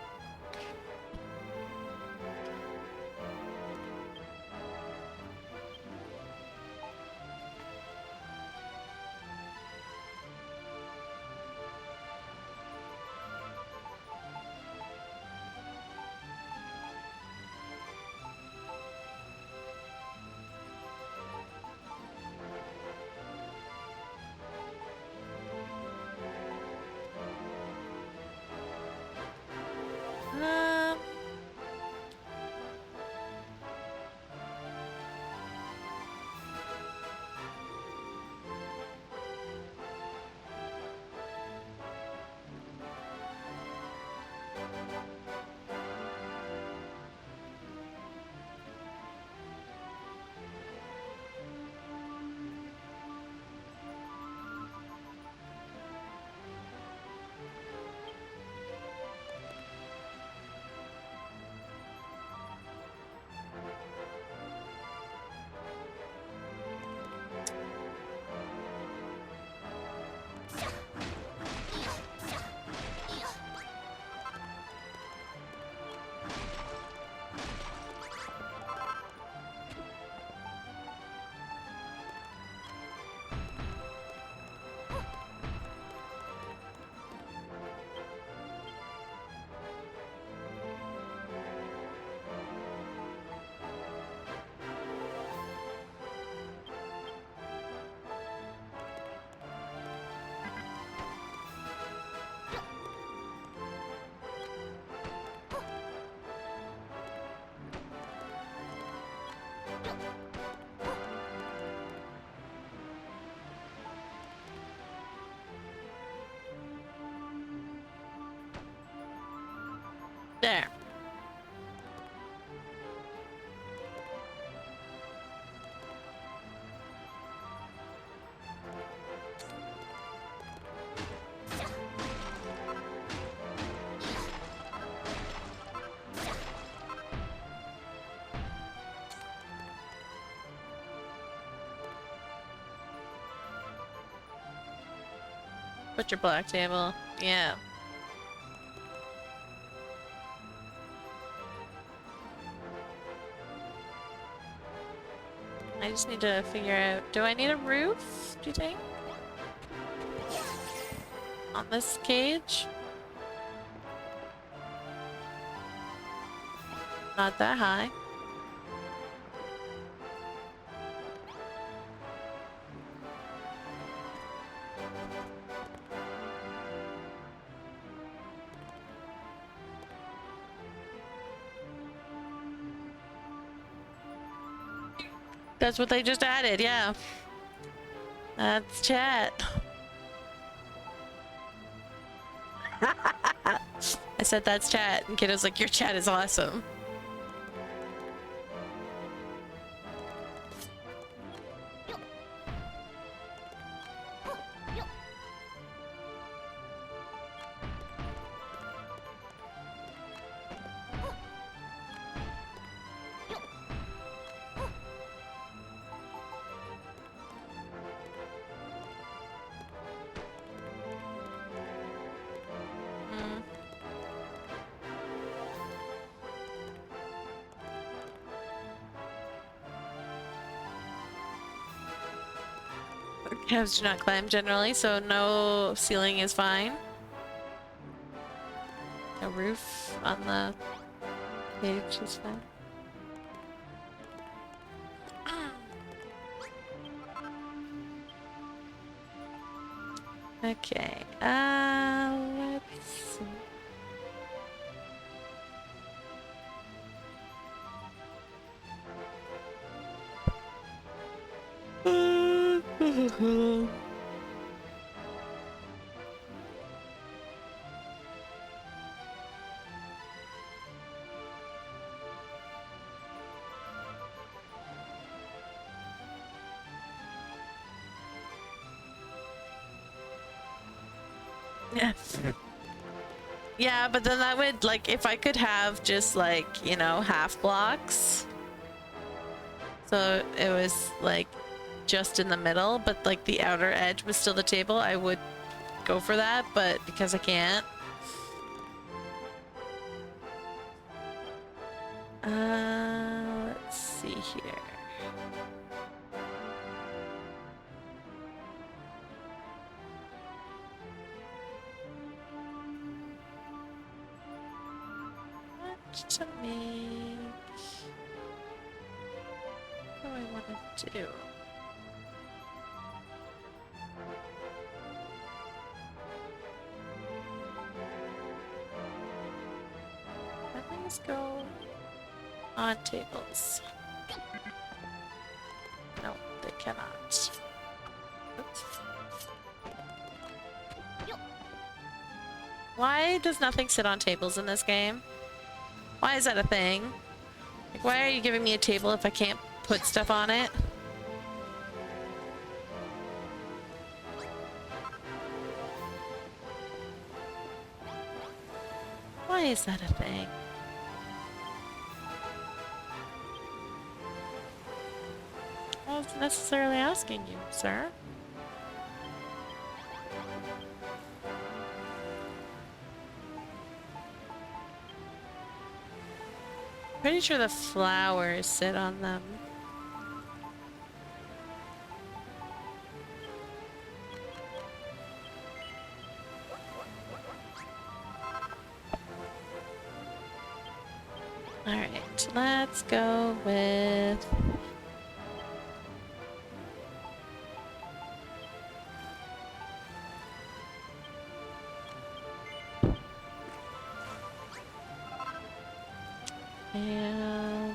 There. Put your black table. Yeah. I just need to figure out, do I need a roof, do you think? On this cage? Not that high. That's what they just added, yeah. That's chat. I said that's chat, and Kiddo's like, your chat is awesome. Calves do not climb generally, so no ceiling is fine. A roof on the cage is fine. Okay, let's see. Yes. Yeah, but then that would, like, if I could have just, like, you know, half blocks. So it was, like, just in the middle, but, like, the outer edge was still the table, I would go for that, but because I can't. Let's see here. To make. What do I want to do? Let me just go on tables. No, they cannot. Oops. Why does nothing sit on tables in this game? Why is that a thing? Like, why are you giving me a table if I can't put stuff on it? Why is that a thing? I wasn't necessarily asking you, sir. Pretty sure the flowers sit on them. Alright, let's go with... And...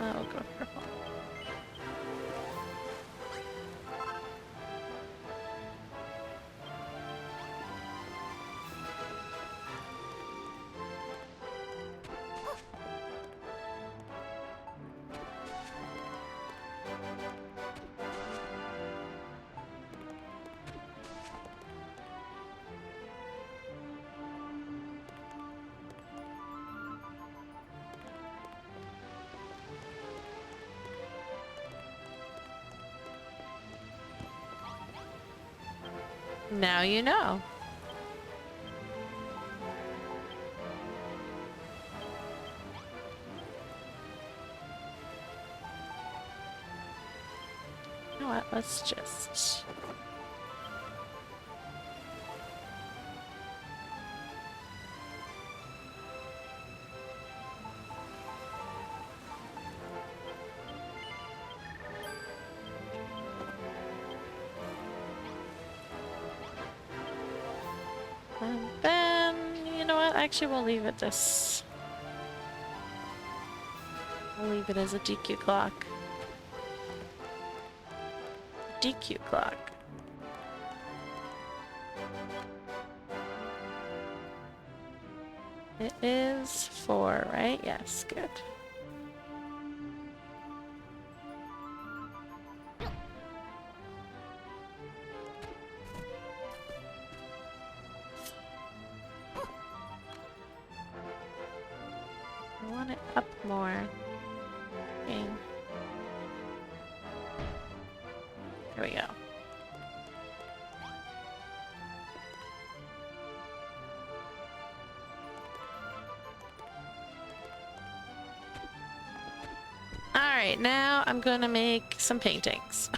I'll go purple. Now you know. You know what? Let's just... And then, you know what? Actually, we'll leave it this. We'll leave it as a DQ clock. DQ clock. It is 4, right? Yes, good. I want it up more. Okay. There we go. Alright, now I'm gonna make some paintings.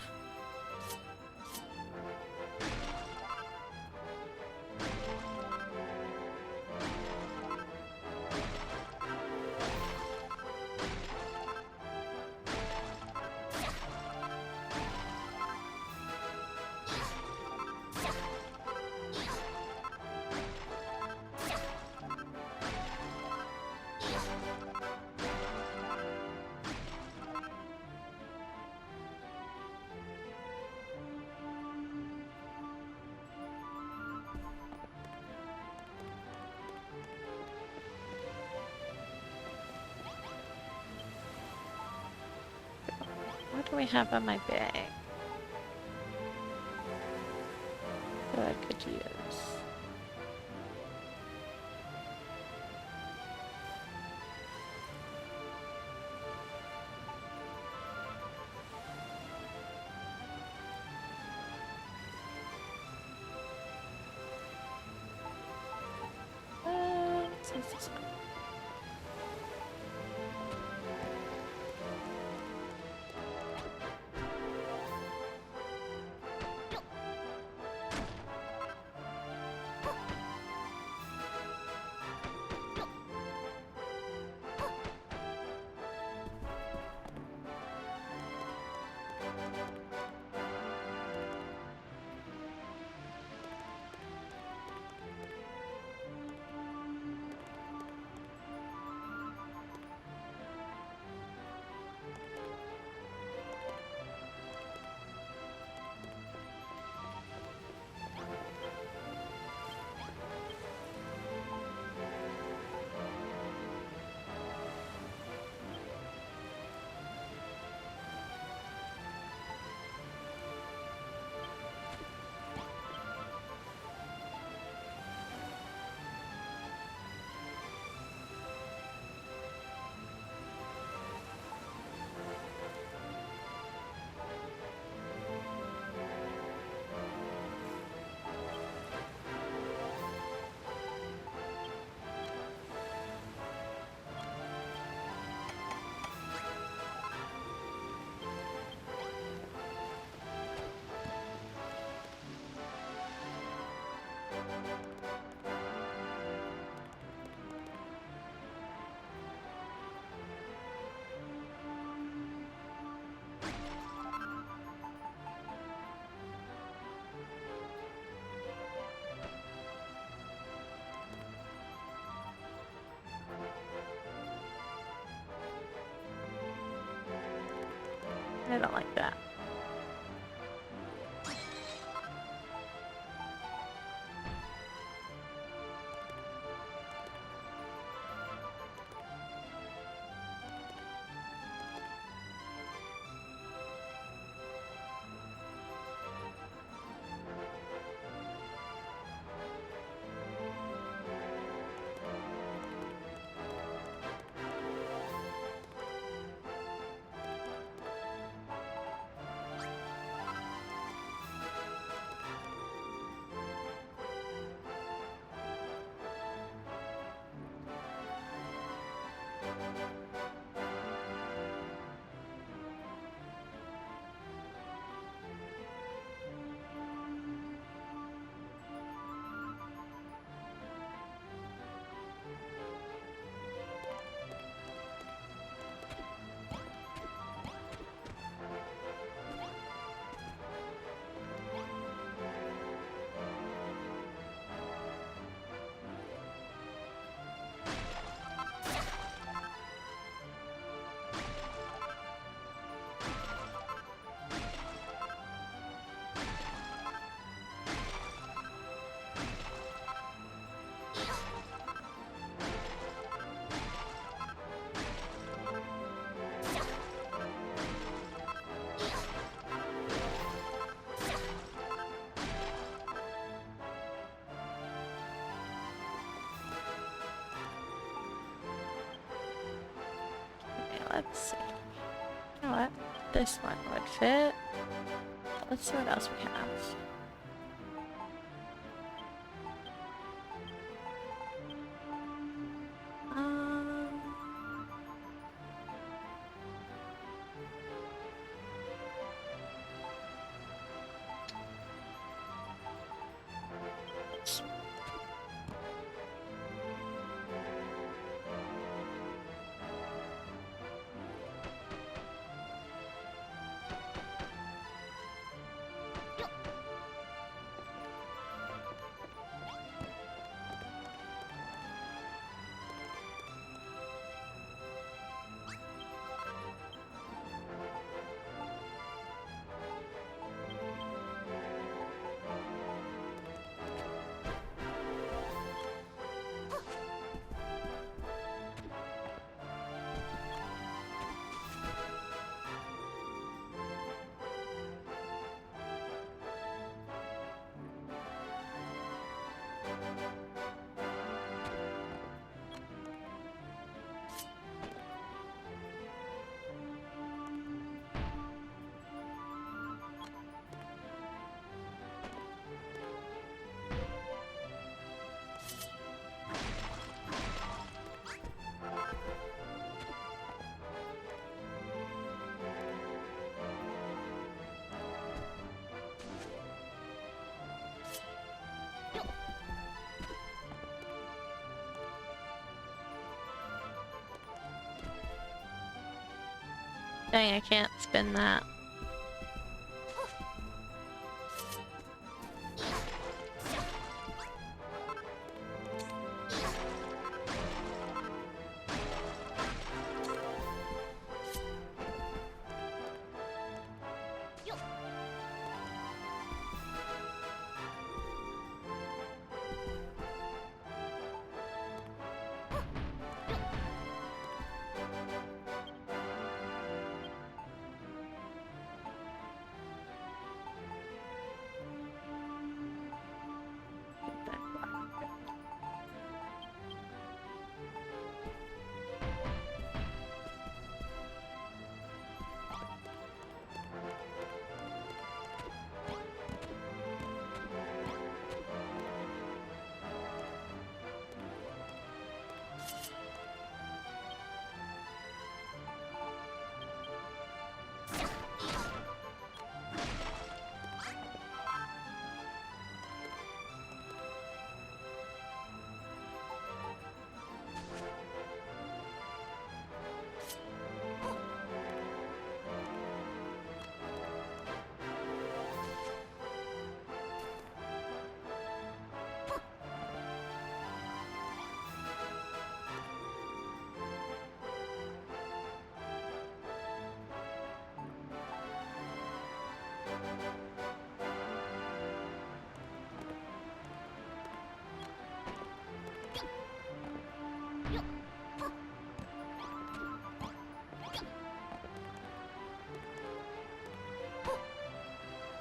What do we have on my bag that I could use? Let's use this one. I don't like that. let's see. You know what? This one would fit. Let's see what else we have. Um, dang, I can't spin that.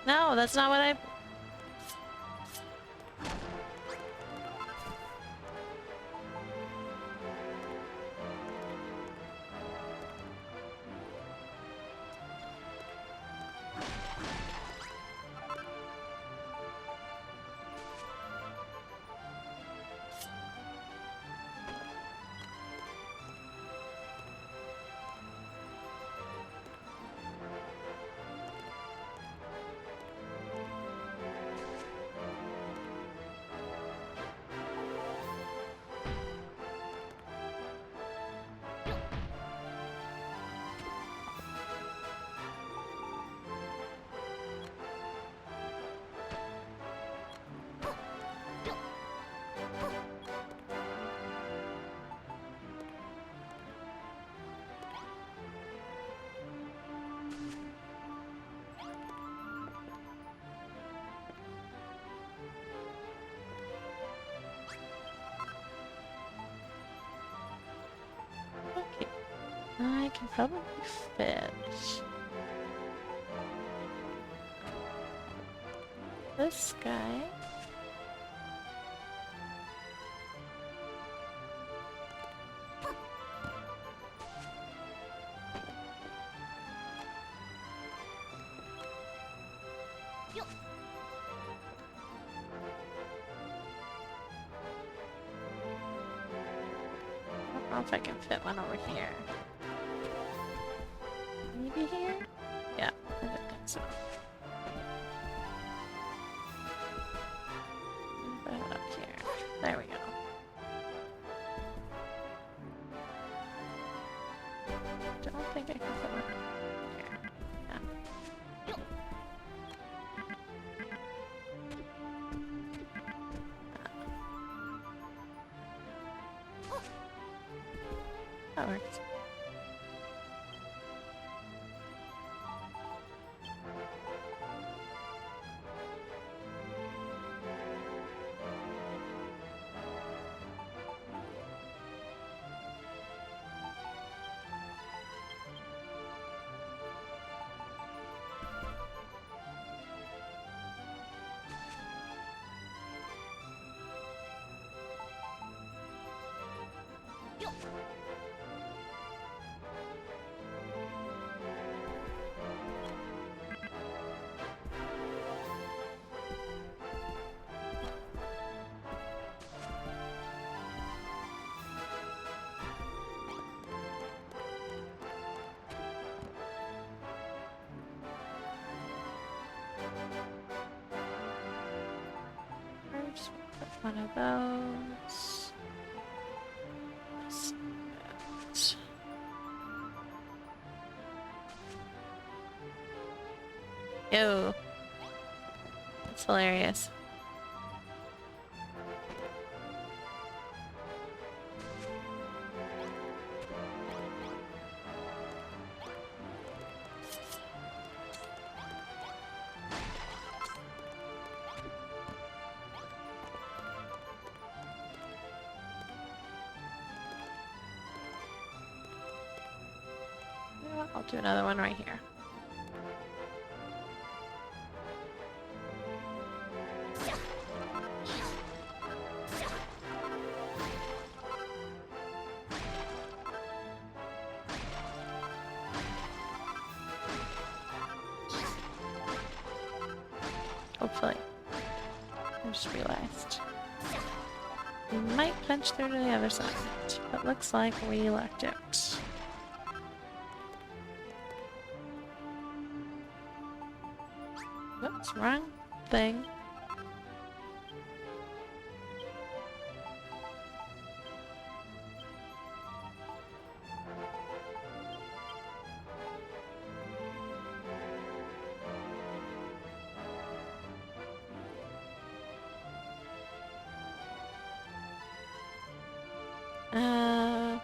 No, that's not what I... Okay. I can probably fit this guy. know if I can fit one over here. Maybe here? Yeah, I don't think so. Put it up here. There we go. Don't think I can put one here. Yeah. That works. First, put one of those. Ew. That's hilarious. You know what? I'll do another one right here. Hopefully. I just realized. We might punch through to the other side, but looks like we lucked out. Whoops, wrong thing. What am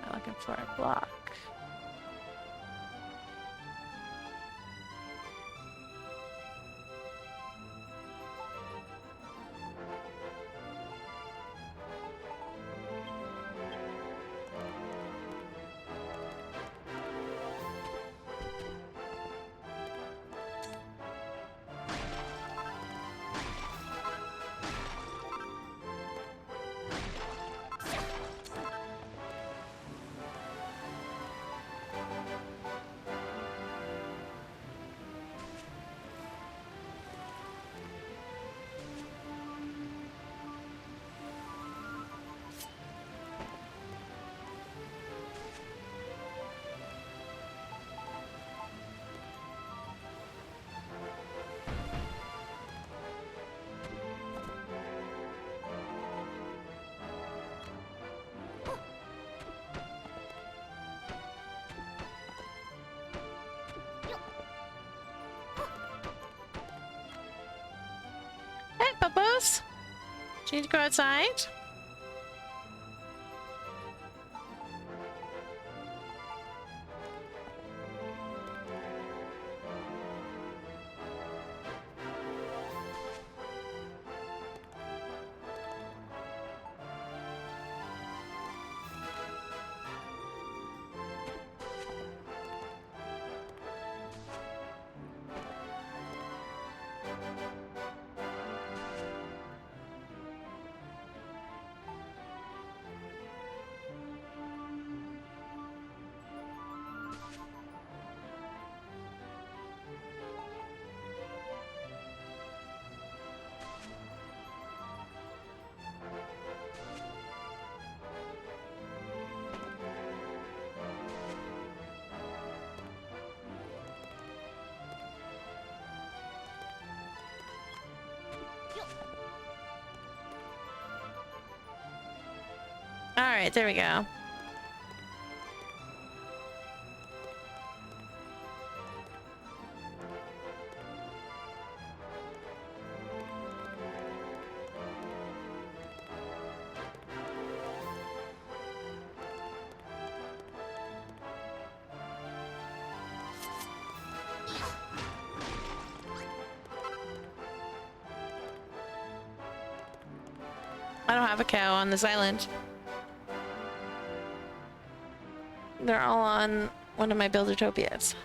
I looking for? A block. Hey, Bubbles! Do you need to go outside? Alright, there we go. I don't have a cow on this island. They're all on one of my Buildertopias.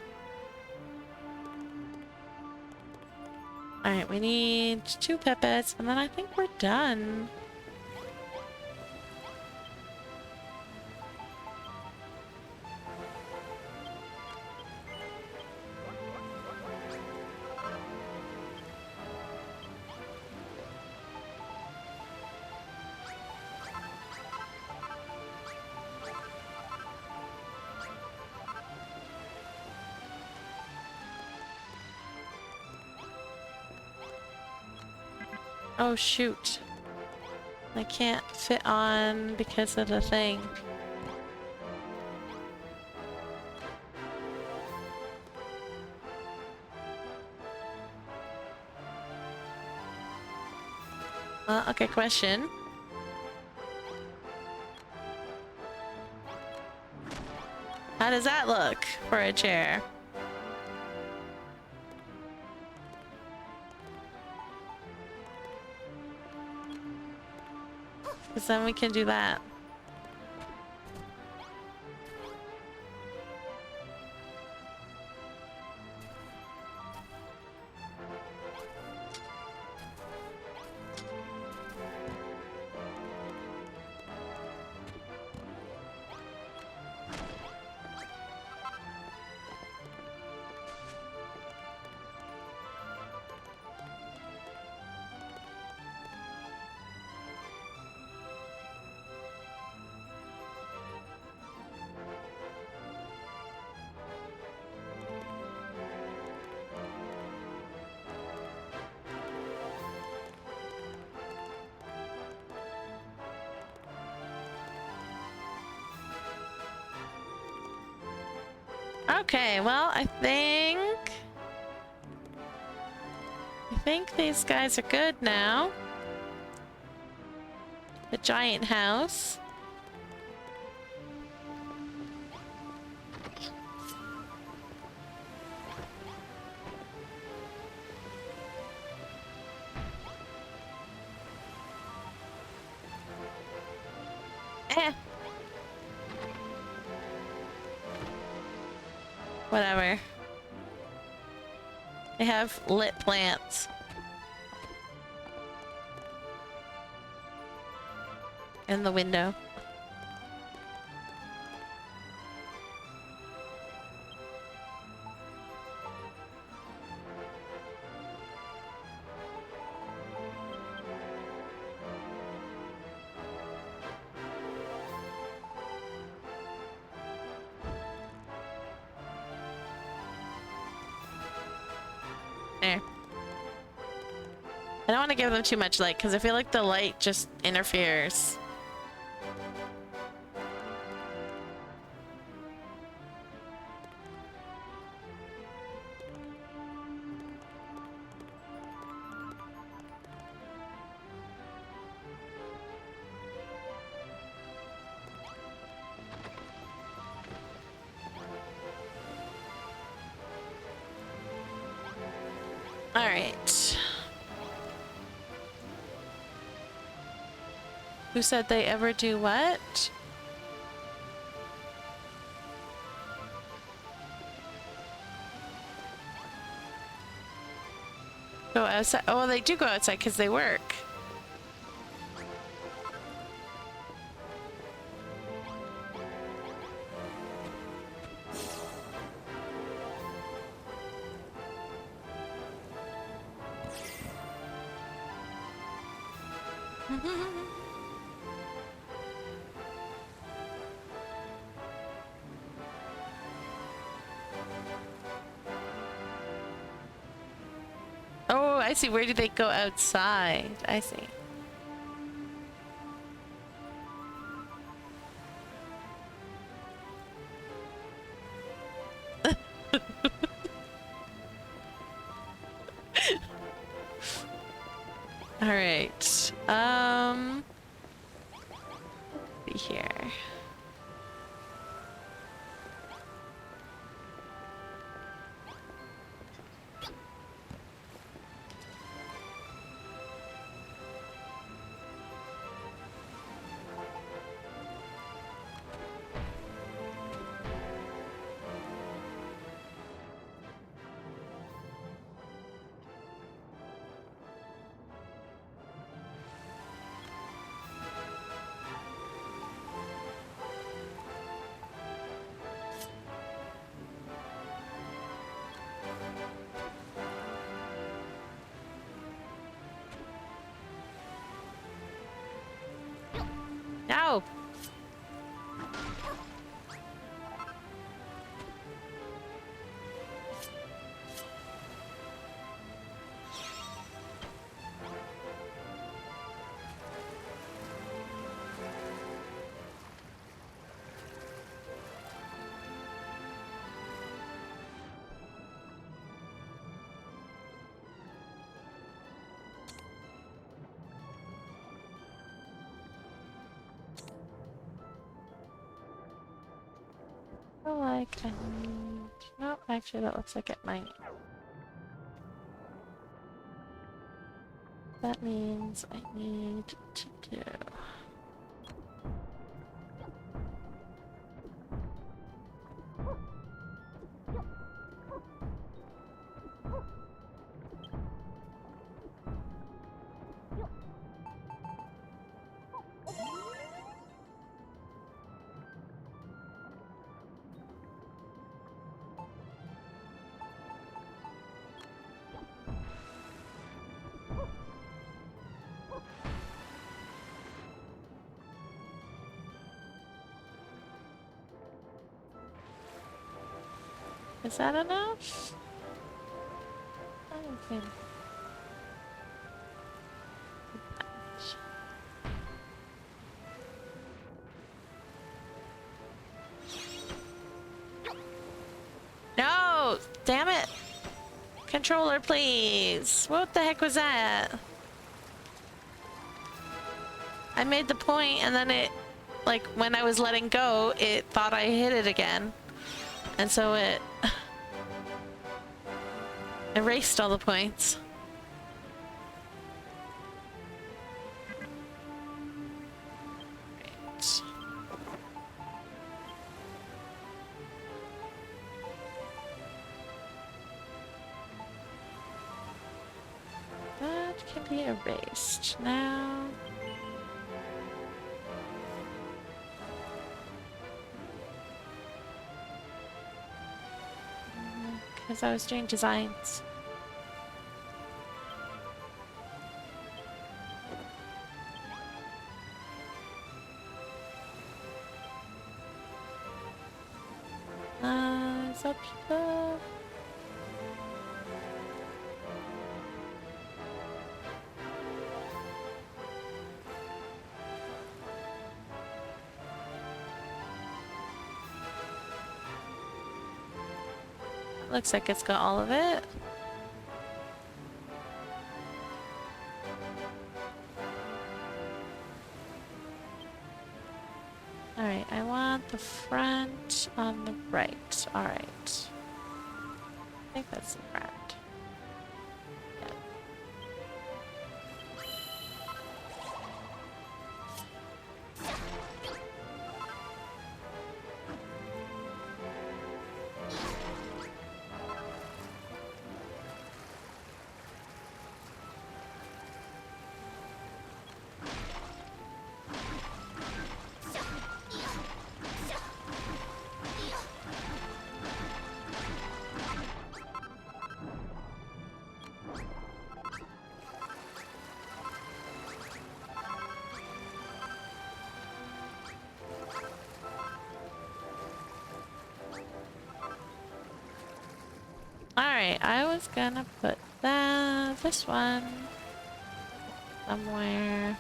Alright, we need 2 Peppets, and then I think we're done. Oh shoot. I can't fit on because of the thing. Okay, question. How does that look for a chair? Because then we can do that. Okay, well, I think these guys are good now. The giant house. Whatever. They have lit plants. In the window. There. I don't want to give them too much light because I feel like the light just interferes. All right. Who said they ever do what? Go outside. Oh, they do go outside because they work. Oh, I see. Where do they go outside? I see. All right. See here. No. I feel like I need... No, actually that looks like it might. That means I need to do... Is that enough? I don't think. No! Damn it! Controller, please! What the heck was that? I made the point and then it, like, when I was letting go, it thought I hit it again. And so it erased all the points. Right. That can be erased now. Because I was doing designs. Is that people? Looks like it's got all of it. Alright, I want the front on the right. Alright. I think that's the front. Yeah. Alright, I was gonna put this one somewhere.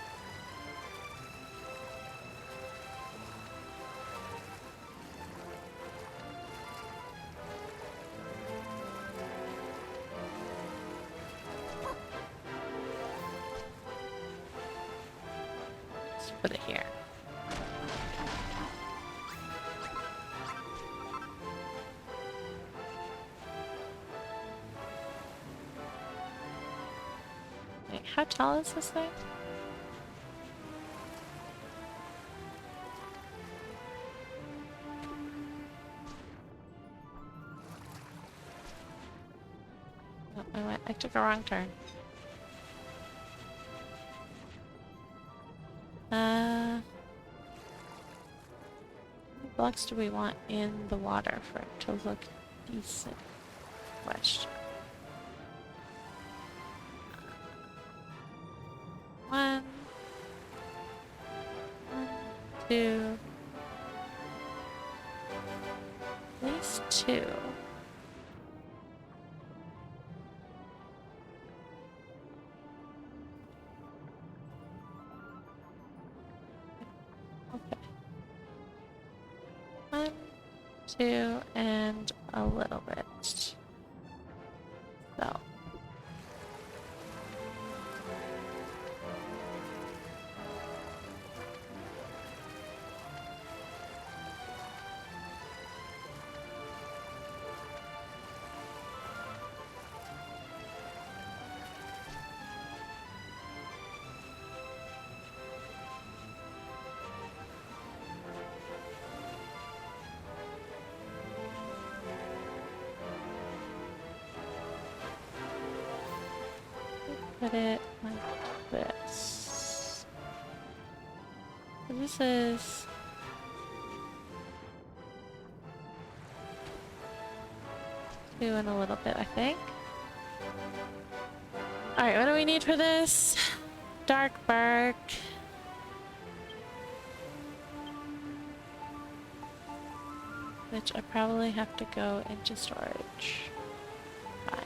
put it here. Wait, how tall is this thing? Oh, I took a wrong turn. How many blocks do we want in the water for it to look decent? Question. 1, 2, at least 2. Okay. 1, 2, and a little bit. So. Put it like this. So this is 2 and a little bit, I think. Alright, what do we need for this? Dark bark. Which I probably have to go into storage. Fine.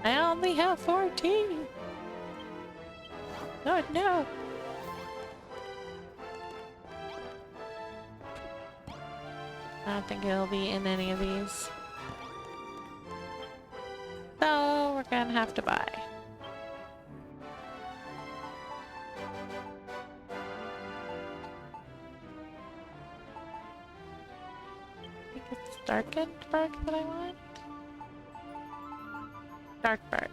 I only have 14. Oh no. I don't think it'll be in any of these. So we're gonna have to buy. I think it's darkened bark that I want. Dark bark.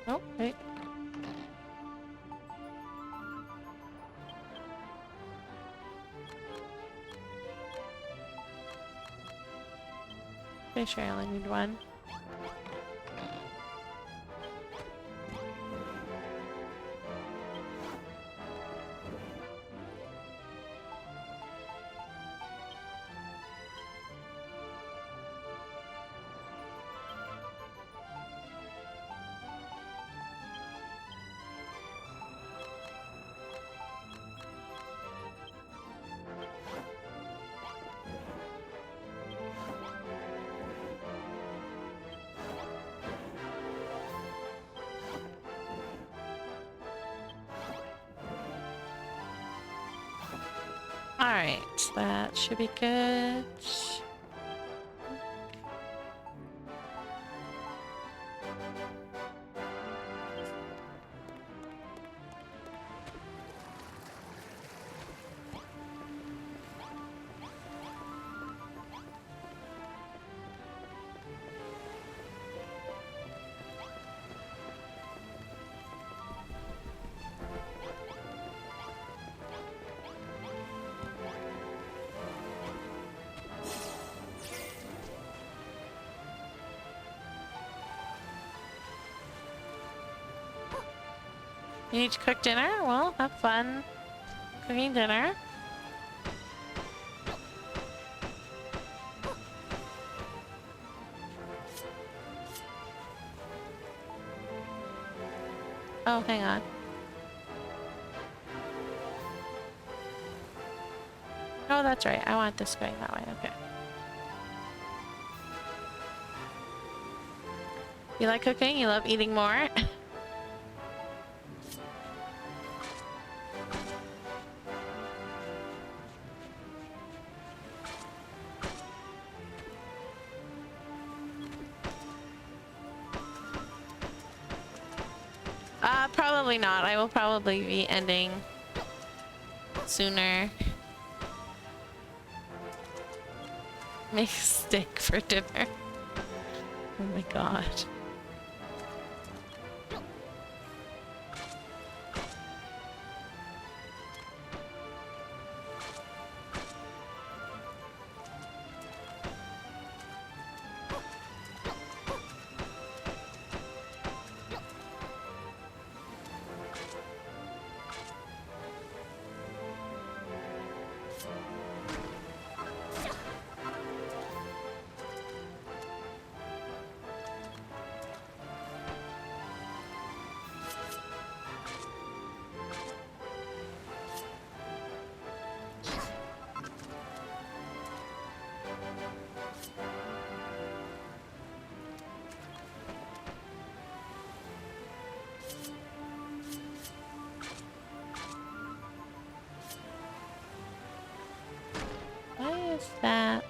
Oh, wait. Pretty sure I only need one. Alright, that should be good. You need to cook dinner? Well, have fun cooking dinner. Oh, hang on. Oh, that's right. I want this going that way. Okay. You like cooking? You love eating more? Probably not. I will probably be ending sooner. Make steak for dinner. Oh my god. Why is that?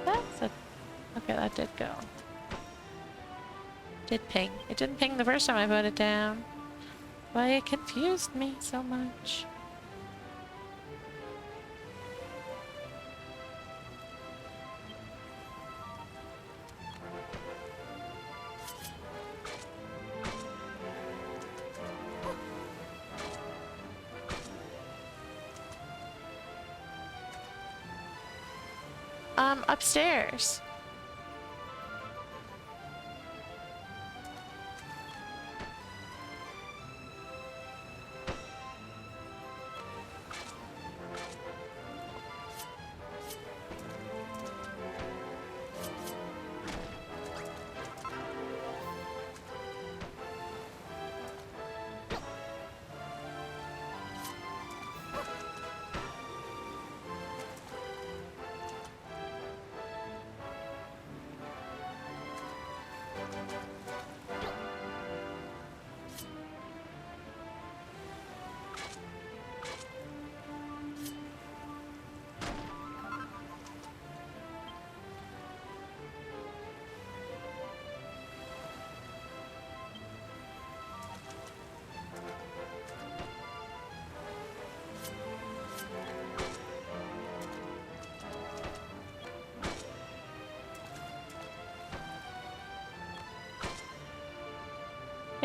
That's a... Okay, that did go. Did ping. It didn't ping the first time I voted down. Why it confused me so much. Upstairs.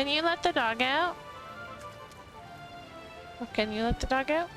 Can you let the dog out? Or can you let the dog out?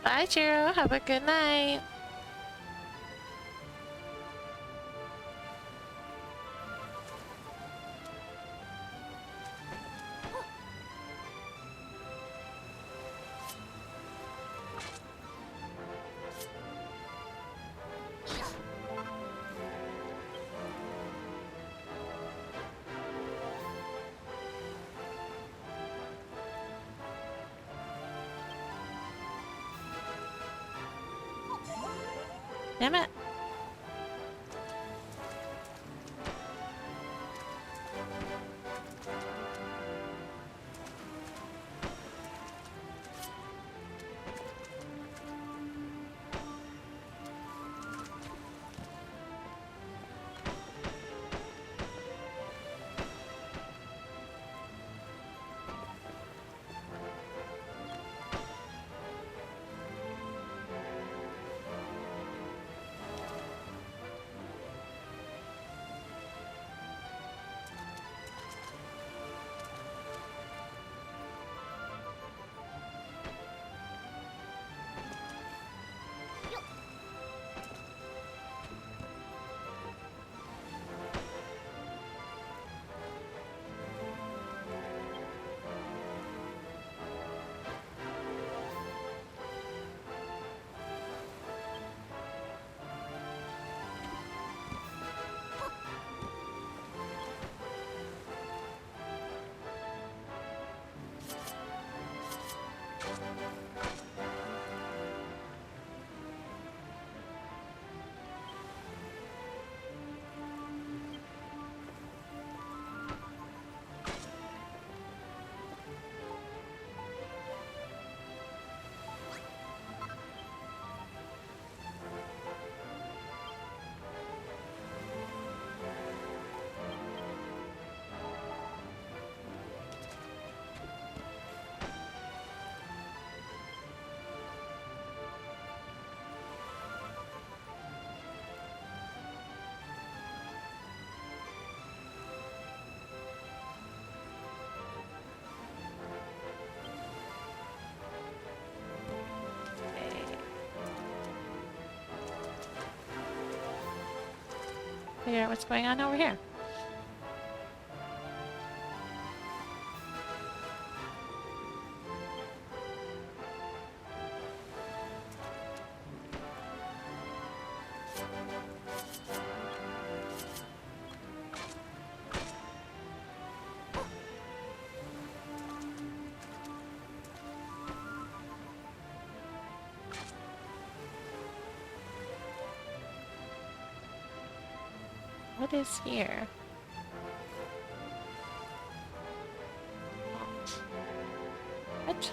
Bye, Chiro. Have a good night. Damn it. Figure out what's going on over here. What is here? What?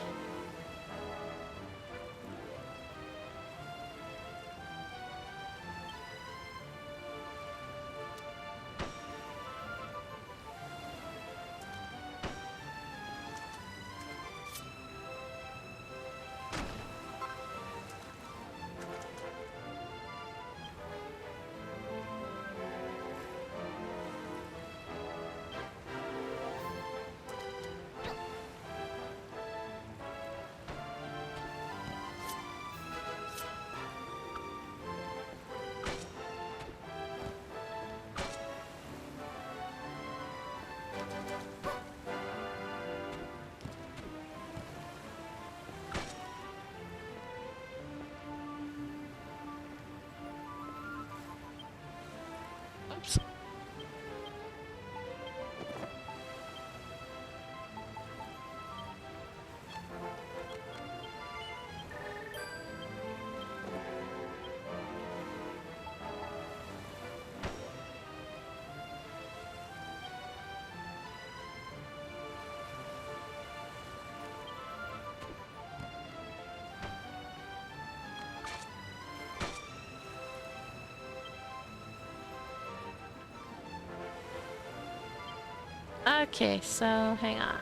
Okay, so hang on.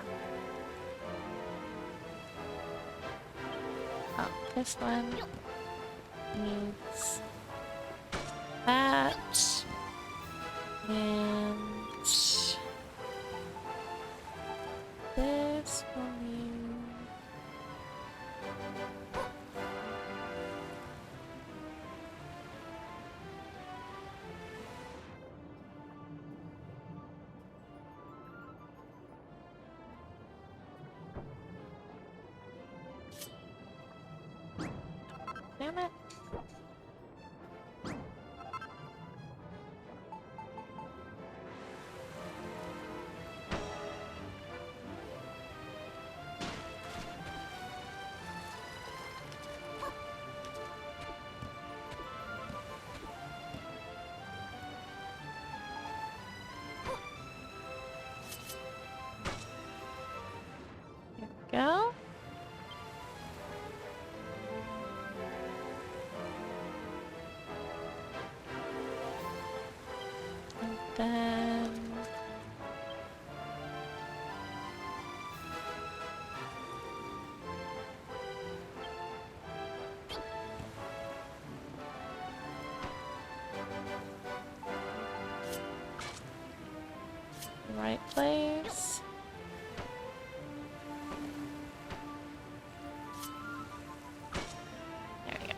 Oh, this one needs that. And this will need... Damn it. Here we go. And then... right place. There we go.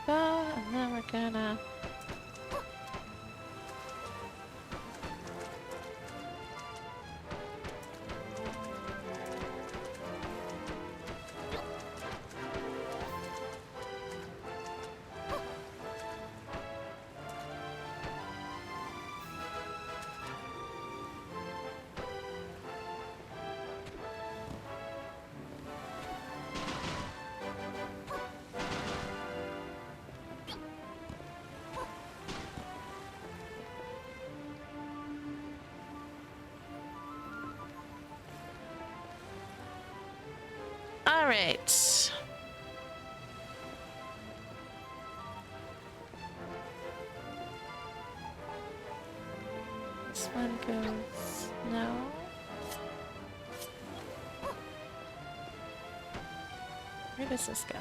Go, and then we're gonna... All right. This one goes... no. Where does this go?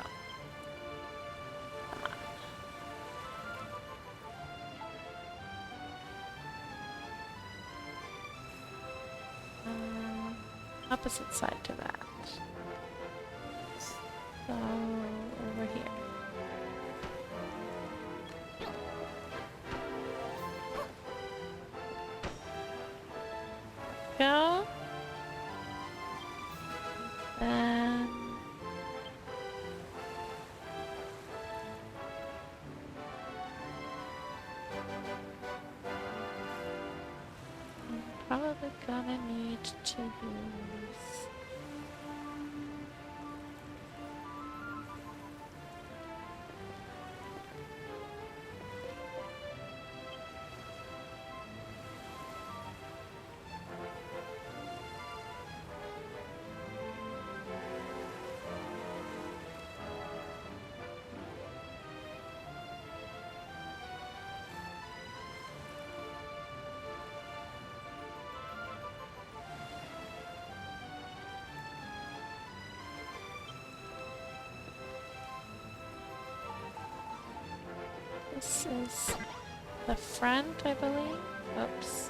Come on. Opposite side to that. So, over here. Go. Then... I'm probably gonna need to use... This is the front, I believe. Oops.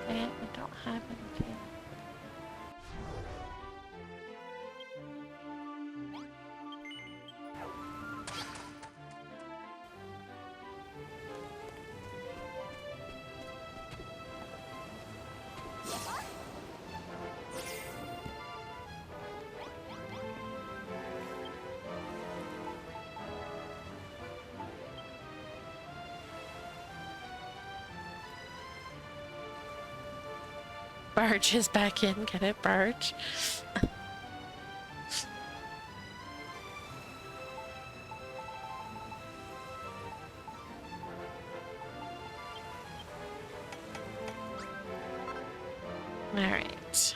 And I don't have anything. Barge is back in. Get it, Barge? Alright.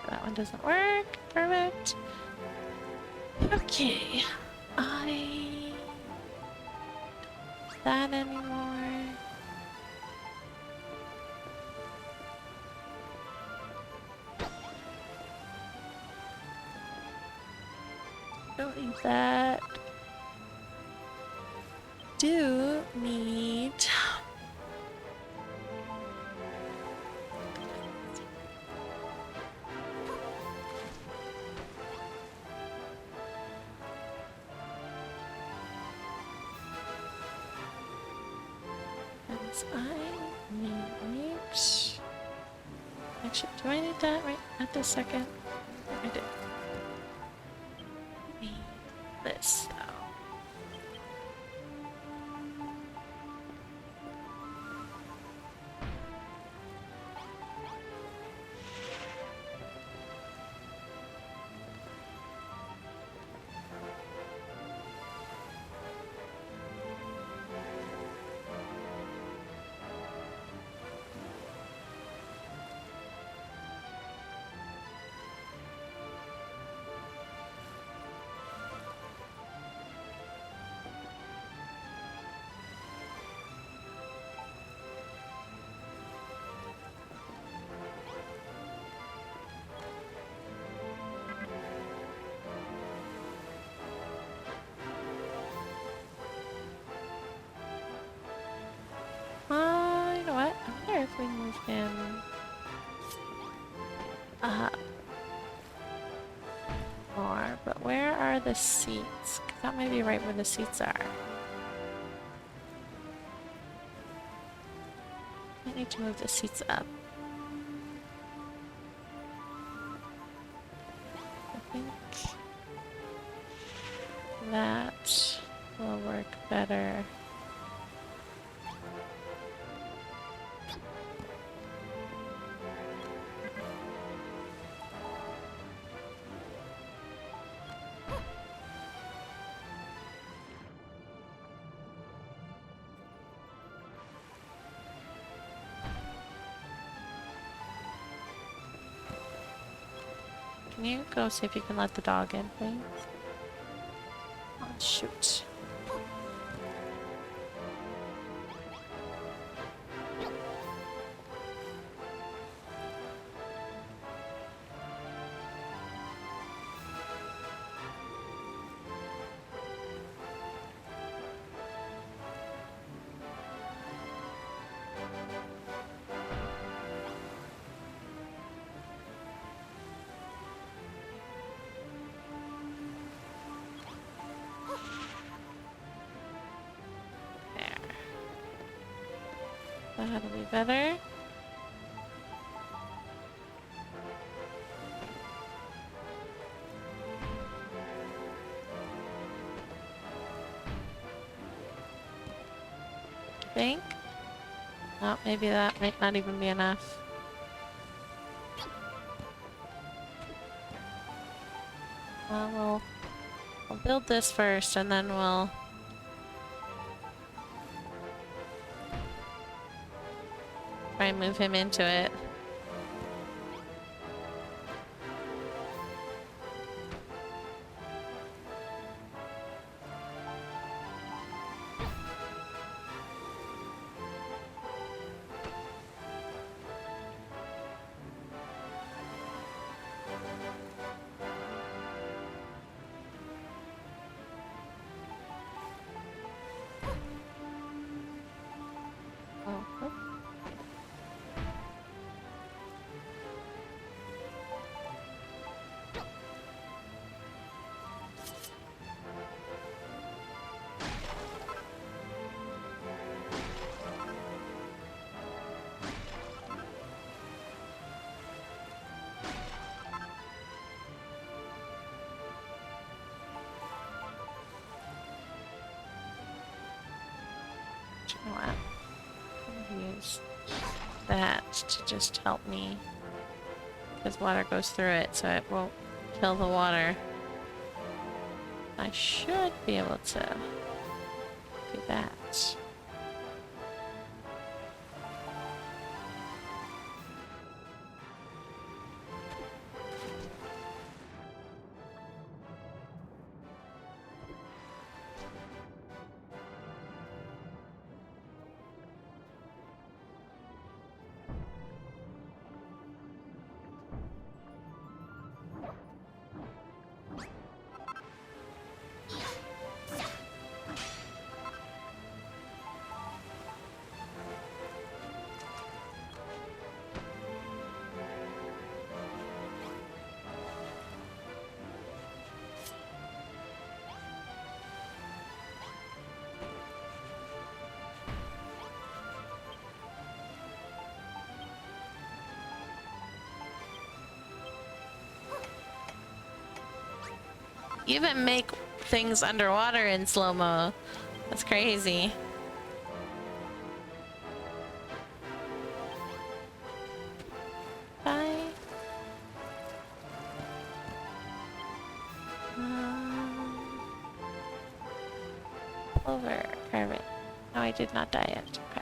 That one doesn't work. Perfect. Okay. That anymore. Don't need that. Do need I need... Actually, do I need that right at this second? I do. Need this though. You know what? I wonder if we move him more, but where are the seats? 'Cause that might be right where the seats are. I need to move the seats up. I think that will work better. Can you go see if you can let the dog in, please? Oh, shoot. That'll be better. I think. Oh, maybe that might not even be enough. Well, we'll build this first and then we'll try and move him into it. you know what? I'm gonna use that to just help me. Because water goes through it, so it won't kill the water. I should be able to do that. You even make things underwater in slow-mo. That's crazy. Bye. Clover, carve it. No, I did not die yet. Okay.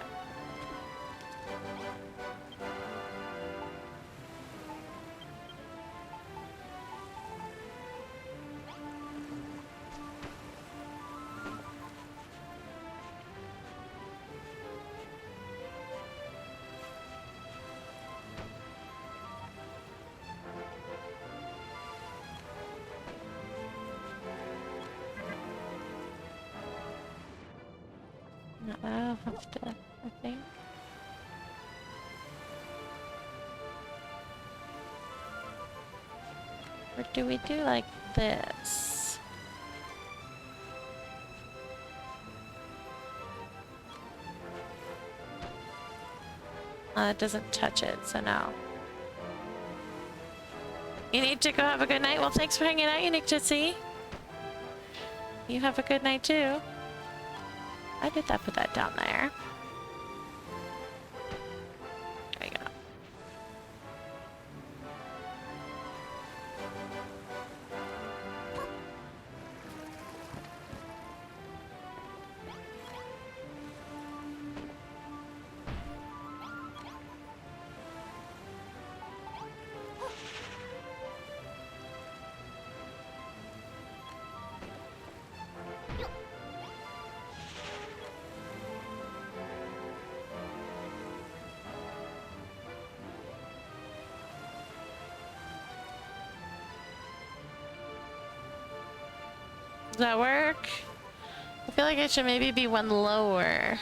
No, I'll have to, I think. Or do we do like this? It doesn't touch it, so no. You need to go have a good night. Well, thanks for hanging out, Unique Jitsi. You have a good night too. Why did that put that down there? There you go. Does that work? I feel like it should maybe be one lower.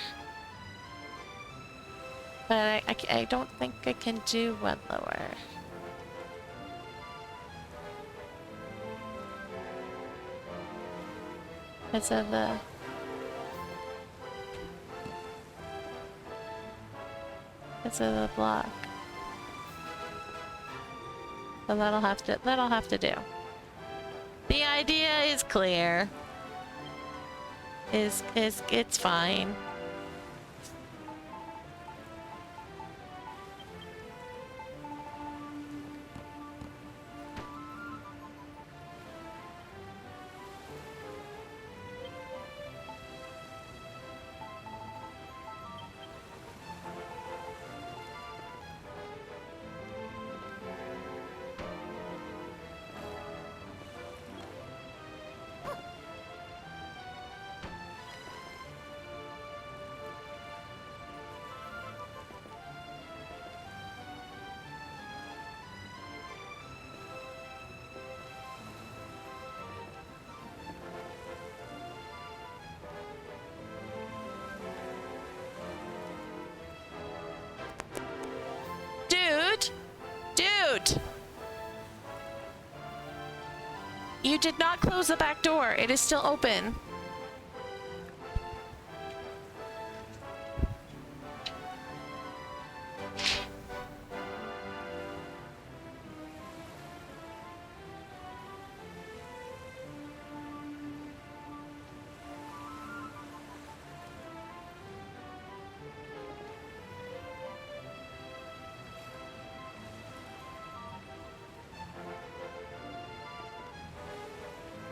But I don't think I can do one lower. Because of the... Because of the block. So that'll have to do. The idea is clear. It's fine. Dude! You did not close the back door. It is still open.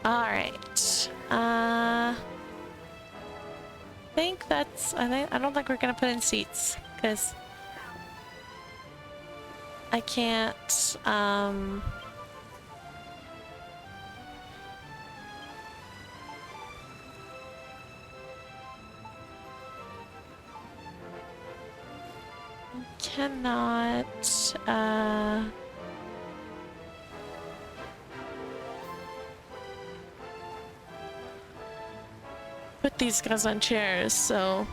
Alright. I don't think we're gonna put in seats, because I can't, cannot, put these guys on chairs, so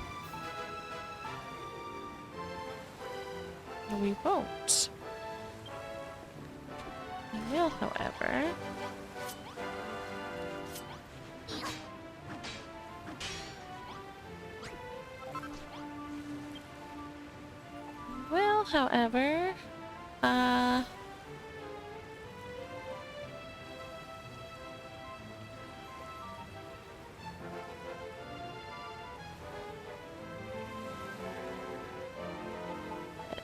we won't. We will, however. However,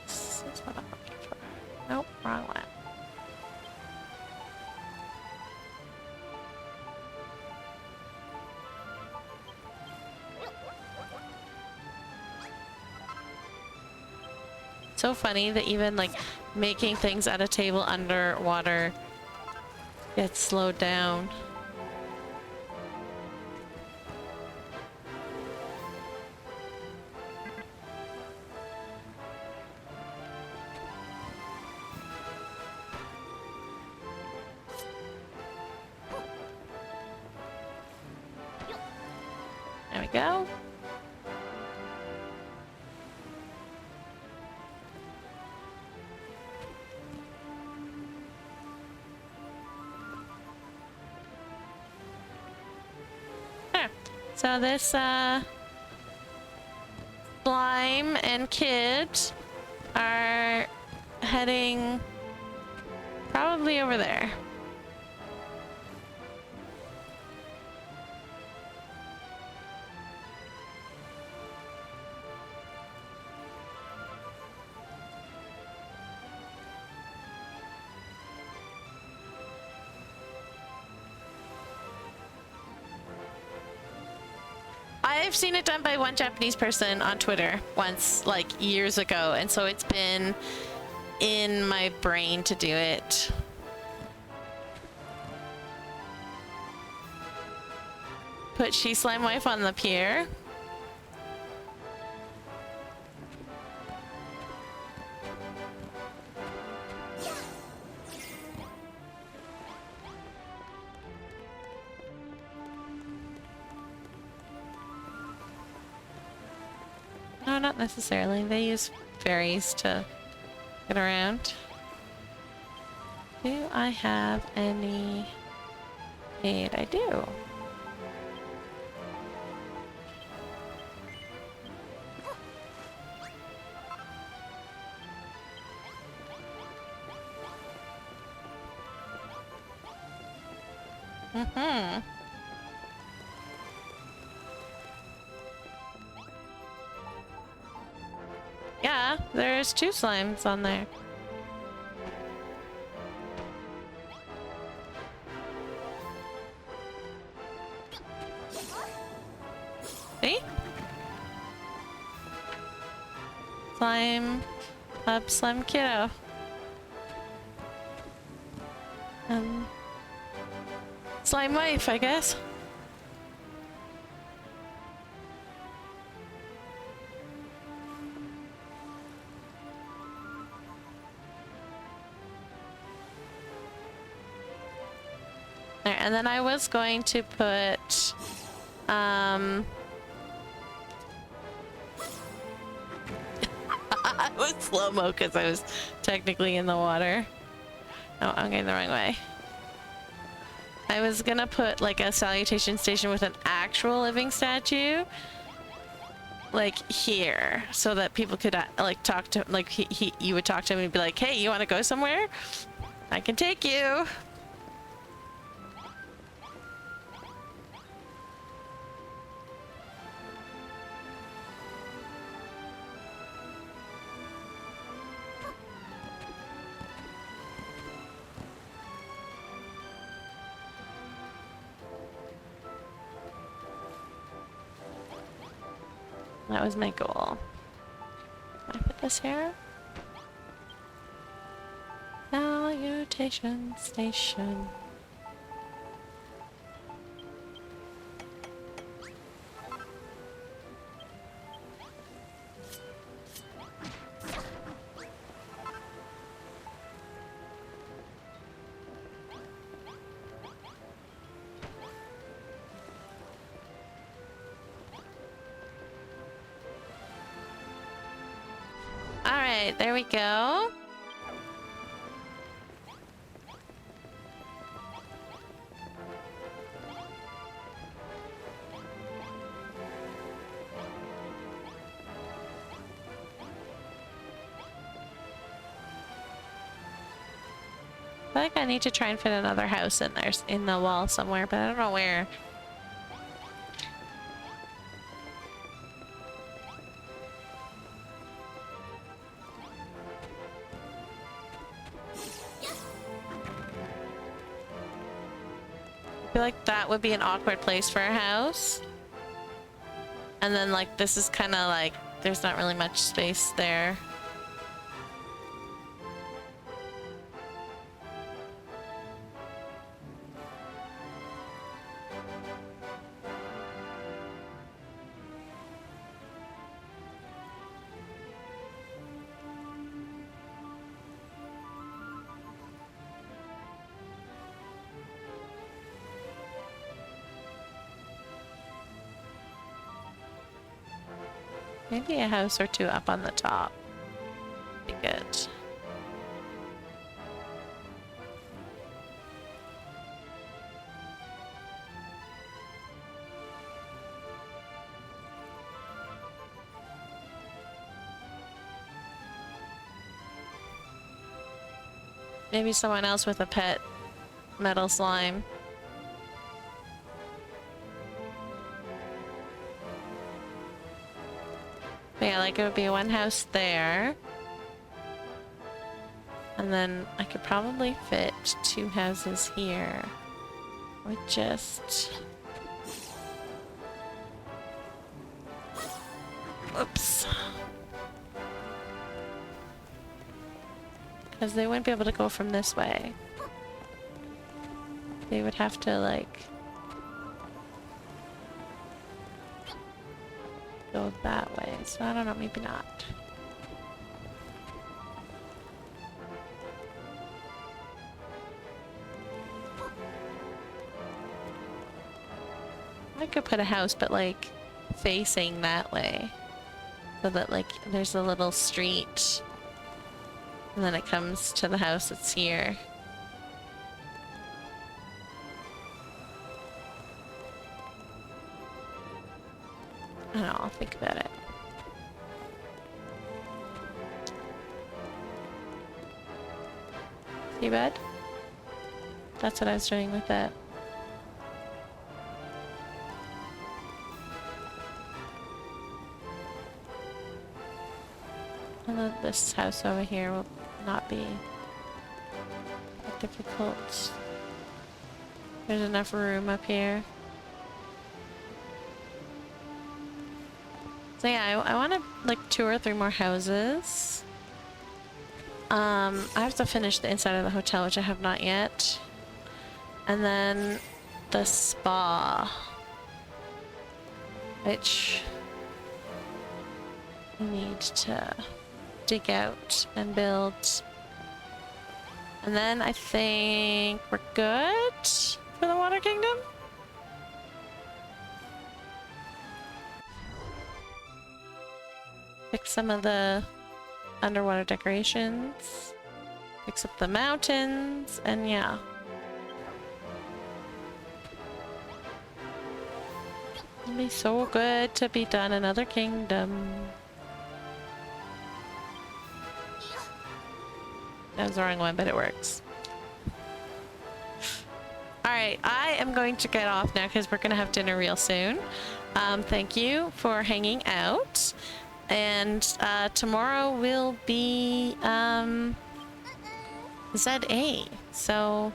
this is what I'm looking for. Nope, wrong one. So funny that even like making things at a table underwater gets slowed down. There we go. So this slime and kid are heading probably over there. I've seen it done by one Japanese person on Twitter once, like years ago, and so it's been in my brain to do it. Put She Slime Wife on the pier. No, not necessarily. They use ferries to get around. Do I have any aid? I do. Mm-hmm. Yeah, there's 2 slimes on there. See? Slime, slime kiddo. Slime wife, I guess. There, and then I was going to put, I was slow-mo because I was technically in the water. Oh, I'm going the wrong way. I was gonna put like a salutation station with an actual living statue, like here, so that people could like talk to, like you would talk to him and be like, hey, you want to go somewhere? I can take you. That was my goal. Can I put this here? Salutation station. Alright, there we go. I feel like I need to try and fit another house in there, in the wall somewhere, but I don't know where. I feel like that would be an awkward place for a house. And then like this is kind of like there's not really much space there. Maybe a house or two up on the top. Be good. Maybe someone else with a pet metal slime. But yeah, like it would be one house there. And then I could probably fit two houses here. Or just... Oops. Because they wouldn't be able to go from this way. They would have to like... go that way, so I don't know, maybe not. I could put a house, but like facing that way, so that like there's a little street and then it comes to the house that's here. I don't know, I'll think about it. See, bud? That's what I was doing with it. And then this house over here will not be difficult. There's enough room up here. So yeah, I want to like 2 or 3 more houses. I have to finish the inside of the hotel, which I have not yet. And then the spa, which I need to dig out and build. And then I think we're good for the Water Kingdom. Fix some of the underwater decorations. Fix up the mountains, and yeah. It'd be so good to be done another kingdom. That was the wrong one, but it works. Alright, I am going to get off now because we're going to have dinner real soon. Thank you for hanging out. And tomorrow will be ZA. So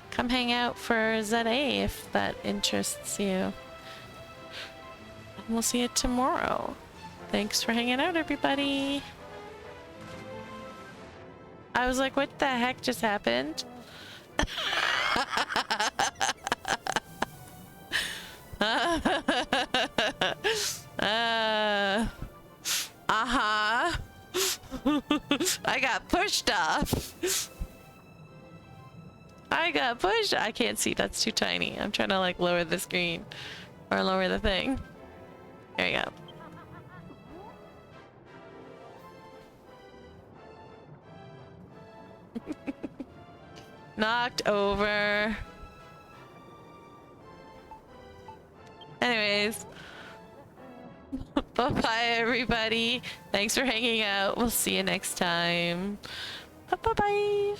come hang out for ZA if that interests you. And we'll see you tomorrow. Thanks for hanging out, everybody. I was like, what the heck just happened? Uh-huh. I got pushed off. I got pushed. I can't see. That's too tiny. I'm trying to like lower the screen or lower the thing. There you go. Knocked over. Anyways. Bye-bye, everybody. Thanks for hanging out. We'll see you next time. Bye-bye.